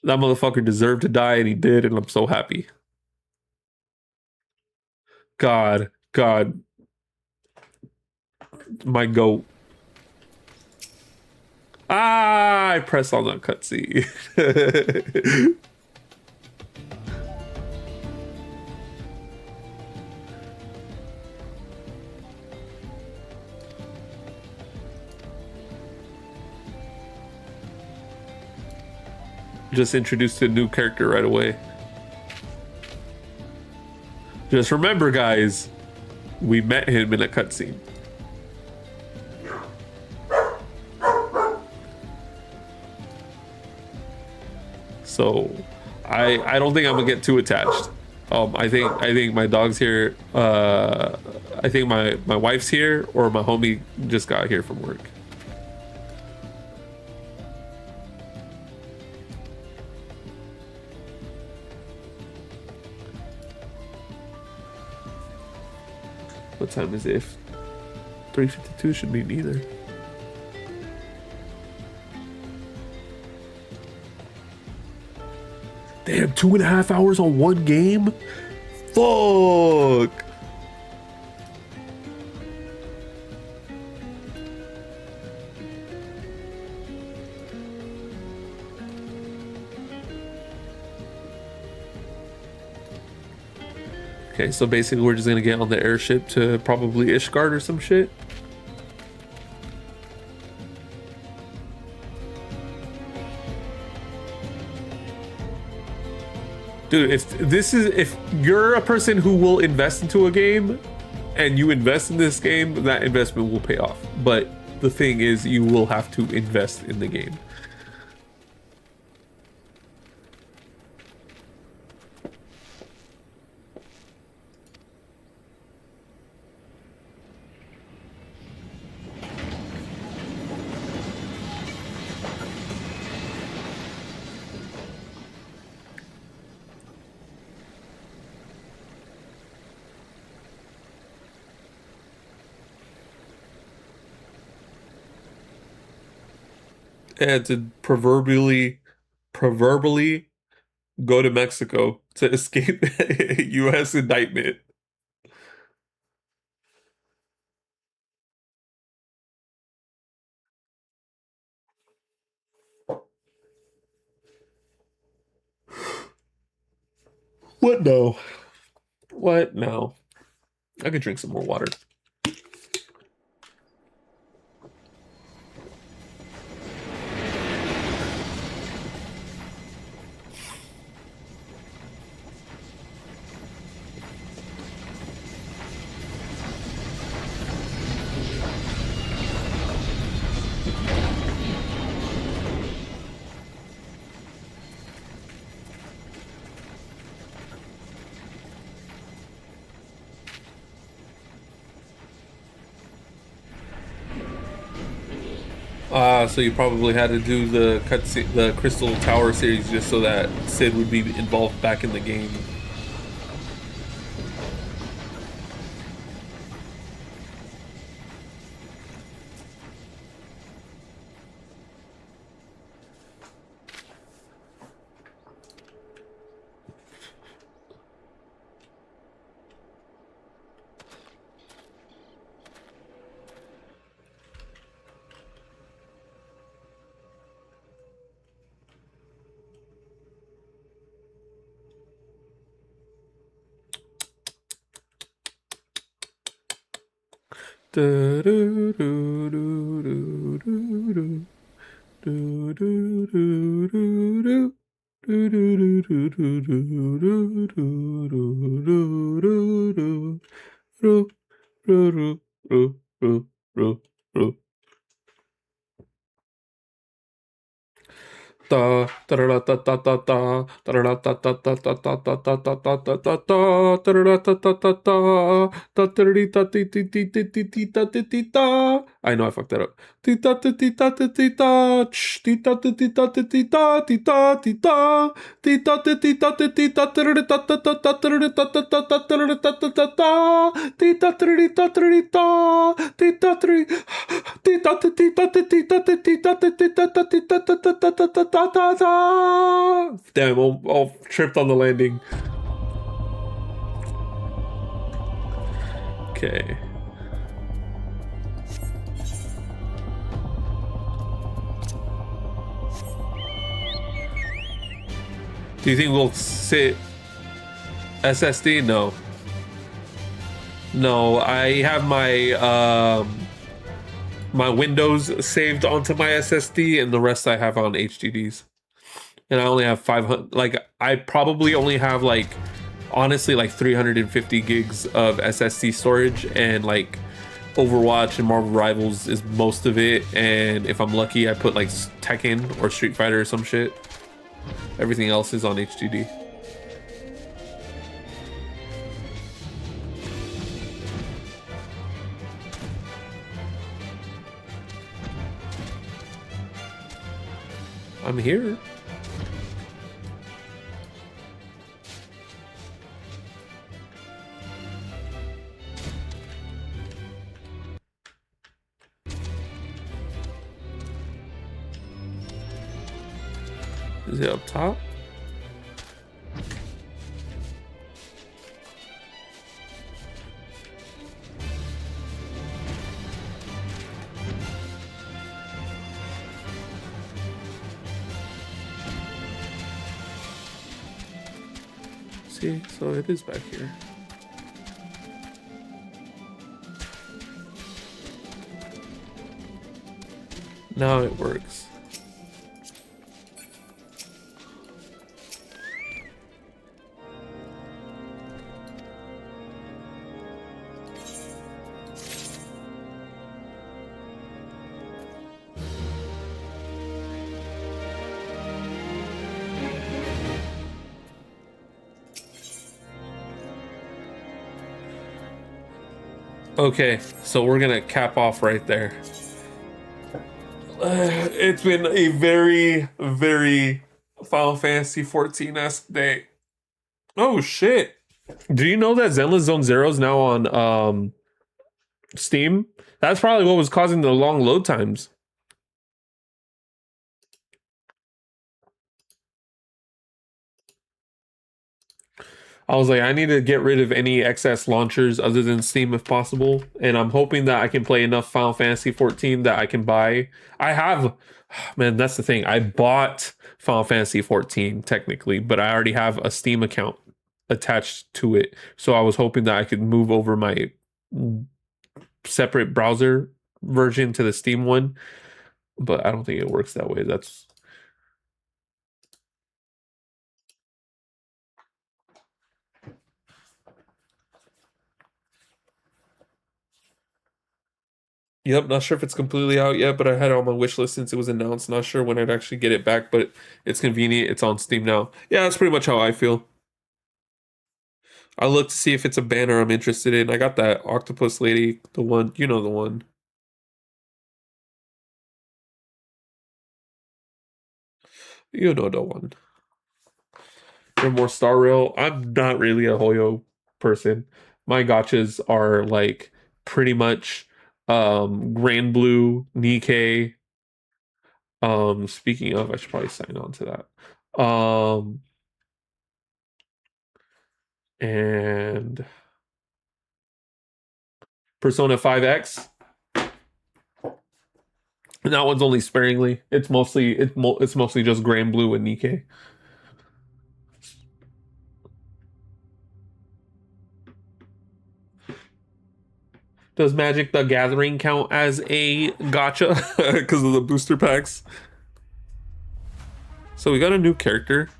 Speaker 2: That motherfucker deserved to die, and he did, and I'm so happy. God, my goat. Ah, I pressed on that cutscene. Just introduced a new character right away. Just remember, guys, we met him in a cutscene. So I don't think I'm gonna get too attached. I think my dog's here. I think my wife's here, or my homie just got here from work. What time is it? If 3:52 should be neither. Damn, 2.5 hours on one game? Fuck! Okay, so basically we're just gonna get on the airship to probably Ishgard or some shit. Dude, if you're a person who will invest into a game and you invest in this game, that investment will pay off. But the thing is, you will have to invest in the game. And to proverbially go to Mexico to escape U.S. indictment. What no? What no? I could drink some more water. So you probably had to do the Crystal Tower series just so that Sid would be involved back in the game. I know I fucked that up. Damn, all tripped on the landing. Okay. Do you think we'll sit SSD? No. No, I have my my Windows saved onto my SSD, and the rest I have on HDDs. And I only have 500. Like, I probably only have like honestly like 350 gigs of SSD storage, and like Overwatch and Marvel Rivals is most of it, and if I'm lucky I put like Tekken or Street Fighter or some shit. Everything else is on HDD. I'm here. Is it up top? See, so it is back here. Now it works. Okay, so we're gonna cap off right there. It's been a very, very Final Fantasy 14-esque day. Oh shit! Do you know that Zenless Zone Zero is now on Steam? That's probably what was causing the long load times. I was like, I need to get rid of any excess launchers other than Steam if possible. And I'm hoping that I can play enough Final Fantasy 14 that I can buy. I have, man, that's the thing. I bought Final Fantasy 14 technically, but I already have a Steam account attached to it. So I was hoping that I could move over my separate browser version to the Steam one. But I don't think it works that way. That's... Yep, not sure if it's completely out yet, but I had it on my wish list since it was announced. Not sure when I'd actually get it back, but it's convenient. It's on Steam now. Yeah, that's pretty much how I feel. I look to see if it's a banner I'm interested in. I got that octopus lady, the one, you know the one. You know the one. You're more Star Rail. I'm not really a Hoyo person. My gotchas are like pretty much Grand Blue, Nikkei. Speaking of, I should probably sign on to that. And Persona 5X. And that one's only sparingly. It's mostly just Grand Blue and Nikkei. Does Magic the Gathering count as a gacha because of the booster packs? So we got a new character,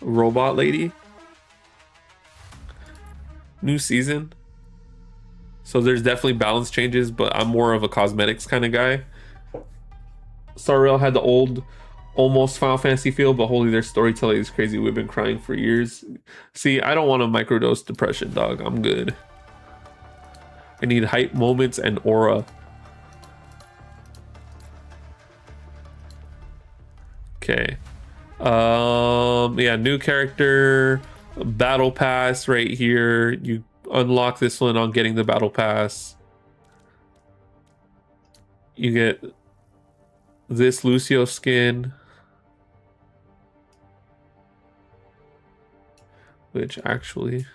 Speaker 2: Robot Lady. New season. So there's definitely balance changes, but I'm more of a cosmetics kind of guy. Star Rail had the old, almost Final Fantasy feel, but holy, their storytelling is crazy. We've been crying for years. See, I don't want to microdose depression, dog. I'm good. I need hype moments and aura. Okay. Yeah, new character, battle pass right here. You unlock this one on getting the battle pass. You get this Lucio skin, which actually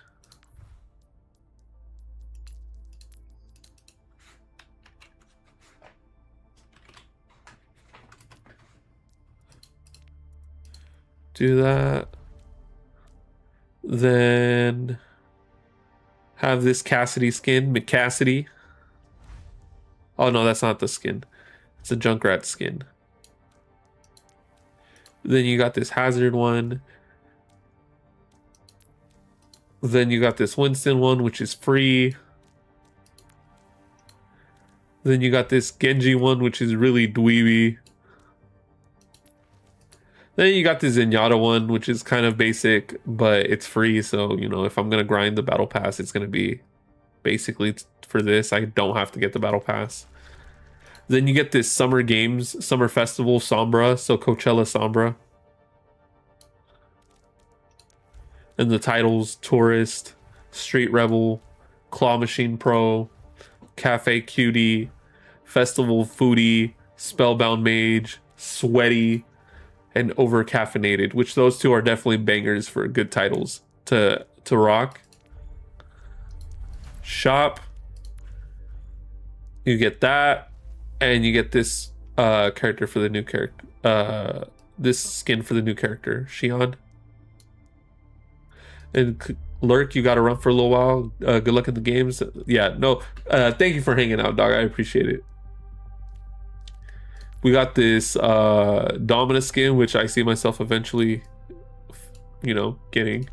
Speaker 2: do that. Then have this Cassidy skin, McCassidy. Oh no, that's not the skin. It's a Junkrat skin. Then you got this Hazard one. Then you got this Winston one, which is free. Then you got this Genji one, which is really dweeby. Then you got the Zenyatta one, which is kind of basic, but it's free. So, you know, if I'm going to grind the battle pass, it's going to be basically for this. I don't have to get the battle pass. Then you get this Summer Games, Summer Festival Sombra. So Coachella Sombra. And the titles, Tourist, Street Rebel, Claw Machine Pro, Cafe Cutie, Festival Foodie, Spellbound Mage, Sweaty, and Over Caffeinated, which those two are definitely bangers for good titles to rock. Shop. You get that, and you get this character for the new character. This skin for the new character, Xion. And Lurk, you got to run for a little while. Good luck in the games. Yeah, no. Thank you for hanging out, dog. I appreciate it. We got this Dominus skin, which I see myself eventually, you know, getting.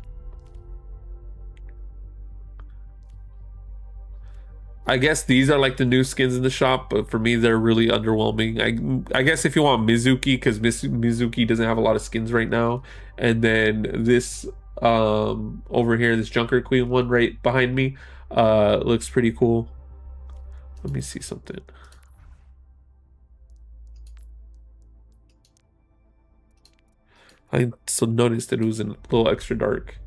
Speaker 2: I guess these are like the new skins in the shop, but for me, they're really underwhelming. I guess if you want Mizuki, because Mizuki doesn't have a lot of skins right now. And then this over here, this Junker Queen one right behind me, looks pretty cool. Let me see something. I so noticed that it was a little extra dark.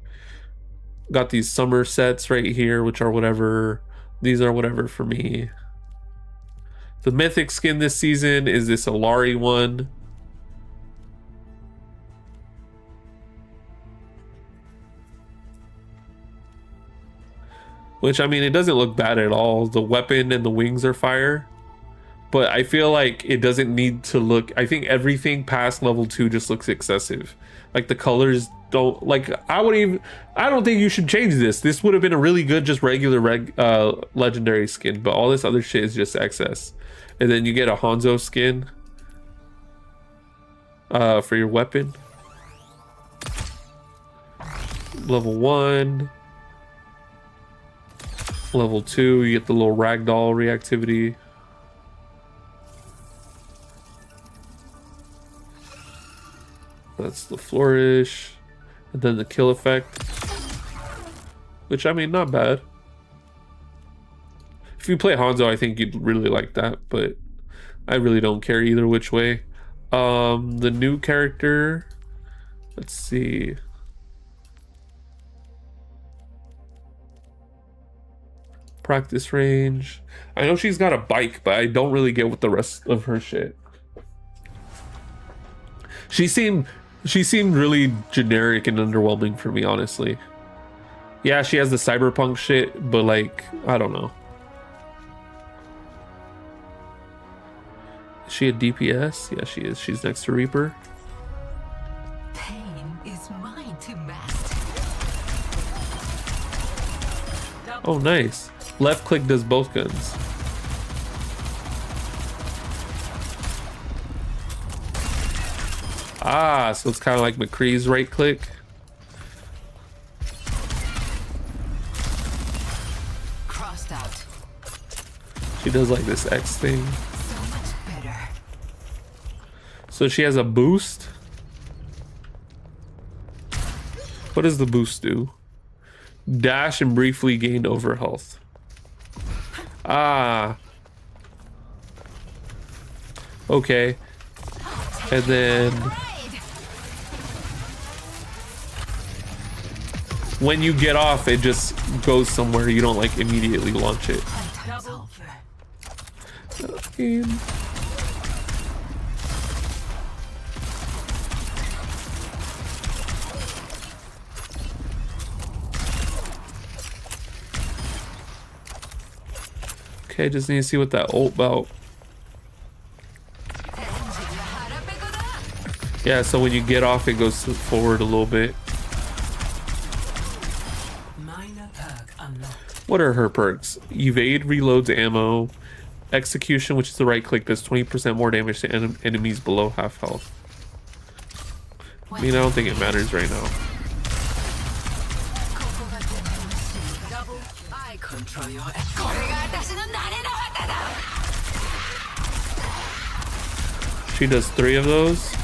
Speaker 2: Got these summer sets right here, which are whatever. These are whatever for me. The mythic skin this season is this Alari one. Which, I mean, it doesn't look bad at all. The weapon and the wings are fire. But I feel like it doesn't need to look... I think everything past level 2 just looks excessive. Like, the colors don't... Like, I don't think you should change this. This would have been a really good, just regular legendary skin. But all this other shit is just excess. And then you get a Hanzo skin. For your weapon. Level 1. Level 2, you get the little ragdoll reactivity. That's the flourish. And then the kill effect. Which, I mean, not bad. If you play Hanzo, I think you'd really like that, but I really don't care either which way. The new character, let's see. Practice range. I know she's got a bike, but I don't really get with the rest of her shit. She seemed really generic and underwhelming for me, honestly. Yeah, she has the cyberpunk shit, but like, I don't know. Is she a DPS? Yeah, she is. She's next to Reaper.
Speaker 19: Pain is mine to master.
Speaker 2: Oh, nice. Left click does both guns. Ah, so it's kind of like McCree's right click.
Speaker 19: Crossed out.
Speaker 2: She does like this X thing.
Speaker 19: So much better.
Speaker 2: So she has a boost. What does the boost do? Dash and briefly gain over health. Ah. Okay. And then when you get off, it just goes somewhere. You don't like immediately launch it. Okay, just need to see what that ult about. Yeah, so when you get off, it goes forward a little bit. What are her perks? Evade reloads ammo. Execution, which is the right click, does 20% more damage to enemies below half health. I mean, I don't think it matters right now.
Speaker 19: Control your
Speaker 2: She does 3 of those.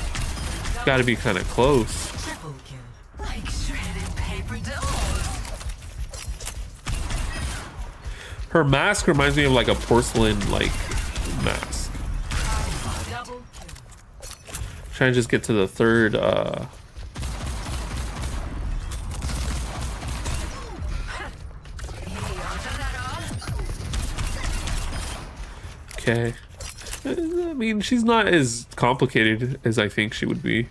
Speaker 2: Got to be kind of close.
Speaker 19: triple kill. Like shredded paper dolls.
Speaker 2: Her mask reminds me of like a porcelain like mask.
Speaker 19: Double
Speaker 2: Trying to just get to the 3rd. Okay. I mean, she's not as complicated as I think she would be.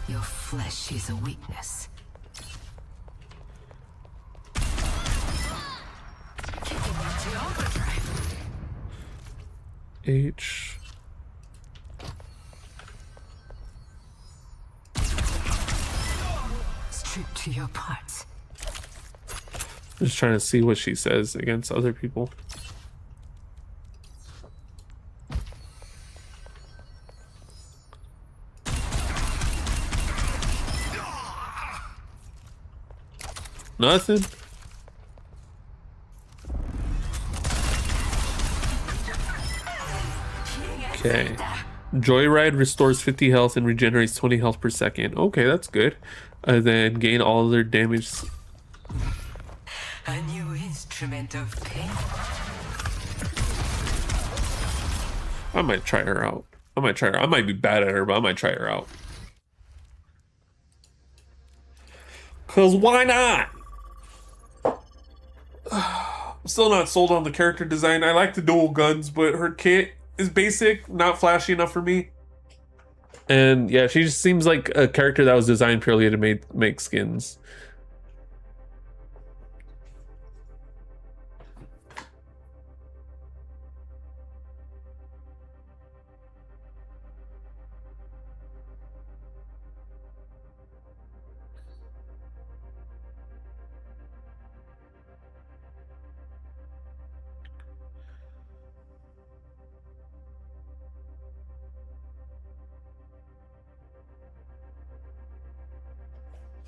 Speaker 19: Your flesh is a weakness. Kicking into overdrive.
Speaker 2: H.
Speaker 19: Stripped to your parts.
Speaker 2: Just trying to see what she says against other people. Nothing. Okay. Joyride restores 50 health and regenerates 20 health per second. Okay, that's good. And then gain all of their damage.
Speaker 19: A new instrument of pain.
Speaker 2: I might try her out. I might try her. I might be bad at her, but I might try her out. Cause why not? I'm still not sold on the character design. I like the dual guns, but her kit is basic, not flashy enough for me. And yeah, she just seems like a character that was designed purely to make skins.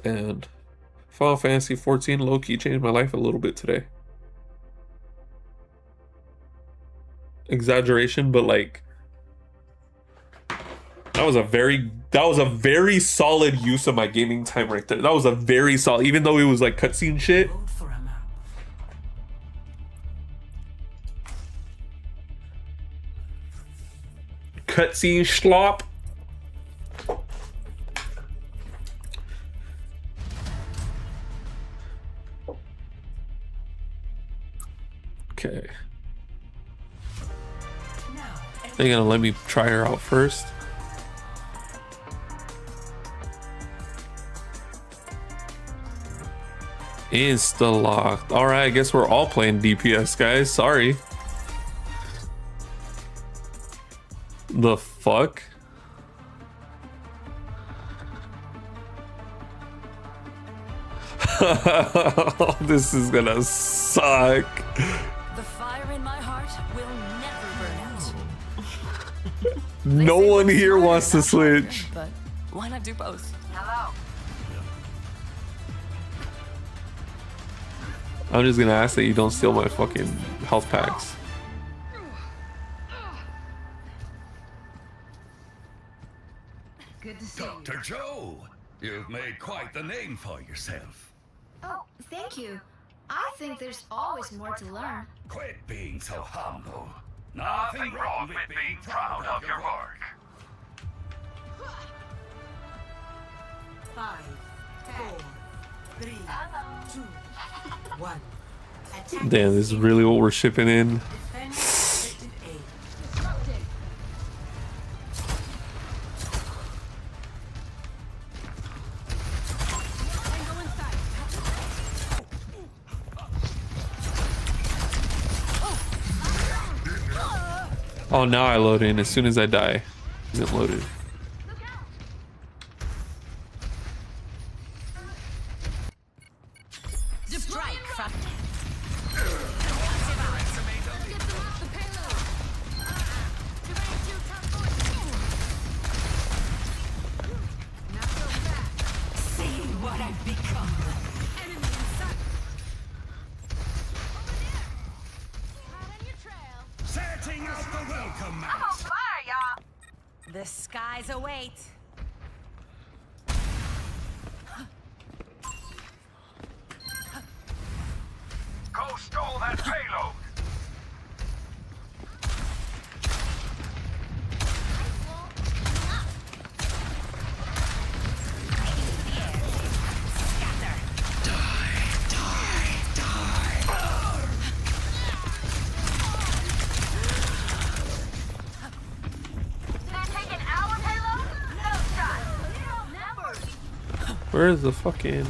Speaker 2: And Final Fantasy 14 low-key changed my life a little bit today. Exaggeration, but like that was a very solid use of my gaming time right there. That was a very solid, even though it was like cutscene shit. Cutscene schlop. Okay. They're gonna let me try her out first. Insta locked. Alright, I guess we're all playing DPS, guys. Sorry. The fuck? This is gonna suck.
Speaker 20: The fire in my heart will never burn out.
Speaker 2: No one here wants to switch.
Speaker 20: But why not do both? Hello.
Speaker 2: I'm just gonna ask that you don't steal my fucking health packs.
Speaker 21: Good to see you.
Speaker 8: Dr. Joe, you've made quite the name for yourself.
Speaker 21: Oh, thank you. I think there's always more to learn.
Speaker 8: Quit being so humble. Nothing wrong with being proud of your work.
Speaker 19: 5, 4, 3, 2, 1.
Speaker 2: Damn, this is really what we're shipping in. Oh, now I load in as soon as I die. Isn't loaded.
Speaker 20: Strike from
Speaker 19: I'm on fire, y'all.
Speaker 20: The skies await.
Speaker 8: Go stall that payload!
Speaker 2: Where is the fucking...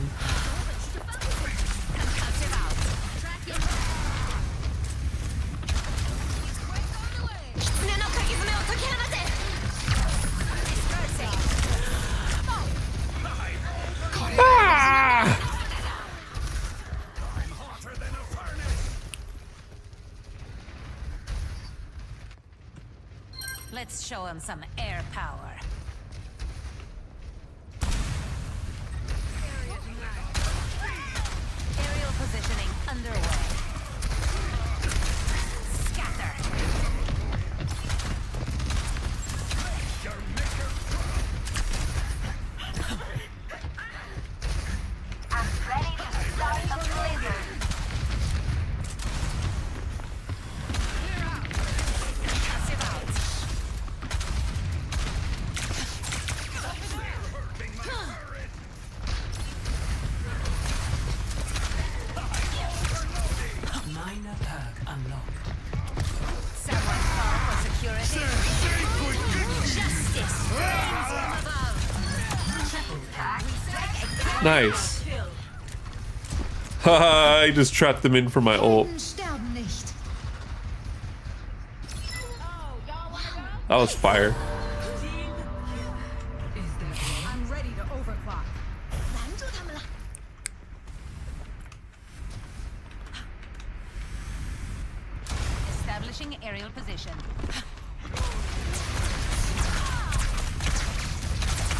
Speaker 20: Let's show him some air power. Aerial positioning underway. Scatter.
Speaker 19: I'm ready to start a blizzard.
Speaker 20: Minor perk unlocked. Someone call for security. Justice reigns from above.
Speaker 2: Nice. Haha, I just trapped them in for my ult. That was fire.
Speaker 20: I'm ready to overclock. Establishing aerial position.